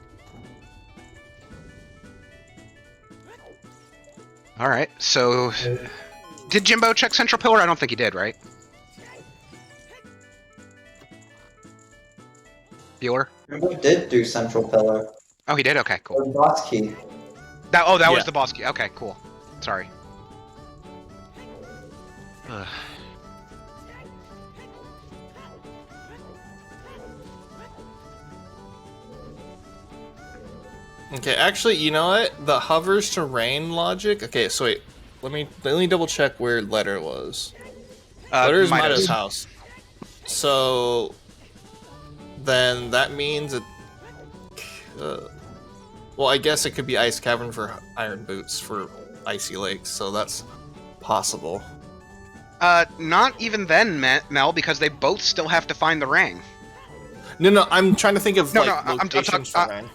Alright, so... Did Jimbo check Central Pillar? I don't think he did, right? Bueller? Jimbo did do Central Pillar. Oh, he did? Okay, cool. The boss key. That was the boss key. Okay, cool. Sorry. Ugh. Okay, actually, you know what? The hovers to rain logic. Okay, so wait, let me double check where Letter was. Letter is Mida's house. So then that means it. Well, I guess it could be Ice Cavern for Iron Boots for Icy Lakes, so that's possible. Not even then, Mel, because they both still have to find the ring. No, I'm trying to think of No, like no, locations for rain.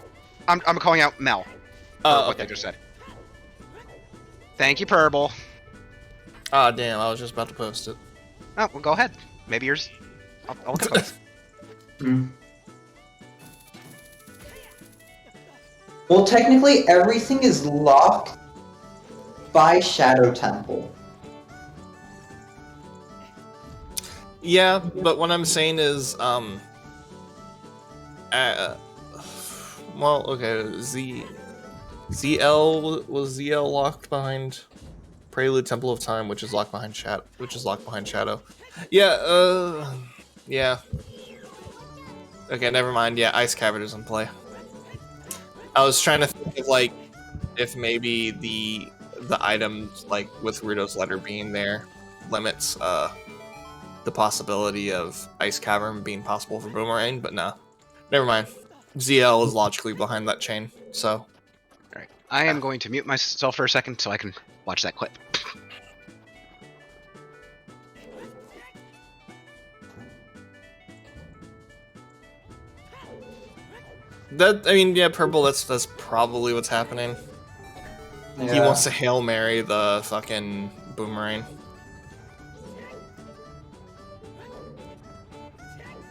I'm calling out Mel. Oh, what they just said. Thank you, Purple. Ah, damn, I was just about to post it. Oh, well, go ahead. Maybe yours. I'll look at both. Well, technically, everything is locked by Shadow Temple. Yeah, but what I'm saying is, well, okay, ZL was ZL locked behind Prelude Temple of Time, which is locked behind Shadow. Yeah, yeah. Okay, never mind. Yeah, Ice Cavern is in play. I was trying to think of like if maybe the items like with Rudo's letter being there limits the possibility of Ice Cavern being possible for Boomerang, but no. Never mind. ZL is logically behind that chain, so. Alright. I am going to mute myself for a second so I can watch that clip. Yeah, Purple, that's probably what's happening. Yeah. He wants to Hail Mary the fucking Boomerang.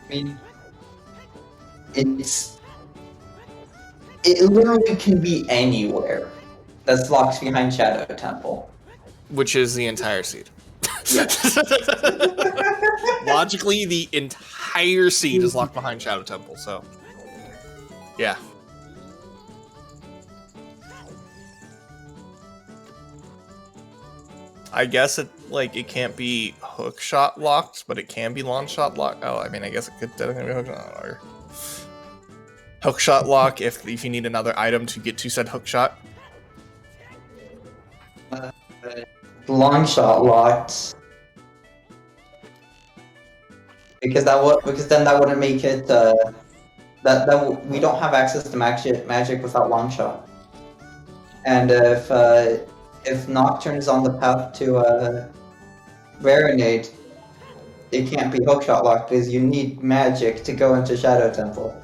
I mean, it literally can be anywhere that's locked behind Shadow Temple. Which is the entire seed. Yes. Logically, the entire seed is locked behind Shadow Temple, so. Yeah. I guess it can't be hook shot locked, but it can be launch shot locked. Oh, I mean, I guess it could technically be hook shot or hook shot lock if you need another item to get to said hook shot. Long shot locked. Because then that wouldn't make it we don't have access to magic without long shot. And if Nocturne is on the path to Marinade, it can't be hookshot locked because you need magic to go into Shadow Temple.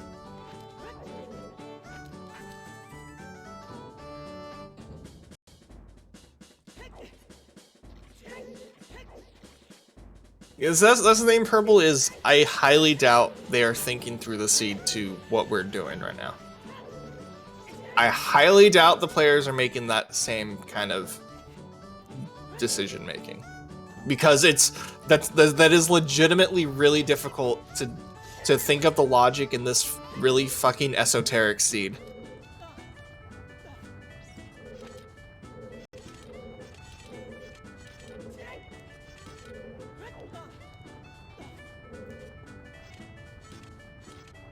Yes, that's the thing, Purple, is I highly doubt they are thinking through the seed to what we're doing right now. I highly doubt the players are making that same kind of decision making. Because that is legitimately really difficult to think of the logic in this really fucking esoteric seed.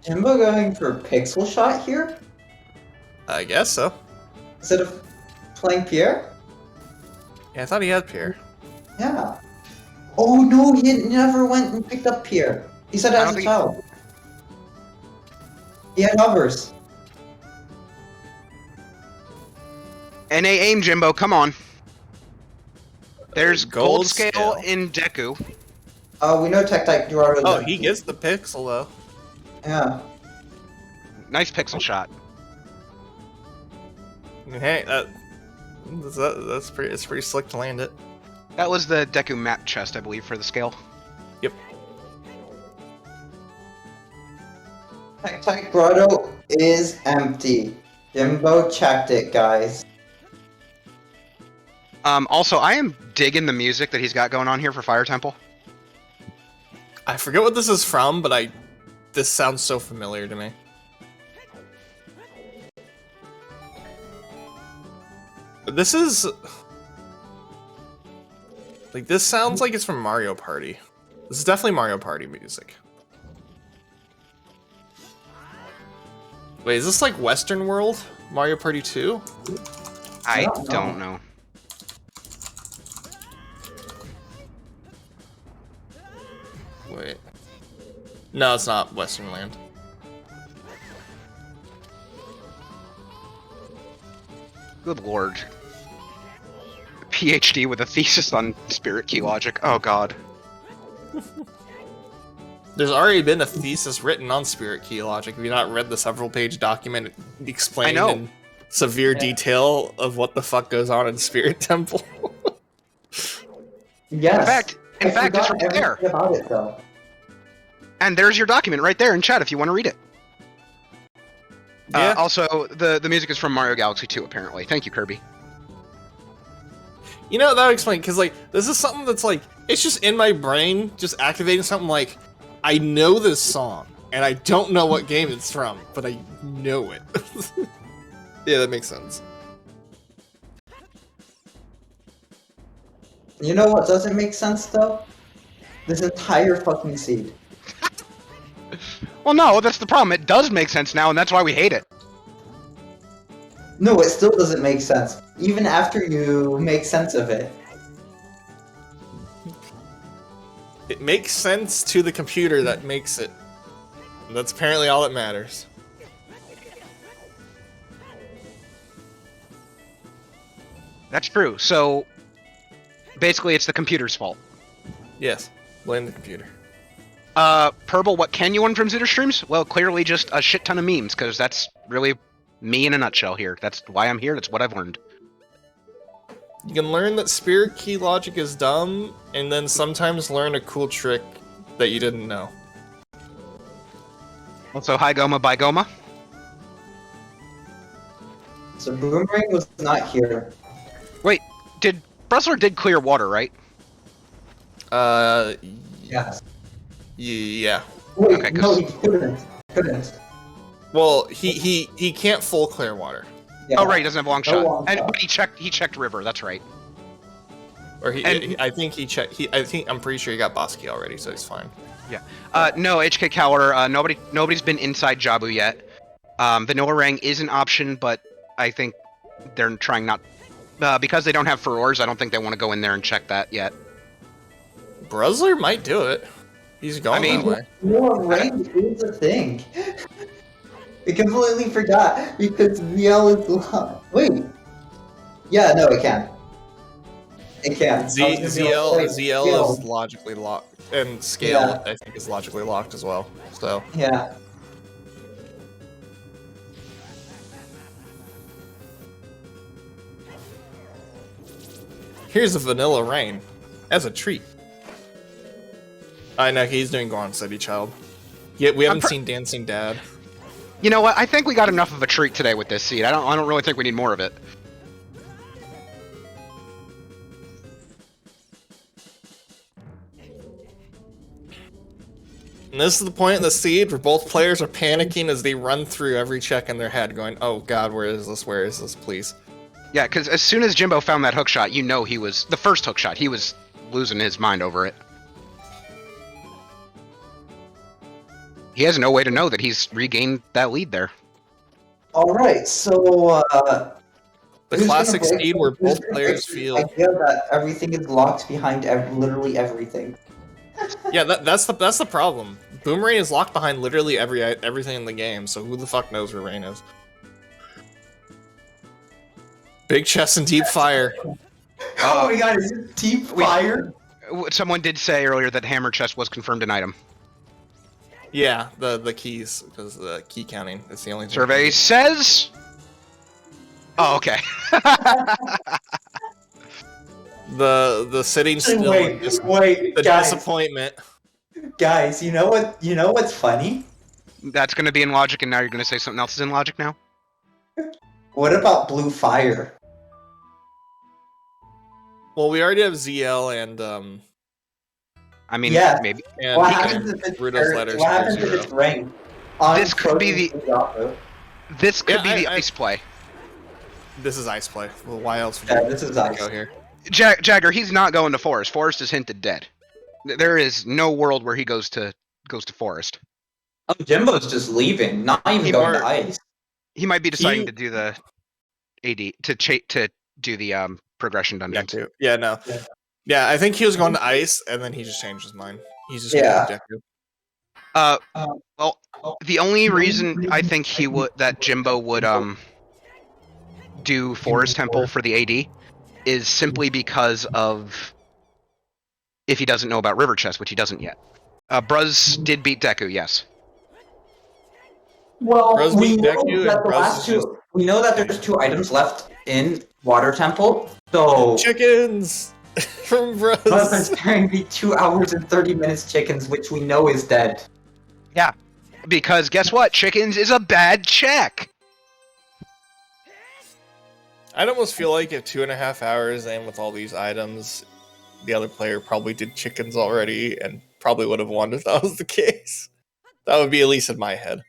Jimbo going for pixel shot here? I guess so. Instead of playing Pierre? Yeah, I thought he had Pierre. Yeah. Oh no, he never went and picked up Pierre. He said as a child. He had hovers. NA aim, Jimbo, come on. There's gold scale scale in Deku. We know Tech-Type Gerardo. Oh, he gets the pixel though. Yeah. Nice pixel shot. Hey, that's pretty. It's pretty slick to land it. That was the Deku map chest, I believe, for the scale. Yep. Tech-Type Grotto is empty. Jimbo checked it, guys. Also, I am digging the music that he's got going on here for Fire Temple. I forget what this is from, but this sounds so familiar to me. This is this sounds like it's from Mario Party. This is definitely Mario Party music. Wait, is this like Western World? Mario Party 2? I don't know. Wait. No, it's not Western Land. Good lord. PhD with a thesis on spirit key logic. Oh god. There's already been a thesis written on spirit key logic. Have you not read the several-page document explaining in severe detail of what the fuck goes on in Spirit Temple? Yes. In fact, it's right there. About it, though. And there's your document right there in chat if you want to read it. Yeah. Also, the music is from Mario Galaxy 2, apparently. Thank you, Kirby. You know, that would explain, because, like, this is something that's, like, it's just in my brain, just activating something like, I know this song, and I don't know what game it's from, but I know it. Yeah, that makes sense. You know what doesn't make sense, though? This entire fucking seed. Well, no, that's the problem. It does make sense now, and that's why we hate it. No, it still doesn't make sense. Even after you make sense of it. It makes sense to the computer that makes it. That's apparently all that matters. That's true. So, basically, it's the computer's fault. Yes, blame the computer. Purple, what can you learn from Zitter streams? Well, clearly just a shit ton of memes, because that's really me in a nutshell here. That's why I'm here, that's what I've learned. You can learn that spirit key logic is dumb, and then sometimes learn a cool trick that you didn't know. Also, hi Goma, bye Goma. So Boomerang was not here. Wait, BruZZler did clear water, right? Yes. Yeah. Wait, Okay, no, he couldn't. Well, he can't full clear water. Yeah. Oh right, he doesn't have long No shot. long And shot. but he checked river, that's right. Or I think he checked. I'm pretty sure he got boss key already, so he's fine. Yeah. No, HK Cowler, nobody's been inside Jabu yet. Vanilla Rang is an option, but I think they're trying not because they don't have furores, I don't think they want to go in there and check that yet. BruZZler might do it. He's going that way. No, range is a thing. I completely forgot because VL is locked. Wait. Yeah, no, it can. It can. ZL is logically locked, and scale Yeah. I think is logically locked as well. So Yeah. here's a vanilla rain as a treat. I know he's doing Gone City Child. Yet we haven't seen Dancing Dad. You know what? I think we got enough of a treat today with this seed. I don't really think we need more of it. And this is the point in the seed where both players are panicking as they run through every check in their head, going, "Oh God, where is this? Where is this? Please." Yeah, because as soon as Jimbo found that hook shot, you know he was the first hook shot. He was losing his mind over it. He has no way to know that he's regained that lead there. All right, so The who's classic gonna break- seed where who's both gonna players break the feel. idea that everything is locked behind literally everything. Yeah, that's the problem. Boomerang is locked behind literally everything in the game, so who the fuck knows where Rain is? Big chest and deep fire. Oh my god, is it deep fire? Someone did say earlier that Hammer Chest was confirmed an item. Yeah, the keys, because the key counting is the only thing. Survey says... Oh, okay. The sitting still. Wait, the guys, disappointment. guys, you know what's funny? That's going to be in logic, and now you're going to say something else is in logic now? What about blue fire? Well, we already have ZL and I mean, Yeah. maybe. and What he happens if it's Rudo's letters what happens if 0. it's rain? On This could be the- Proto- This could Yeah, be the I- ice play. This is ice play. Well, why else would Yeah, you this is go ice. here? Jagger, he's not going to Forest. Forest is hinted dead. There is no world where he goes to Forest. Oh, Jimbo's just leaving, not even He going to are- ice. He might be deciding He- to do the AD to do the progression Yeah, dungeons. too. Yeah, no. Yeah. Yeah, I think he was going to ice, and then he just changed his mind. He's just Yeah. going to Well, the only reason I think that Jimbo would do Forest Temple for the AD is simply because of if he doesn't know about River Chest, which he doesn't yet. Bruz did beat Deku, yes. Well, Bruz we beat know Deku, that and the Bruz last is two. just We know that there's 2 items left in Water Temple. So, chickens from but Bruz. there's going to be 2 hours and 30 minutes chickens, which we know is dead. Yeah, because guess what? Chickens is a bad check. I'd almost feel like at 2.5 hours and with all these items, the other player probably did chickens already and probably would have won if that was the case. That would be at least in my head.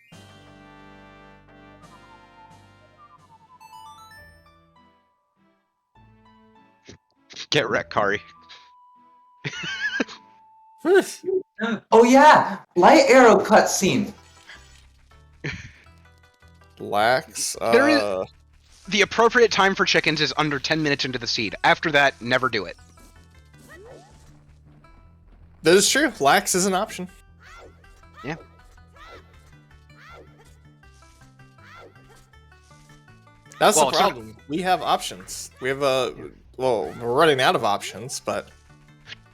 Get wrecked, Kari. Oh yeah, light arrow cutscene. Lax. There is the appropriate time for chickens is under 10 minutes into the seed. After that, never do it. That is true. Lax is an option. Yeah. That's Well, the problem. We have options. We have well, we're running out of options, but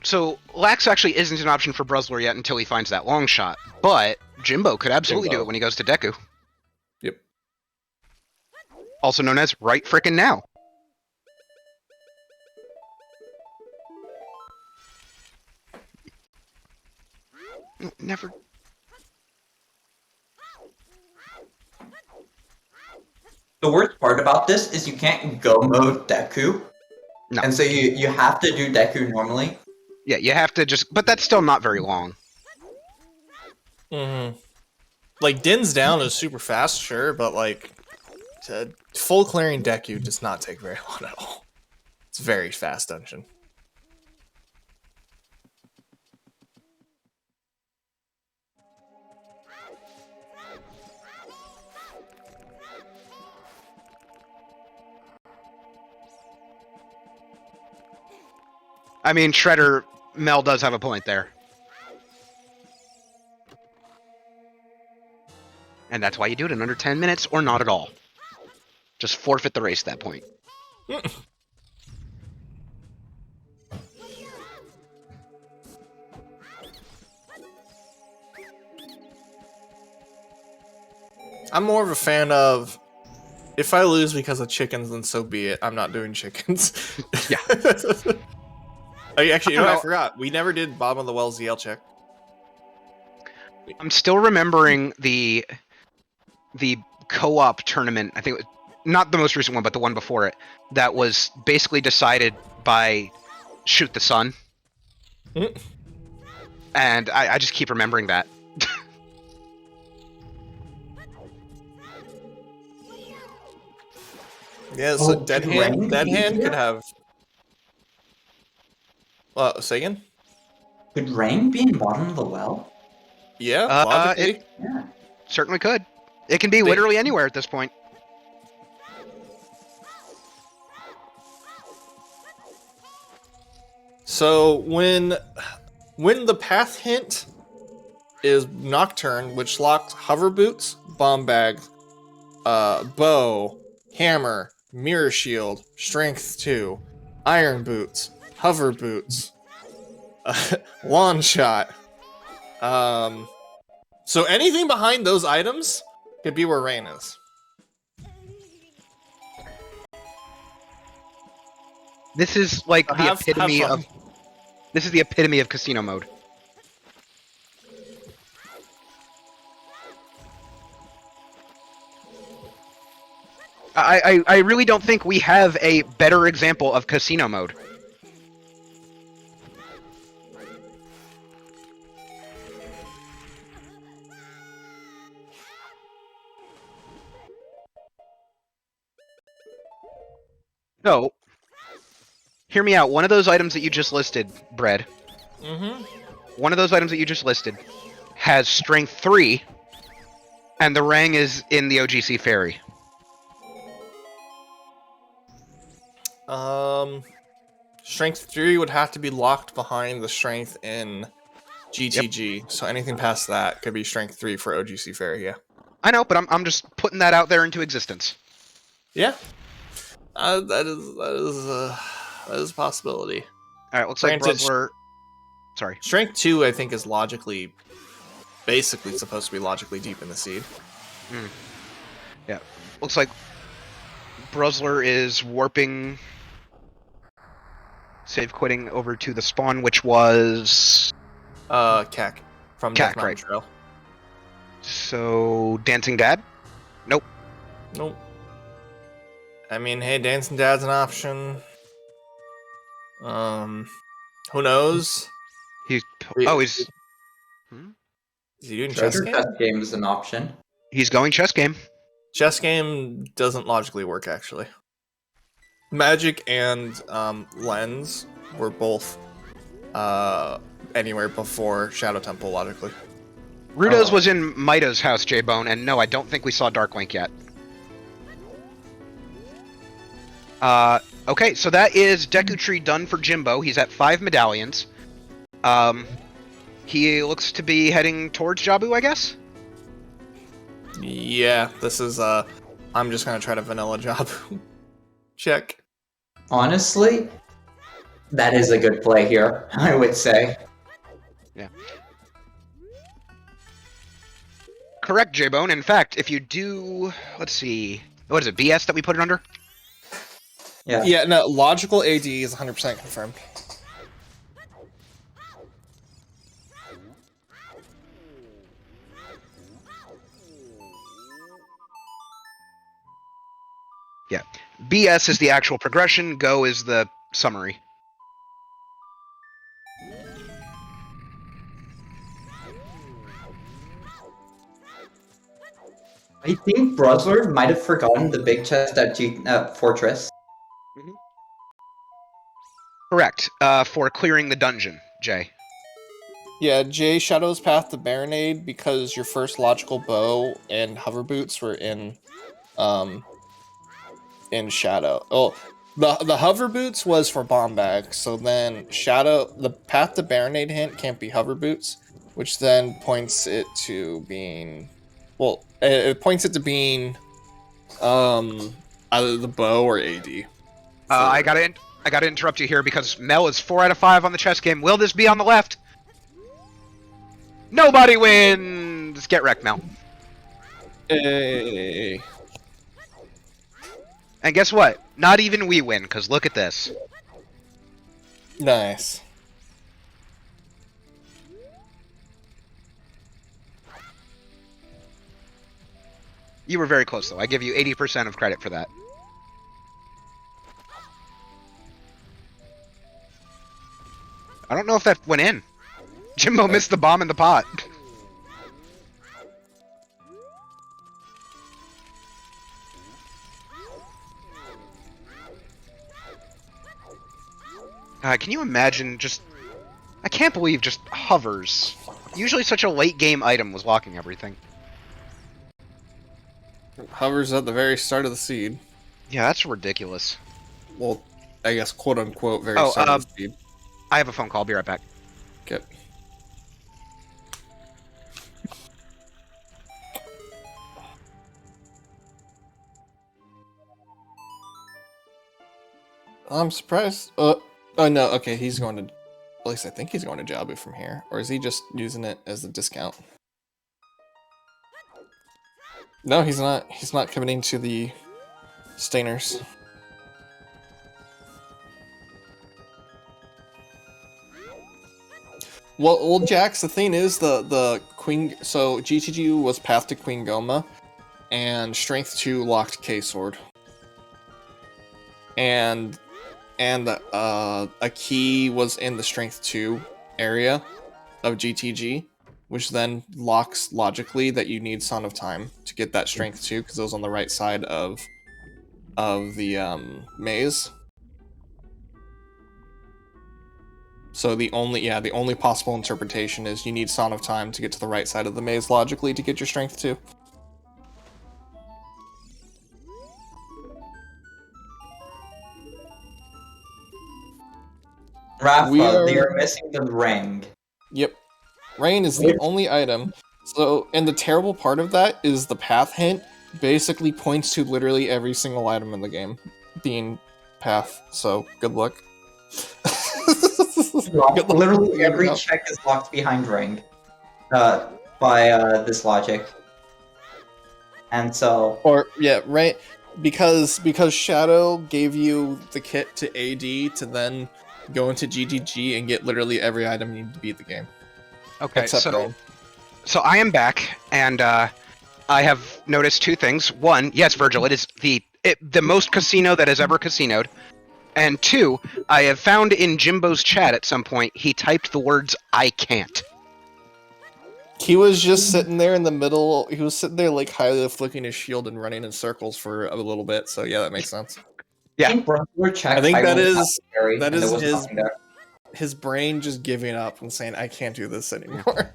So Lax actually isn't an option for BruZZler yet until he finds that long shot. But Jimbo could absolutely do it when he goes to Deku. Yep. Also known as right frickin' now. Never. The worst part about this is you can't go mode Deku. No. And so you have to do Deku normally. Yeah, you have to just. But that's still not very long. Mm-hmm. Like Din's down is super fast, sure, but like full clearing Deku does not take very long at all. It's a very fast dungeon. I mean, Shredder Mel does have a point there. And that's why you do it in under 10 minutes or not at all. Just forfeit the race at that point. I'm more of a fan of, if I lose because of chickens, then so be it. I'm not doing chickens. Yeah. Actually, you know what? I forgot. We never did bottom of the well ZL check. I'm still remembering the co-op tournament. I think it was not the most recent one, but the one before it. That was basically decided by Shoot the Sun. And I just keep remembering that. Yeah, so Oh, dead Rain hand be could here? have. Say again? Could rain be in bottom of the well? Yeah, logically. It Yeah. certainly could. It can be literally anywhere at this point. So when the path hint is Nocturne, which locks hover boots, bomb bag, bow, hammer, mirror shield, strength 2, iron boots, hover boots, lawn shot. So anything behind those items could be where Rain is. This is like the Have epitome fun. of. This is the epitome of casino mode. I really don't think we have a better example of casino mode. So, hear me out. One of those items that you just listed, Bread. Mm-hmm. One of those items that you just listed has strength 3, and the rang is in the OGC Fairy. Strength 3 would have to be locked behind the strength in GTG. Yep. So anything past that could be strength 3 for OGC Fairy, yeah. I know, but I'm just putting that out there into existence. Yeah. That is a possibility. Alright, looks like BruZZler Sorry. Strength 2, I think, is basically supposed to be logically deep in the seed. Yeah. Looks like BruZZler is warping, save quitting over to the spawn, which was Kak from Death Kak, Mountain right? Trail. So Dancing Dad? Nope. Nope. I mean, hey, Dancing Dad's an option. Who knows? He's Is he doing chess Treasure game? chest game is an option. he's going chess game. Chess game doesn't logically work, actually. Magic and Lens were both anywhere before Shadow Temple, logically. Rudo's was in Maida's house, J-Bone, and no, I don't think we saw Dark Link yet. Okay, so that is Deku Tree done for Jimbo. He's at 5 medallions. He looks to be heading towards Jabu, I guess? Yeah, this is, I'm just gonna try to vanilla job. Check. Honestly, that is a good play here, I would say. Yeah. Correct, J-Bone. In fact, if you do... Let's see... What is it, BS that we put it under? Yeah, no, logical AD is 100% confirmed. Yeah. BS is the actual progression, Go is the summary. I think BruZZler might have forgotten the big chest at Fortress. Correct. For clearing the dungeon, Jay. Yeah, Jay Shadow's Path to Baronade, because your first logical bow and hover boots were in Shadow. Oh, the hover boots was for bomb bags, so then Shadow, the Path to Baronade hint can't be hover boots, which then points it to being, well, it points it to being either the bow or AD. I gotta interrupt you here because Mel is 4 out of 5 on the chess game. Will this be on the left? Nobody wins! Get wrecked, Mel. Hey. And guess what? Not even we win, because look at this. Nice. You were very close, though. I give you 80% of credit for that. I don't know if that went in. Jimbo missed the bomb in the pot. Can you imagine just... I can't believe just hovers. Usually such a late game item was locking everything. Hovers at the very start of the seed. Yeah, that's ridiculous. Well, I guess quote unquote very start of the seed. I have a phone call. I'll be right back. Okay. I'm surprised. Oh no, okay, he's going to... At least I think he's going to Jabu from here. Or is he just using it as a discount? No, he's not. He's not committing to the Stainers. Well, Jax, the thing is, the Queen... So, GTG was Path to Queen Goma, and Strength 2 locked K-Sword. And a key was in the Strength 2 area of GTG, which then locks logically that you need Son of Time to get that Strength 2, because it was on the right side of the maze. So the only possible interpretation is you need Son of Time to get to the right side of the maze logically to get your Strength 2. Rafa, you're missing the ring. Yep. Rain is the only item. So, and the terrible part of that is the path hint basically points to literally every single item in the game being path. So, good luck. Literally every check is locked behind ring. By this logic. And so... Or, yeah, right, because Shadow gave you the kit to AD to then go into GGG and get literally every item you need to beat the game. Okay, Except Brain. so I am back, and I have noticed two things. One, yes, Virgil, it is the most casino that has ever casinoed. And two, I have found in Jimbo's chat at some point, he typed the words, "I can't." He was just sitting there in the middle. He was sitting there like highly flicking his shield and running in circles for a little bit. So yeah, that makes sense. Yeah. I think that is his brain just giving up and saying, "I can't do this anymore."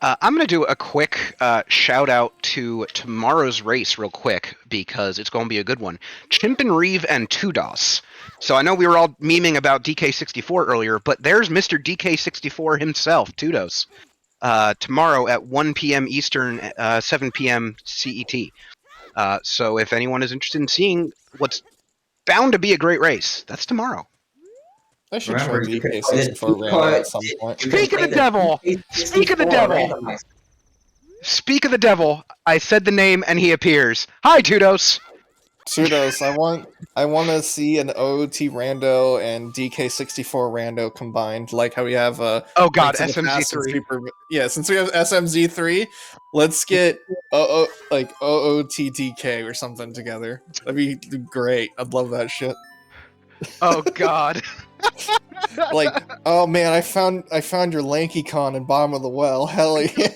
I'm going to do a quick shout out to tomorrow's race real quick because it's going to be a good one. Chimp and Reeve and Tudos. So I know we were all memeing about DK64 earlier, but there's Mr. DK64 himself, Tudos. Tomorrow at 1 p.m. Eastern, 7 p.m. CET. So if anyone is interested in seeing what's bound to be a great race, that's tomorrow. I should try DK64 random at some point. Speak of the devil! Speak of the devil! Speak of the devil! I said the name and he appears. Hi, Tudos! Tudos, I want to see an OOT rando and DK64 rando combined, like how we have oh god, SMZ3. Since we have SMZ3, let's get OOTDK or something together. That'd be great. I'd love that shit. Oh god. Like, oh man, I found your Lanky Con in bottom of the well. Hell yeah.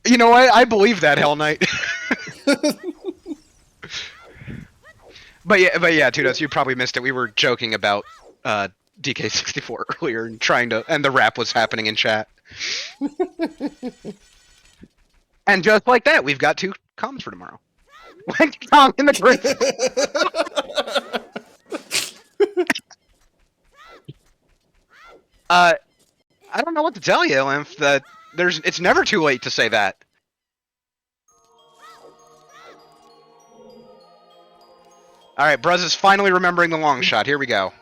You know what? I believe that, Hell Knight. But yeah, Tudos, you probably missed it. We were joking about DK64 earlier and the rap was happening in chat. And just like that, we've got 2 comms for tomorrow. Lanky Kong in the grave. I don't know what to tell you, Lymph. It's never too late to say that. Alright, Bruz is finally remembering the long shot. Here we go.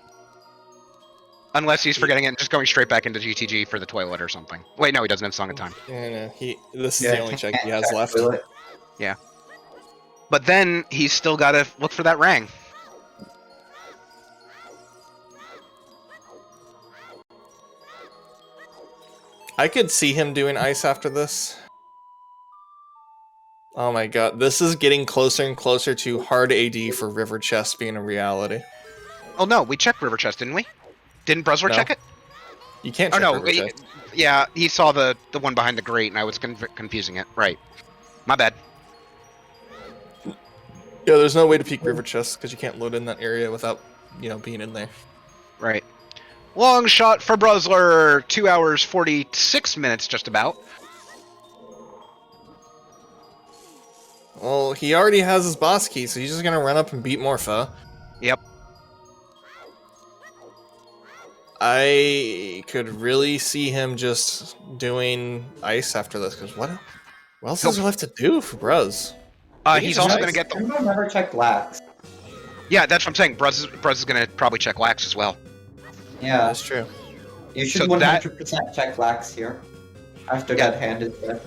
Unless he's forgetting it and just going straight back into GTG for the toilet or something. Wait, no, he doesn't have Song of Time. Yeah, this is the only check he has left. Yeah. But then he's still got to look for that Rang. I could see him doing ice after this. Oh my god, this is getting closer and closer to hard AD for River Chest being a reality. Oh no, we checked River Chest, didn't we? Didn't BruZZler check it? You can't check River Chest. Yeah, he saw the one behind the grate and I was confusing it. Right. My bad. Yeah, there's no way to peek River Chest because you can't load in that area without, being in there. Right. Long shot for BruZZler, 2 hours 46 minutes just about. Well, he already has his boss key, so he's just gonna run up and beat Morpha. Yep. I could really see him just doing ice after this, because what else is there left to do for Bruz? He's also gonna get the... I've never checked Lax. Yeah, that's what I'm saying. Bruz is gonna probably check Lax as well. Yeah. That's true. You should 100% check Lax here. After that hand is dead.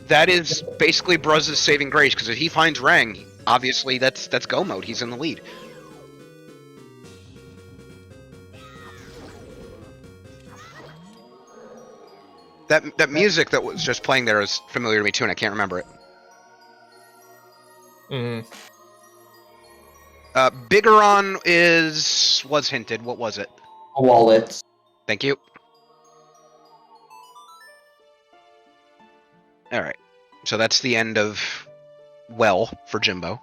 That is basically Bruz's saving grace, because if he finds Rang, obviously that's go mode. He's in the lead. That music that was just playing there is familiar to me too, and I can't remember it. Bigoron was hinted. What was it? A wallet. Thank you. Alright. So that's the end of Well for Jimbo.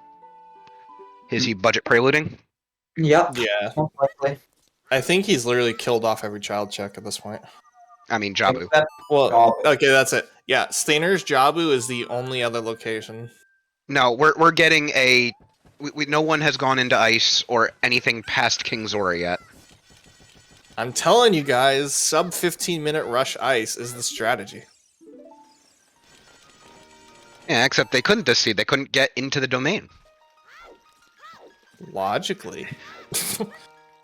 Is he budget preluding? Yep. Yeah. Most likely. I think he's literally killed off every child check at this point. I mean, Jabu. Okay, that's it. Yeah, Stainer's Jabu is the only other location. No, we're getting a... no one has gone into Ice or anything past King Zora yet. I'm telling you guys, sub 15-minute rush Ice is the strategy. Yeah, except they couldn't this seed. They couldn't get into the domain. Logically.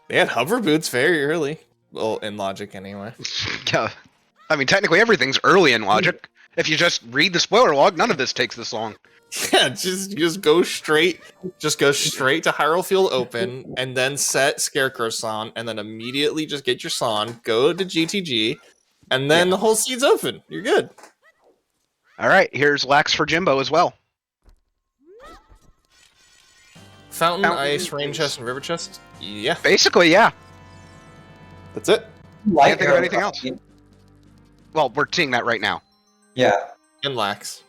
They had hover boots very early. Well, in Logic anyway. Yeah. I mean, technically everything's early in Logic. If you just read the spoiler log, none of this takes this long. Yeah, just go straight to Hyrule Field Open, and then set Scarecrow Son, and then immediately just get your Son, go to GTG, and then the whole seed's open. You're good. Alright, here's Lax for Jimbo as well. Fountain, Ice, Rain Chest, and River Chest? Yeah. Basically, yeah. That's it. Can't think of anything else. Well, we're seeing that right now. Yeah. And Lax.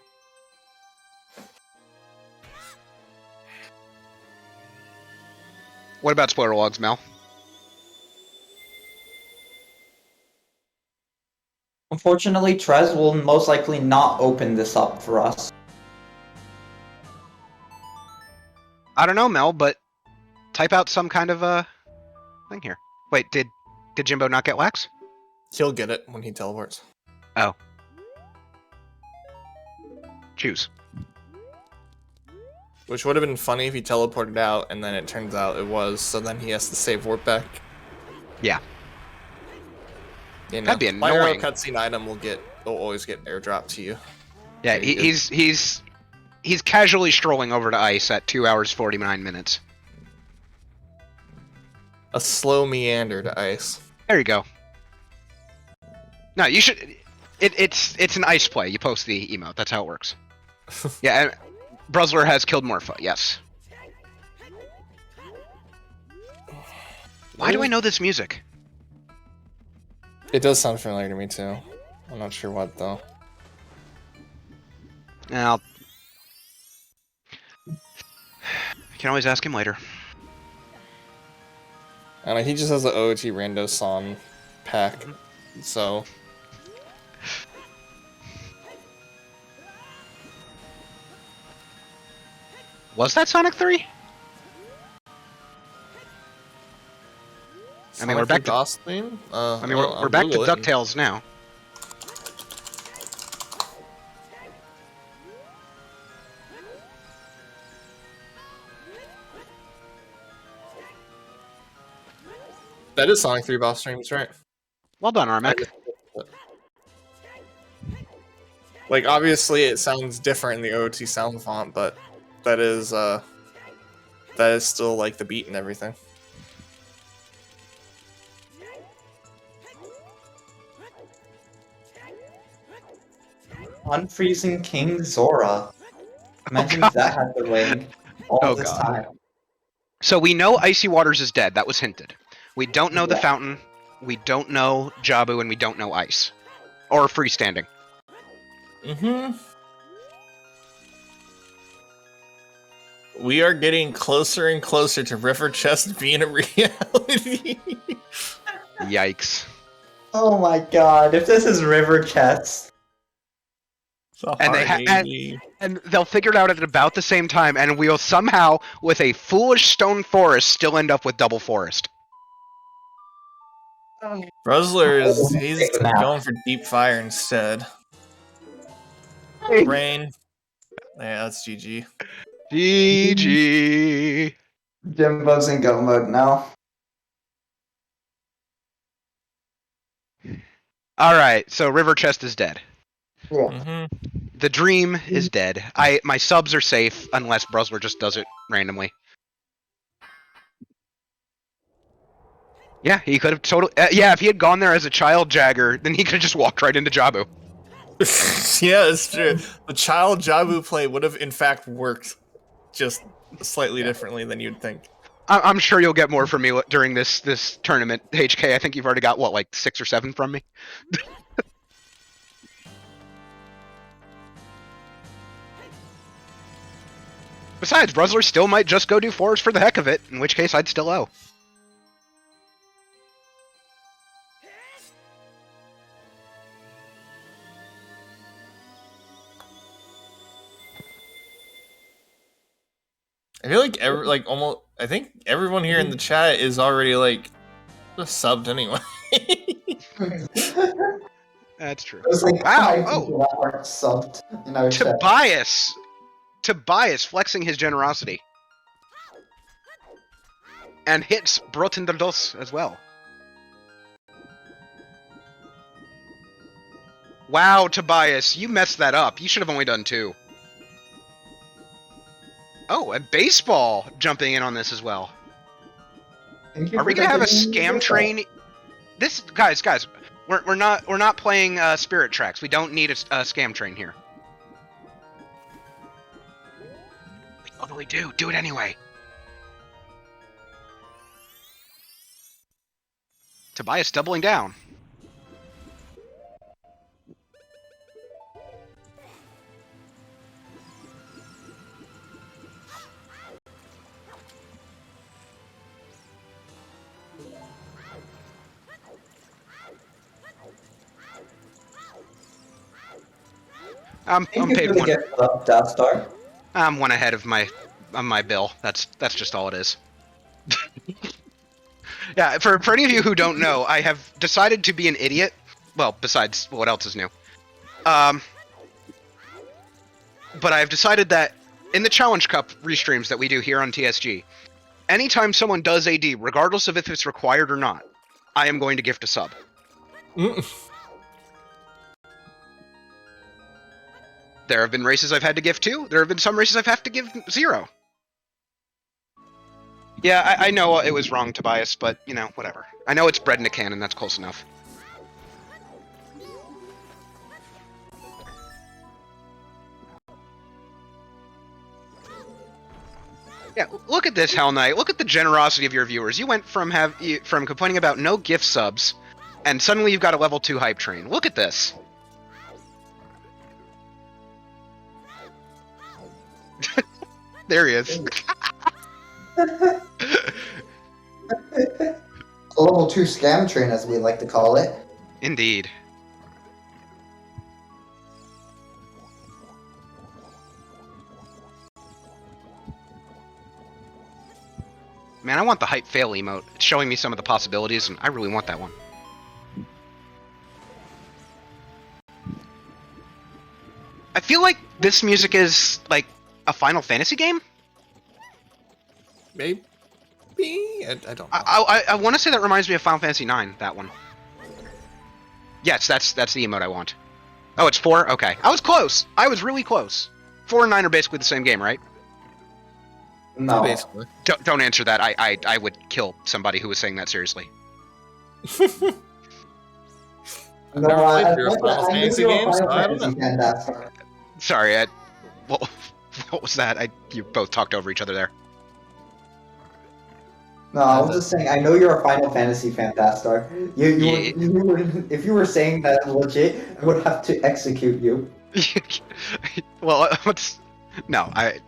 What about spoiler logs, Mel? Unfortunately, Trez will most likely not open this up for us. I don't know, Mel, but type out some kind of thing here. Wait, did Jimbo not get Lax? He'll get it when he teleports. Oh. Choose. Which would have been funny if he teleported out, and then it turns out it was, so then he has to save warp back. Yeah. You know, That'd be my annoying. cutscene item will always get airdropped to you. Yeah, he's casually strolling over to ice at 2 hours 49 minutes. A slow meander to ice. There you go. No, you should. It's an ice play. You post the emote. That's how it works. Yeah, and BruZZler has killed Morpha. Yes. Why do I know this music? It does sound familiar to me too. I'm not sure what though. Now, I can always ask him later. And he just has the OG Rando Son pack, so. Was that Sonic 3? I mean, we're back to DOS theme? I mean, we're back to DuckTales now. That is Sonic 3 boss streams, right? Well done, Armac. Like, obviously, it sounds different in the OOT sound font, but that is still like the beat and everything. Unfreezing King Zora. Imagine if that had been waiting all this time. So we know Icy Waters is dead. That was hinted. We don't know the fountain. We don't know Jabu, and we don't know Ice. Or freestanding. Mm-hmm. We are getting closer and closer to River Chest being a reality. Yikes. Oh my god, if this is River Chest. And they'll figure it out at about the same time, and we'll somehow, with a foolish stone forest, still end up with double forest. BruZZler he's going for deep fire instead. Rain. Yeah, that's GG. GG. Jimbo's in go mode now. Alright, so River Chest is dead. Yeah. Mm-hmm. The dream is dead. My subs are safe unless BruZZler just does it randomly. Yeah, he could have totally. Yeah, if he had gone there as a child Jagger, then he could have just walked right into Jabu. Yeah, it's true. The child Jabu play would have in fact worked, just slightly differently than you'd think. I'm sure you'll get more from me during this tournament, HK. I think you've already got what, like 6 or 7 from me. Besides, BruZZler still might just go do 4s for the heck of it, in which case I'd still owe. I feel like I think everyone here in the chat is already like subbed anyway. That's true. There's like Wow, 5 people that aren't subbed in our chat. Tobias flexing his generosity. and hits Broten der Dos as well. Wow, Tobias, you messed that up. You should have only done 2. Oh, a baseball jumping in on this as well. Are we gonna have a scam train? This guys, we're not playing Spirit Tracks. We don't need a scam train here. We totally do. Do it anyway. Tobias doubling down. I'm paid one. Dastar. I'm 1 ahead of my bill. That's just all it is. Yeah, for any of you who don't know, I have decided to be an idiot. Well, besides what else is new. But I've decided that in the Challenge Cup restreams that we do here on TSG, anytime someone does AD, regardless of if it's required or not, I am going to gift a sub. There have been races I've had to gift 2. There have been some races I've had to give 0. Yeah, I know it was wrong, Tobias, but, you know, whatever. I know it's bread in a can, and that's close enough. Yeah, look at this, Hell Knight. Look at the generosity of your viewers. You went from complaining about no gift subs, and suddenly you've got a level 2 hype train. Look at this. There he is. A level 2 scam train, as we like to call it. Indeed. Man, I want the hype fail emote. It's showing me some of the possibilities, and I really want that one. I feel like this music is, like, a Final Fantasy game? Maybe? I don't know. I want to say that reminds me of Final Fantasy IX, that one. Yes, that's the emote I want. Oh, it's 4? Okay. I was close! I was really close. 4 and 9 are basically the same game, right? No. Basically. Don't answer that. I would kill somebody who was saying that seriously. I've never played through a Final Fantasy game, so I don't know. Sorry, what was that? You both talked over each other there. No, I was just saying, I know you're a Final Fantasy fan, Dastar. If you were saying that legit, I would have to execute you. Well, no, I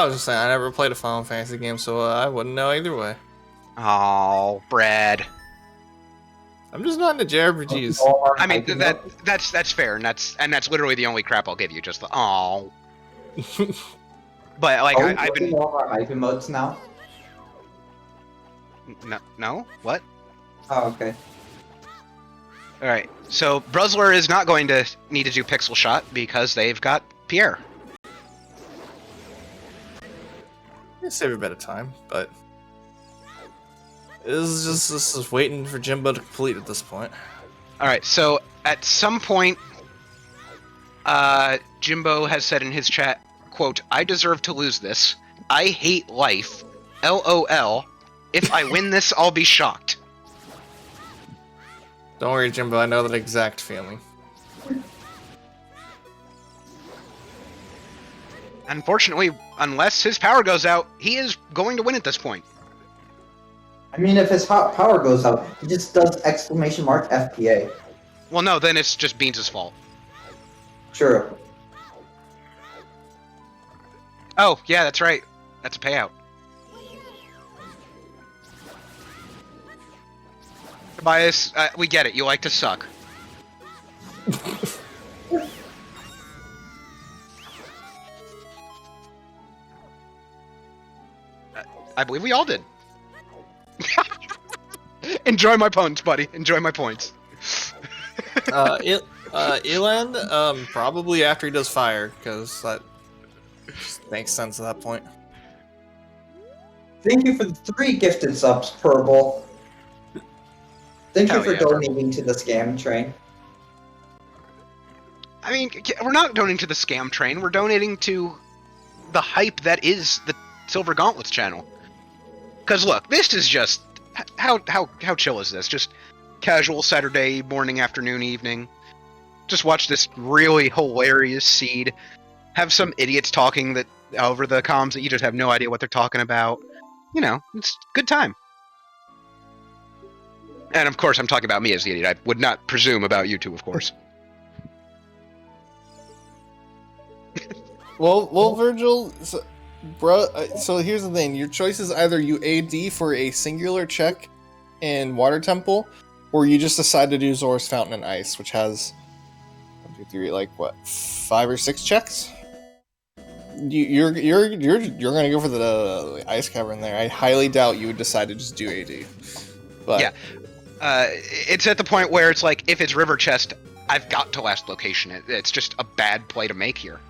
was just saying, I never played a Final Fantasy game, so I wouldn't know either way. Oh, Brad. I'm just not into JRPGs. I mean, that's fair, and that's literally the only crap I'll give you. Just the oh. But like I've been all our hype emotes now. No, what? Oh, okay. All right, so BruZZler is not going to need to do Pixel Shot because they've got Pierre. Save a bit of time, but this is waiting for Jimbo to complete at this point. All right, so at some point, Jimbo has said in his chat, quote, "I deserve to lose this. I hate life. LOL. If I win this, I'll be shocked." Don't worry, Jimbo. I know that exact feeling. Unfortunately, unless his power goes out, he is going to win at this point. I mean, if his power goes out, he just does exclamation mark FPA. Well, no, then it's just Beans' fault. Sure. Oh, yeah, that's right. That's a payout. Tobias, we get it. You like to suck. I believe we all did. Enjoy my points, buddy. Enjoy my points. Eland, probably after he does fire, because that Just makes sense at that point. Thank you for the 3 gifted subs, Purple. Thank you Hell for yeah, Purple. donating to the scam train. I mean, we're not donating to the scam train. We're donating to the hype that is the Silver Gauntlets channel. Because look, this is just how chill is this? Just casual Saturday morning, afternoon, evening. Just watch this really hilarious seed. Have some idiots talking that over the comms that you just have no idea what they're talking about. You know, it's a good time. And of course, I'm talking about me as the idiot. I would not presume about you two, of course. Well, Virgil, so here's the thing. Your choice is either you AD for a singular check in Water Temple, or you just decide to do Zora's Fountain and Ice, which has 1, 2, 3, like what, 5 or 6 checks? You're gonna go for the Ice Cavern there. I highly doubt you would decide to just do AD. But Yeah. It's at the point where it's like, if it's River Chest, I've got to last location. It's just a bad play to make here.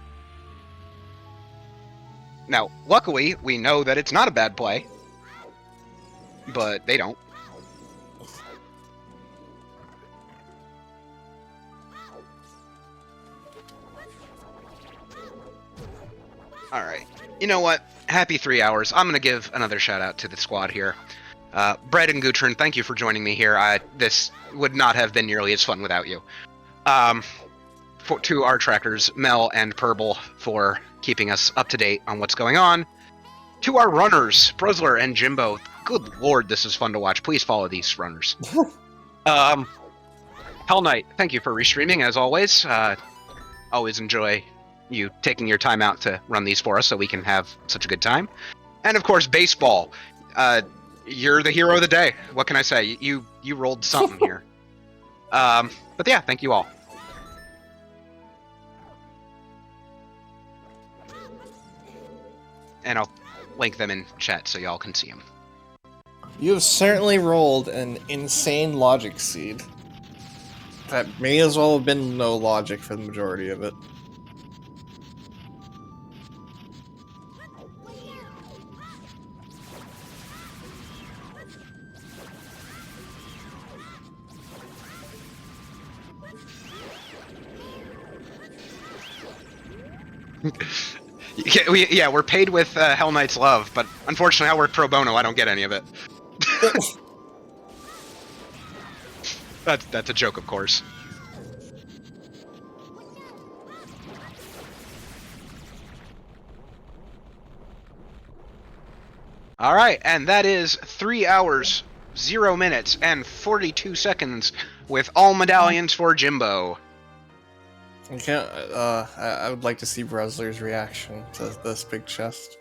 Now, luckily, we know that it's not a bad play, but they don't. Alright, you know what? Happy 3 hours. I'm going to give another shout out to the squad here. Bread and Gutrune, thank you for joining me here. This would not have been nearly as fun without you. To our trackers, Mel and Purple, for keeping us up to date on what's going on. To our runners, BruZZler and Jimbo. Good lord, this is fun to watch. Please follow these runners. Hell Knight, thank you for restreaming, as always. Always enjoy you taking your time out to run these for us so we can have such a good time. And of course, Baseball. You're the hero of the day. What can I say? You rolled something here. But yeah, thank you all. And I'll link them in chat so y'all can see them. you have certainly rolled an insane logic seed. That may as well have been no logic for the majority of it. We're paid with Hell Knight's love, but unfortunately I work pro bono, I don't get any of it. That's a joke, of course. Alright, and that is 3 hours, 0 minutes, and 42 seconds with all medallions for Jimbo. I would like to see BruZZler's reaction to this big chest.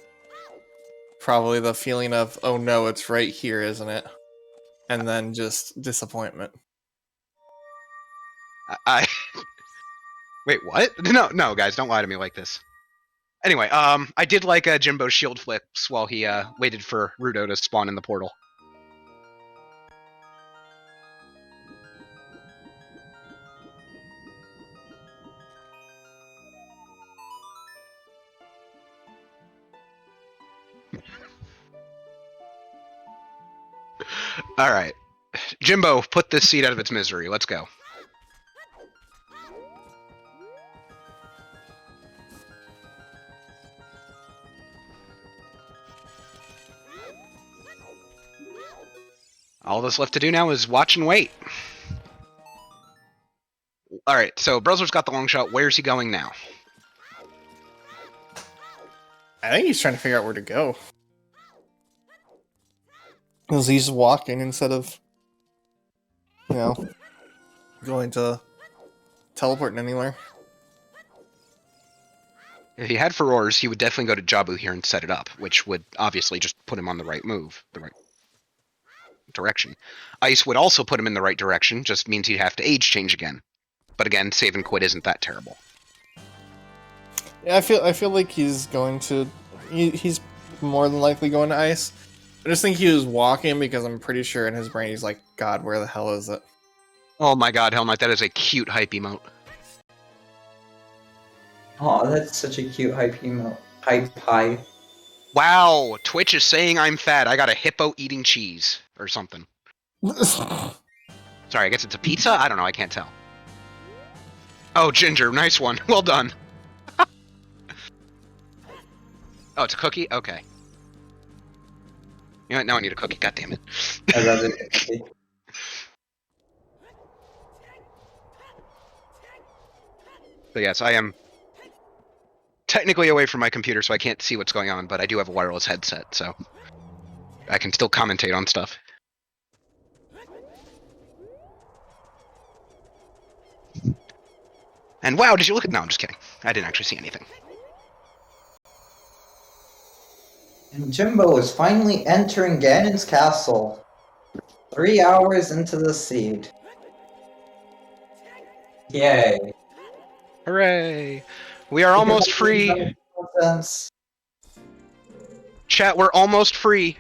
Probably the feeling of, oh no, it's right here, isn't it? And then just disappointment. Wait, what? No, guys, don't lie to me like this. Anyway, I did like Jimbo's shield flips while he waited for Rudo to spawn in the portal. Alright. Jimbo, put this seed out of its misery. Let's go. All that's left to do now is watch and wait. Alright, so BruZZler's got the long shot. Where's he going now? I think he's trying to figure out where to go. Because he's walking instead of, going to teleporting anywhere. If he had Furores, he would definitely go to Jabu here and set it up, which would obviously just put him on the right move, the right direction. Ice would also put him in the right direction, just means he'd have to age change again. But again, save and quit isn't that terrible. Yeah, I feel like he's going to. He's more than likely going to Ice. I just think he was walking because I'm pretty sure in his brain he's like, God, where the hell is it? Oh my god, Hell Knight, that is a cute hype emote. Oh, that's such a cute hype emote. Hype high. Wow, Twitch is saying I'm fat. I got a hippo eating cheese or something. Sorry, I guess it's a pizza? I don't know, I can't tell. Oh, Ginger, nice one. Well done. Oh, it's a cookie? Okay. You know what? Now I need a cookie. God damn it. I'd rather get a cookie. So yes, I am technically away from my computer, so I can't see what's going on, but I do have a wireless headset, so I can still commentate on stuff. And wow, did you look at... No, I'm just kidding. I didn't actually see anything. And Jimbo is finally entering Ganon's castle. 3 hours into the seed. Yay. Hooray! We are almost free! Nonsense. Chat, we're almost free!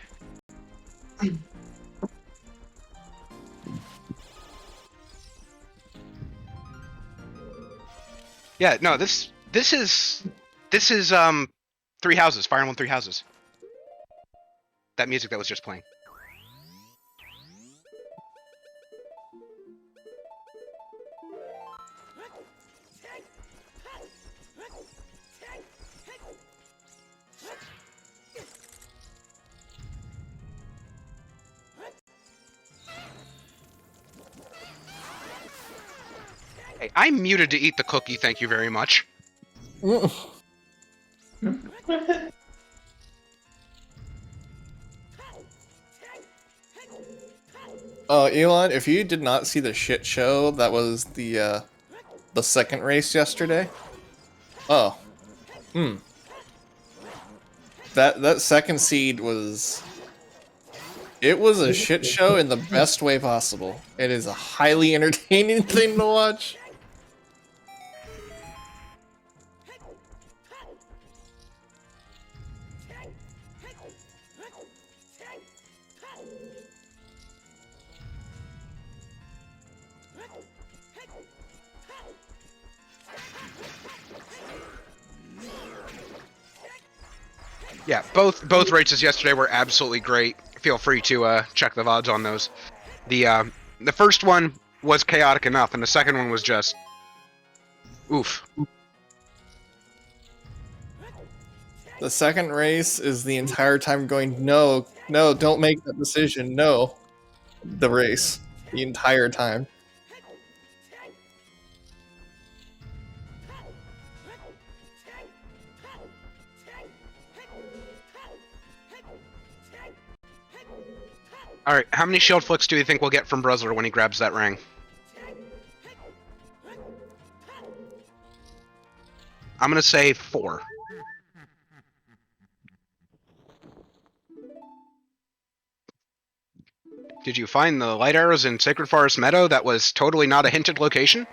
Yeah, no, this is Three Houses, Fire Emblem Three Houses. That music that was just playing. Hey, I'm muted to eat the cookie, thank you very much. Elon, if you did not see the shit show that was the second race yesterday, that second seed was, it was a shit show in the best way possible. It is a highly entertaining thing to watch. Yeah, both races yesterday were absolutely great. Feel free to check the VODs on those. The first one was chaotic enough, and the second one was just oof. The second race is the entire time going, no, don't make that decision, no. The race. The entire time. Alright, how many shield flicks do you think we'll get from BruZZler when he grabs that ring? I'm gonna say 4. Did you find the light arrows in Sacred Forest Meadow? That was totally not a hinted location?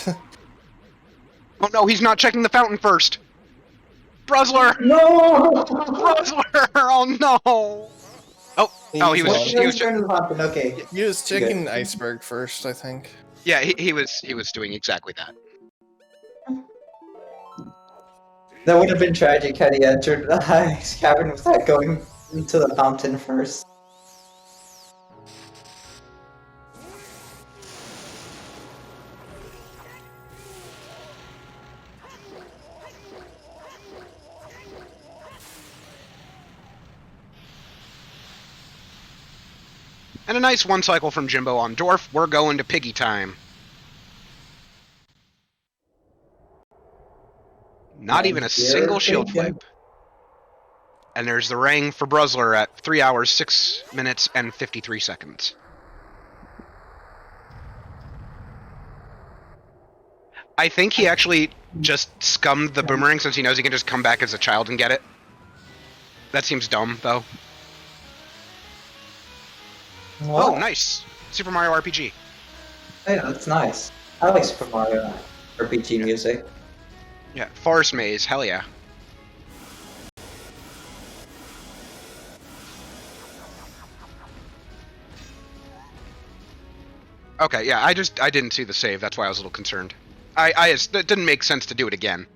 Oh no, he's not checking the fountain first! BruZZler! No! BruZZler! Oh no! Oh, he was okay. He was checking Iceberg first, I think. Yeah, he was doing exactly that. That would have been tragic had he entered the ice cavern without going into the fountain first. And a nice one cycle from Jimbo on Dwarf. We're going to Piggy time. Not even a single shield flip. And there's the ring for BruZZler at 3 hours, 6 minutes, and 53 seconds. I think he actually just scummed the boomerang since he knows he can just come back as a child and get it. That seems dumb, though. What? Oh, nice! Super Mario RPG. Yeah, that's nice. I like Super Mario RPG music. Yeah, Forest Maze, hell yeah. Okay, yeah, I didn't see the save, that's why I was a little concerned. It didn't make sense to do it again.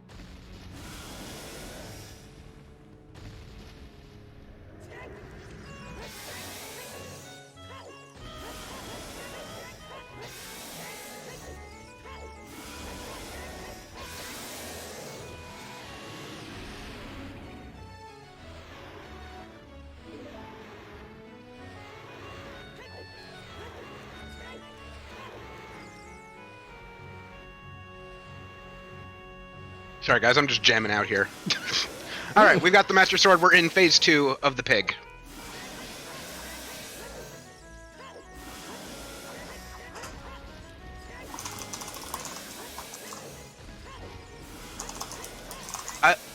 Sorry, guys, I'm just jamming out here. All right, we've got the Master Sword. We're in phase 2 of the pig.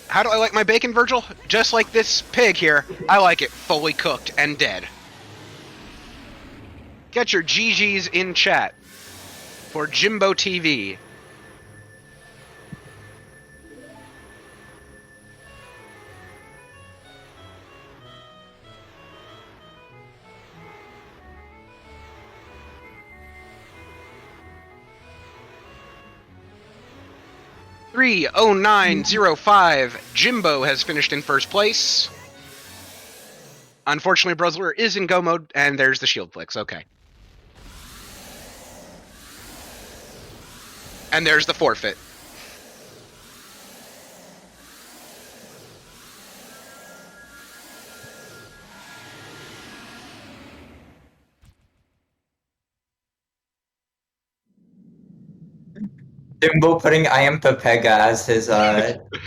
How do I like my bacon, Virgil? Just like this pig here, I like it fully cooked and dead. Get your GGs in chat for Jimbo TV. $309.05. Jimbo has finished in first place. Unfortunately, BruZZler is in go mode, and there's the shield flicks. Okay. And there's the forfeit. Jimbo putting I am Pepega as his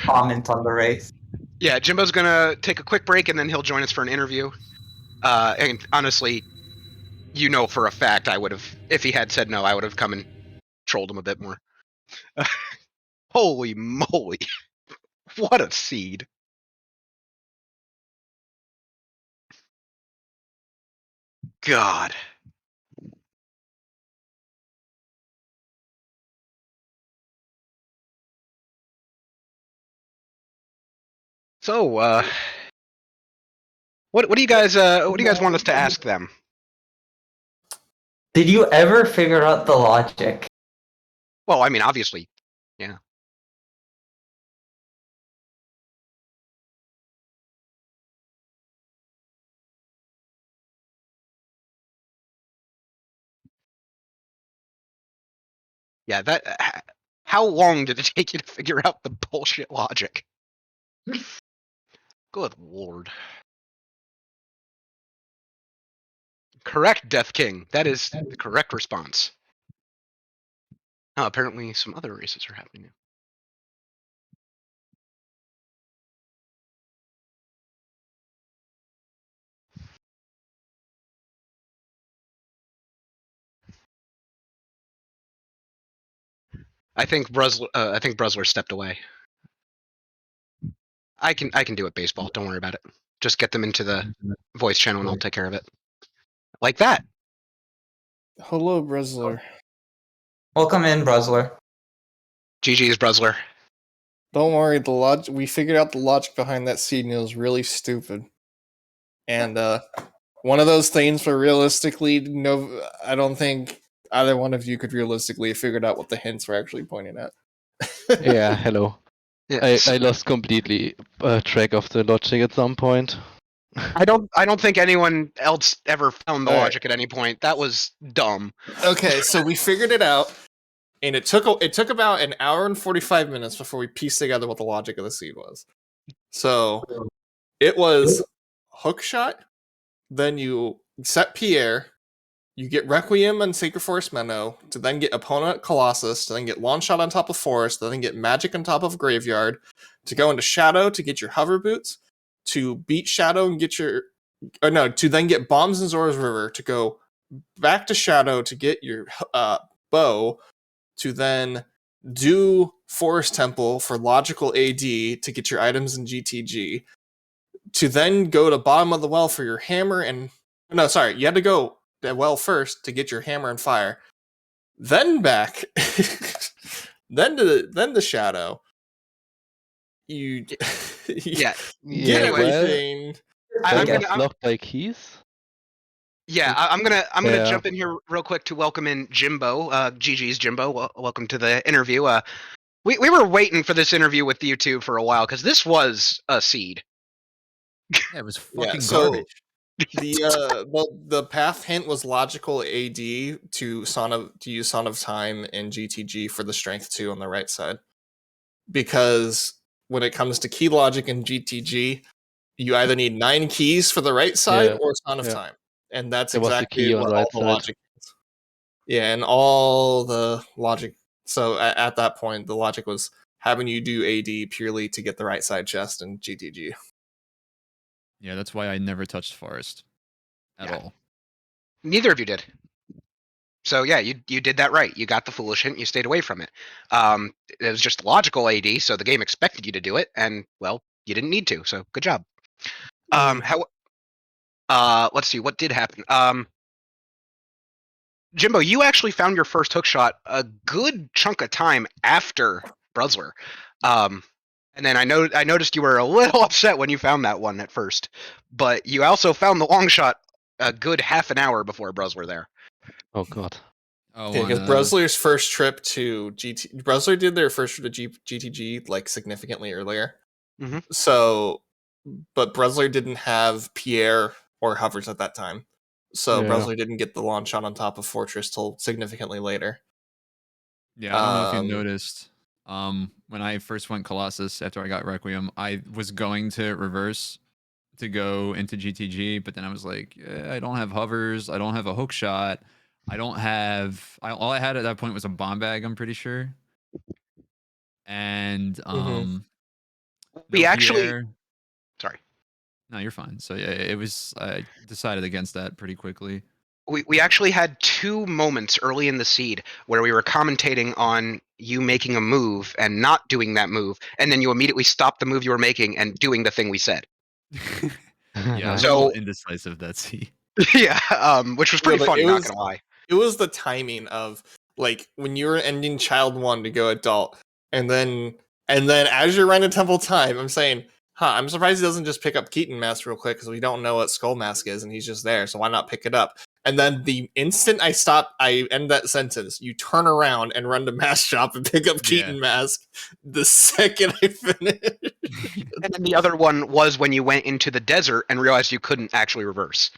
comment on the race. Yeah, Jimbo's gonna take a quick break, and then he'll join us for an interview. And honestly, you know for a fact I would have, if he had said no, I would have come and trolled him a bit more. Holy moly. What a seed. God. So, what do you guys want us to ask them? Did you ever figure out the logic? Well, I mean, obviously, yeah. Yeah, that. How long did it take you to figure out the bullshit logic? Good lord. Correct, Death King. That is the correct response. Oh, apparently some other races are happening now. I think BruZZler stepped away. I can do it, baseball. Don't worry about it. Just get them into the voice channel and I'll take care of it. Like that. Hello, BruZZler. Welcome in, BruZZler. GG's, BruZZler. Don't worry, we figured out the logic behind that seed, and it was really stupid. And one of those things where realistically, no, I don't think either one of you could realistically have figured out what the hints were actually pointing at. Yeah, hello. Yes. I lost completely track of the logic at some point. I don't think anyone else ever found the All right. logic at any point. That was dumb. Okay, so we figured it out, and it took about an hour and 45 minutes before we pieced together what the logic of the seed was. So it was hookshot, then you set Pierre, you get Requiem and Sacred Forest Menno, to then get Opponent Colossus, to then get Launch Shot on top of Forest, to then get Magic on top of Graveyard, to go into Shadow to get your Hover Boots, to beat Shadow and get your... to then get Bombs in Zora's River, to go back to Shadow to get your bow, to then do Forest Temple for logical AD to get your items in GTG, to then go to bottom of the well for your hammer and... No, sorry, you had to go the well first to get your hammer and fire, then back, then the Shadow. You Yeah. get Anyway, everything. I'm That gonna, was blocked by keys? yeah, I'm gonna Yeah. jump in here real quick to welcome in Jimbo. GG's Jimbo. Welcome to the interview. We were waiting for this interview with you two for a while because this was a seed. Yeah, it was fucking so garbage. the path hint was logical AD to use Son of Time and GTG for the strength 2 on the right side, because when it comes to key logic and GTG, you either need 9 keys for the right side or Son of Time, and that's There was a exactly key on what the all right the side. logic is. Yeah, and all the logic. So at that point, the logic was having you do AD purely to get the right side chest and GTG. Yeah, that's why I never touched Forest at all. Neither of you did. So yeah, you did that right. You got the foolish hint. You stayed away from it. It was just logical AD, so the game expected you to do it, and well, you didn't need to. So good job. How? Let's see. What did happen? Jimbo, you actually found your first hook shot a good chunk of time after BruZZler. And then I noticed you were a little upset when you found that one at first, but you also found the long shot a good half an hour before BruZZler there. Oh god. Oh, Yeah, because BruZZler's first trip to BruZZler did their first trip to GTG like significantly earlier. Mm-hmm. So, but BruZZler didn't have Pierre or hovers at that time. So BruZZler didn't get the launch shot on top of Fortress till significantly later. Yeah, I don't know if you noticed. When I first went Colossus after I got Requiem, I was going to reverse to go into GTG, but then I was like, I don't have hovers, I don't have a hook shot, I don't have. All I had at that point was a bomb bag, I'm pretty sure. And We no actually. Pierre. Sorry. No, you're fine. So yeah, it was. I decided against that pretty quickly. We actually had 2 moments early in the seed where we were commentating on you making a move and not doing that move, and then you immediately stopped the move you were making and doing the thing we said. Yeah, I was a So- little indecisive that seed. Yeah, which was pretty but funny, it not was- gonna lie. It was the timing of like when you were ending child 1 to go adult, and then as you're running Temple Time, I'm saying, I'm surprised he doesn't just pick up Keaton Mask real quick because we don't know what Skull Mask is, and he's just there, so why not pick it up? And then the instant I end that sentence, you turn around and run to Mask Shop and pick up Keaton Mask the second I finish. And then the other one was when you went into the desert and realized you couldn't actually reverse.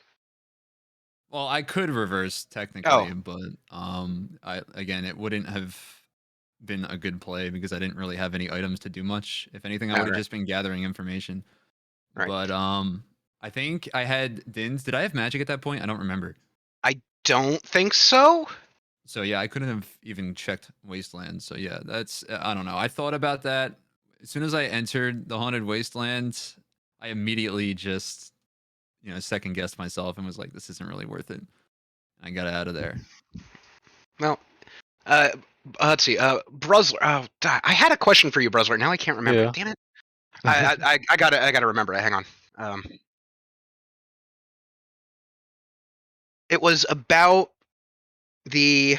Well, I could reverse technically, but it wouldn't have been a good play because I didn't really have any items to do much. If anything, I would have just been gathering information. Right. But I think I had Dins. Did I have magic at that point? I don't remember. I don't think so. So yeah, I couldn't have even checked Wasteland. So yeah, that's I don't know. I thought about that as soon as I entered the Haunted Wasteland. I immediately just second guessed myself and was like, this isn't really worth it. I got out of there. Well, let's see. BruZZler. Oh, I had a question for you, BruZZler. Now I can't remember. Yeah. Damn it. I gotta remember it. Hang on. It was about the.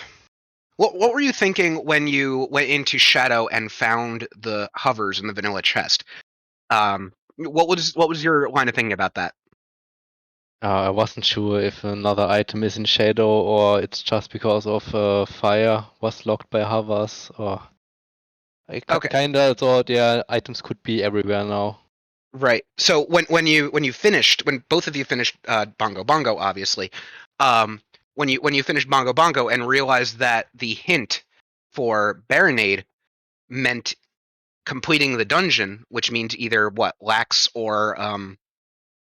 What were you thinking when you went into Shadow and found the hovers in the vanilla chest? What was your line of thinking about that? I wasn't sure if another item is in shadow or it's just because of fire was locked by hovers, or I Okay. kinda thought, yeah, items could be everywhere now. Right. So when both of you finished Bongo Bongo, obviously, when you finished Bongo Bongo and realized that the hint for Baronade meant completing the dungeon, which means either lax or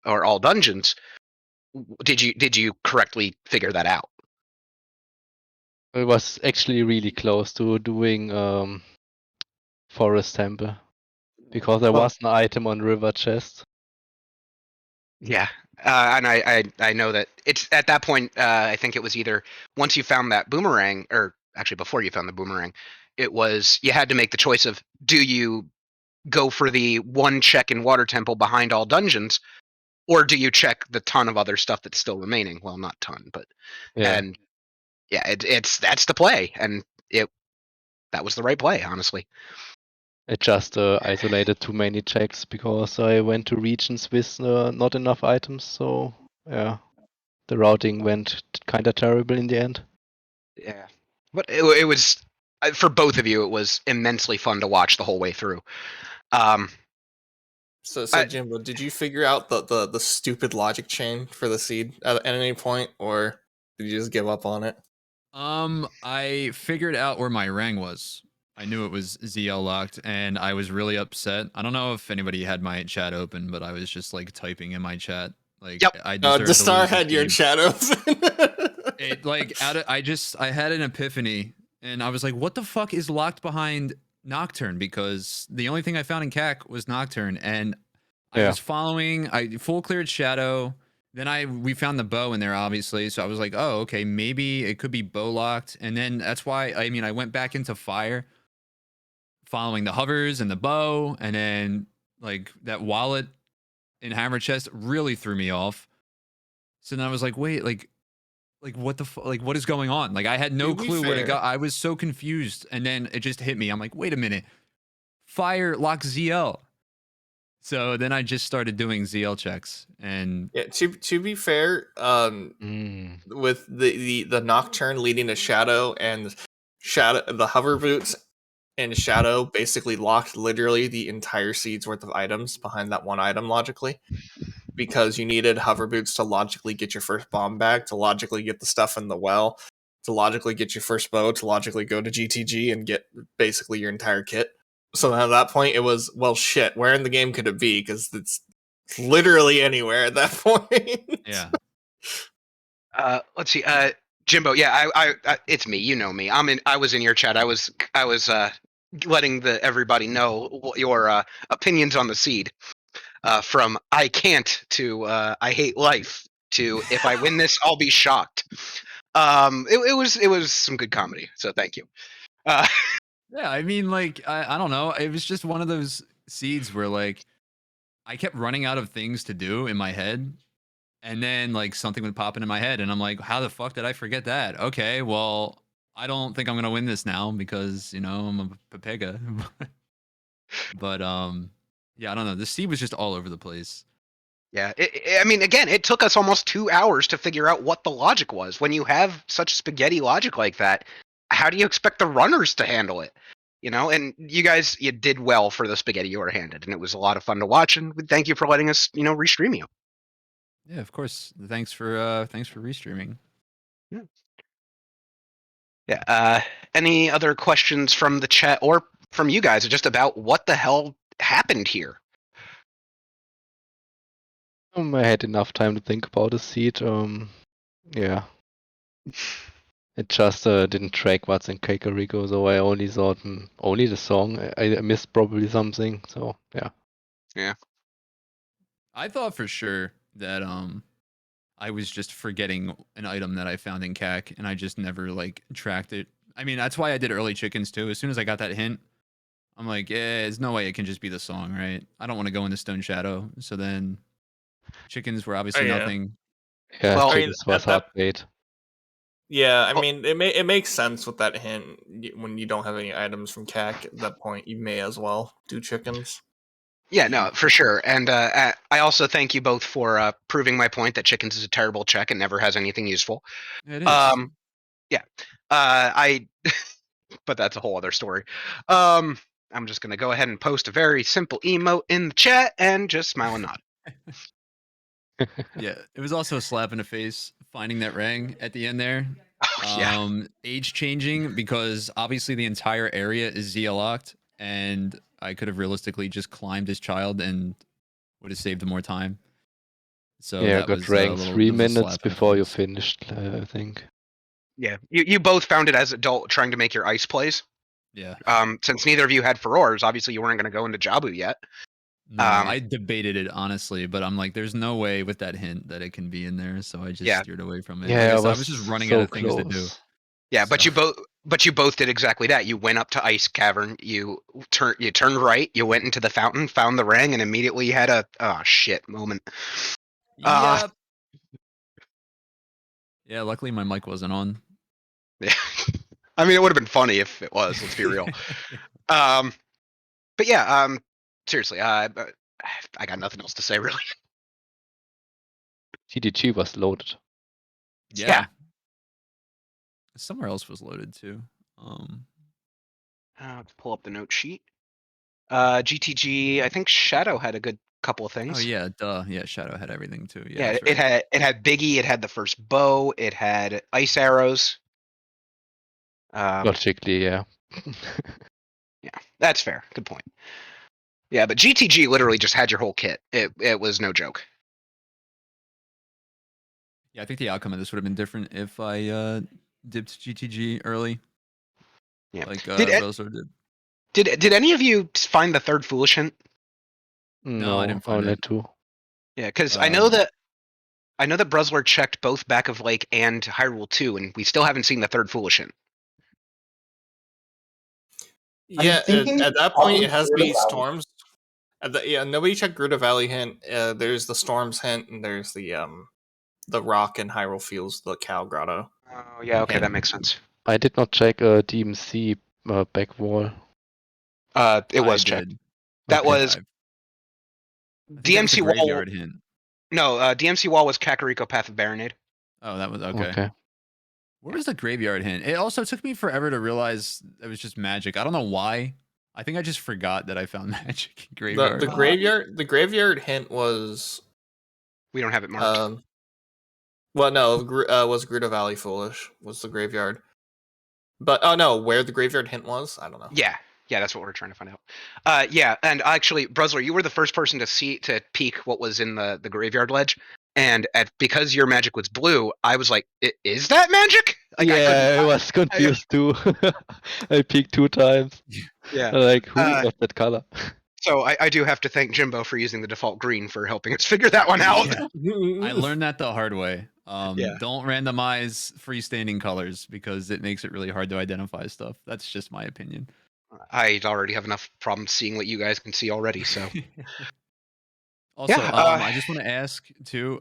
all dungeons. Did you correctly figure that out? It was actually really close to doing Forest Temple because there was an item on River Chest. Yeah, and I know that it's at that point. I think it was either once you found that boomerang, or actually before you found the boomerang, it was you had to make the choice of do you go for the one check in Water Temple behind all dungeons, or do you check the ton of other stuff that's still remaining? Well, not ton, but and yeah, it's that's the play, and that was the right play, honestly. It just isolated too many checks because I went to regions with not enough items, so yeah, the routing went kinda terrible in the end. Yeah, but it was for both of you. It was immensely fun to watch the whole way through. So Jimbo, did you figure out the stupid logic chain for the seed at any point, or did you just give up on it? I figured out where my rang was. I knew it was ZL locked, and I was really upset. I don't know if anybody had my chat open, but I was just like typing in my chat. Like, yep. I Dastar had your chat open. It like I had an epiphany, and I was like, "What the fuck is locked behind Nocturne, because the only thing I found in CAC was Nocturne, and I was following. I full cleared Shadow. Then we found the bow in there, obviously. So I was like, oh, okay, maybe it could be bow locked. And then that's why I went back into fire, following the hovers and the bow, and then like that wallet in hammer chest really threw me off. So then I was like, wait, like what the like what is going on? Like I had no clue where to go. I was so confused, and then it just hit me. I'm like, wait a minute, fire locks ZL. So then I just started doing ZL checks, and yeah. To be fair, with the Nocturne leading to Shadow and the hover boots and Shadow basically locked literally the entire seed's worth of items behind that one item logically, because you needed hover boots to logically get your first bomb bag, to logically get the stuff in the well, to logically get your first bow, to logically go to GTG and get basically your entire kit. So at that point, it was, well, shit, where in the game could it be? Because it's literally anywhere at that point. yeah. Let's see. Jimbo, yeah, I it's me. You know me. I was in your chat. I was letting everybody know your opinions on the seed. From I can't to I hate life to if I win this, I'll be shocked. It was some good comedy. So thank you. Yeah, I mean, like, I don't know. It was just one of those seeds where, like, I kept running out of things to do in my head. And then, like, something would pop into my head. And I'm like, how the fuck did I forget that? Okay, well, I don't think I'm going to win this now because, I'm a Pepega. But, yeah, I don't know. The seed was just all over the place. Yeah, I mean, again, it took us almost 2 hours to figure out what the logic was. When you have such spaghetti logic like that, how do you expect the runners to handle it? And you guys, you did well for the spaghetti you were handed, and it was a lot of fun to watch. And thank you for letting us, restream you. Yeah, of course. Thanks for restreaming. Yeah. Yeah. Any other questions from the chat or from you guys, just about what the hell happened here? I had enough time to think about the seed. Yeah. It just didn't track what's in Kakariko, so I only thought only the song. I missed probably something, so yeah. Yeah. I thought for sure that I was just forgetting an item that I found in CAC, and I just never like tracked it. I mean, that's why I did early chickens too. As soon as I got that hint, I'm like, yeah, there's no way it can just be the song, right? I don't want to go into Stone Shadow. So then chickens were obviously nothing. Yeah, Well, chickens was hard bait. Yeah, I mean, it makes sense with that hint. When you don't have any items from CAC at that point, you may as well do chickens. Yeah, no, for sure. And I also thank you both for proving my point that chickens is a terrible check and never has anything useful. It is. Yeah. But that's a whole other story. I'm just gonna go ahead and post a very simple emote in the chat and just smile and nod. Yeah, it was also a slap in the face finding that ring at the end there. Oh, yeah. Age changing, because obviously the entire area is ZL locked, and I could have realistically just climbed his child and would have saved more time. So yeah, that got was ranked 3 minutes slap in the before you face. finished, I think. Yeah, you both found it as adult trying to make your ice plays. Yeah. Since neither of you had furores, obviously you weren't going to go into Jabu yet. No, I debated it honestly, but I'm like, there's no way with that hint that it can be in there, so I just steered away from it. Yeah, Like I was just running out of things to do. Yeah, So. but you both did exactly that. You went up to Ice Cavern, you turned right, you went into the fountain, found the ring, and immediately you had a oh shit moment. Yep. Yeah, luckily my mic wasn't on. Yeah. I mean, it would have been funny if it was, let's be real. But yeah, seriously, I got nothing else to say really. TDG was loaded. Yeah. Somewhere else was loaded too. Let's pull up the note sheet. GTG, I think Shadow had a good couple of things. Oh yeah, duh. Yeah, Shadow had everything too. Yeah, right. it had Biggie, it had the first bow, it had ice arrows. Logically, yeah. Yeah, that's fair. Good point. Yeah, but GTG literally just had your whole kit. It was no joke. Yeah, I think the outcome of this would have been different if I dipped GTG early. Yeah, like BruZZler did. Did any of you find the third foolish hint? No, I didn't find only it. 2. Yeah, because I know that BruZZler checked both Back of Lake and Hyrule 2, and we still haven't seen the third foolish hint. Yeah, thinking at that point, probably it has to Gerudo be Valley. storms. Yeah, nobody checked Gerudo Valley hint. There's the storms hint, and there's the rock and Hyrule Fields, the cow grotto. Oh yeah, okay, hint. that makes sense. I did not check DMC back wall. It was I checked. did. That Okay. was I think that was the DMC wall. graveyard hint. No, DMC wall was Kakariko Path of Baronade. Oh, that was okay. Okay. Where was the graveyard hint? It also took me forever to realize it was just magic. I don't know why. I think I just forgot that I found magic in graveyard. The graveyard hint was We don't have it marked. well, no, was Gerudo Valley foolish? Was the graveyard? But oh no, where the graveyard hint was, I don't know. Yeah, that's what we're trying to find out. Yeah, and actually, BruZZler, you were the first person to peek what was in the graveyard ledge, and because your magic was blue, I was like, "Is that magic?" Like, I was confused too. I peeked 2 times. Yeah. Like, who was that color? So I do have to thank Jimbo for using the default green for helping us figure that one out. Yeah. I learned that the hard way. Yeah. Don't randomize freestanding colors because it makes it really hard to identify stuff. That's just my opinion. I already have enough problems seeing what you guys can see already, so. Also, Yeah, I just want to ask too,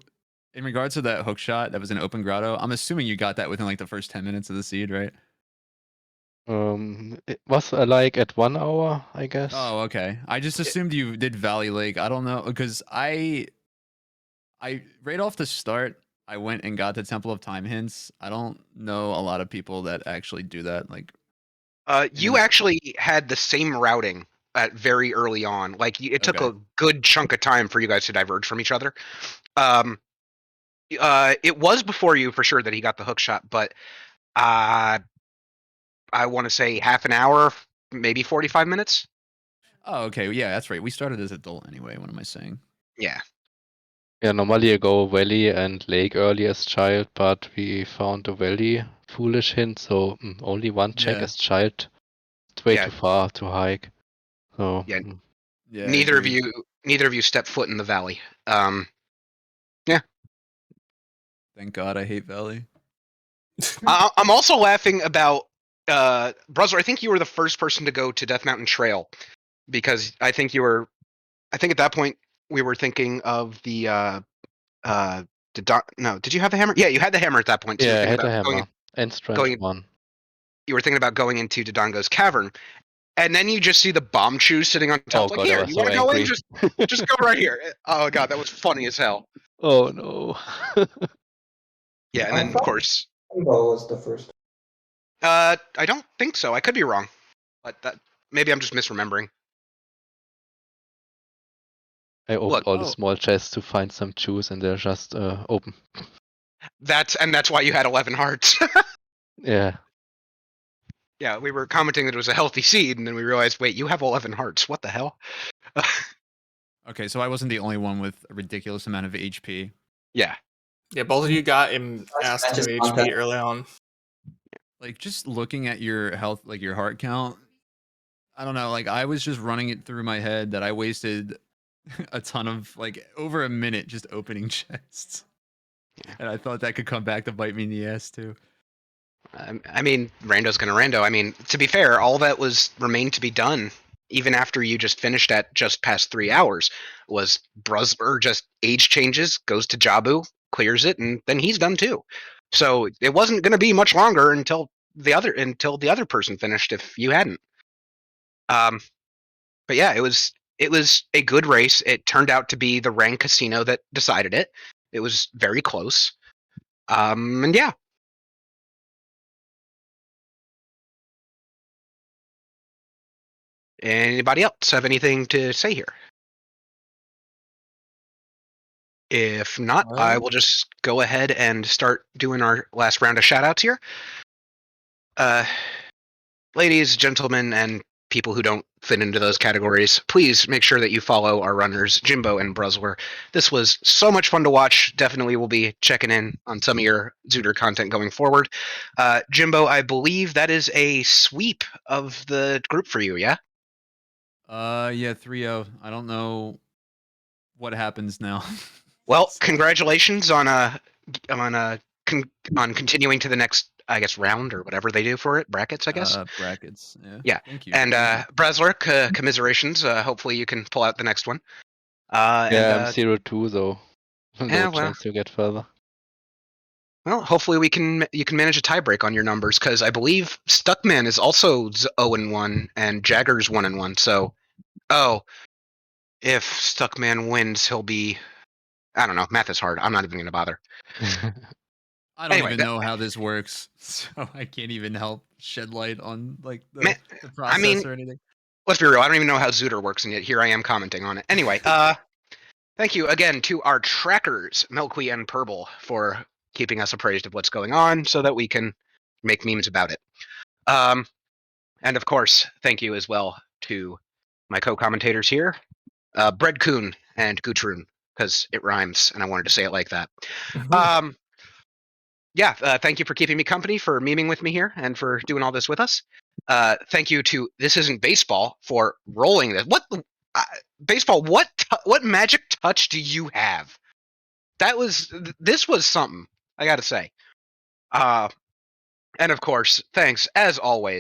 in regards to that hook shot that was in open grotto, I'm assuming you got that within like the first 10 minutes of the seed, right? It was like at 1 hour, I guess. Oh, okay. I just assumed you did Valley Lake. I don't know, because I right off the start, I went and got the Temple of Time hints. I don't know a lot of people that actually do that. Like, you actually had the same routing at very early on. Like, it took a good chunk of time for you guys to diverge from each other. It was before you for sure that he got the hook shot, but I want to say half an hour, maybe 45 minutes. Oh, okay. Yeah, that's right. We started as adult anyway. What am I saying? Yeah. Yeah, normally I go Valley and Lake early as child, but we found a Valley foolish hint, so only 1 check Yeah. as child. It's way Yeah. too far to hike. So Yeah. Yeah. Neither of you step foot in the valley. Yeah. Thank God I hate Valley. I'm also laughing about BruZZler. I think you were the first person to go to Death Mountain Trail because I think at that point we were thinking of the did you have the hammer? Yeah, you had the hammer at that point. So yeah, I you were had thinking a about hammer and strength going 1. You were thinking about going into Dodongo's cavern, and then you just see the bomb shoes sitting on top. Oh Like, god, I here, was you so want to go in? angry. Just go right here. Oh god, that was funny as hell. Oh no. Yeah, and then of course, Rainbow was the first. I don't think so. I could be wrong, but maybe I'm just misremembering. I opened Look, all the small chests to find some juice, and they're just open. that's why you had 11 hearts. Yeah. Yeah, we were commenting that it was a healthy seed, and then we realized, wait, you have 11 hearts. What the hell? Okay, so I wasn't the only one with a ridiculous amount of HP. Yeah. Yeah, both of you got him asked to HP early on. Like, just looking at your health, like your heart count, I don't know. Like, I was just running it through my head that I wasted a ton of, like, over a minute just opening chests. Yeah. And I thought that could come back to bite me in the ass, too. I mean, rando's gonna rando. I mean, to be fair, all that remained to be done, even after you just finished at just past 3 hours, was BruZZler just age changes, goes to Jabu, clears it, and then he's done too. So it wasn't gonna be much longer until the other person finished if you hadn't. But yeah, it was a good race. It turned out to be the Rang Casino that decided it. It was very close. And yeah. Anybody else have anything to say here? If not, I will just go ahead and start doing our last round of shoutouts here. Ladies, gentlemen, and people who don't fit into those categories, please make sure that you follow our runners, Jimbo and BruZZler. This was so much fun to watch. Definitely will be checking in on some of your Zooter content going forward. Jimbo, I believe that is a sweep of the group for you, yeah? Yeah, 3-0. I don't know what happens now. Well, congratulations on continuing to the next, I guess, round or whatever they do for it. Brackets, I guess. Brackets. Yeah. Yeah. Thank you. And Thank you. BruZZler, commiserations. Hopefully you can pull out the next one. Yeah, I'm 0-2 though. No well, chance to get further. Well, hopefully you can manage a tiebreak on your numbers, because I believe Stuckman is also 0-1 and Jagger's 1-1. So, if Stuckman wins, he'll be. I don't know. Math is hard. I'm not even going to bother. I don't even know how this works, so I can't even help shed light on like the process or anything. Let's be real. I don't even know how Zooter works, and yet here I am commenting on it. Anyway, thank you again to our trackers, Milkweed and Purple, for keeping us appraised of what's going on, so that we can make memes about it. And of course, thank you as well to my co-commentators here, Bread-kun and Gutrune, because it rhymes, and I wanted to say it like that. Thank you for keeping me company, for memeing with me here, and for doing all this with us. Thank you to This Isn't Baseball for rolling this. Baseball? What magic touch do you have? This was something, I gotta say. And of course, thanks as always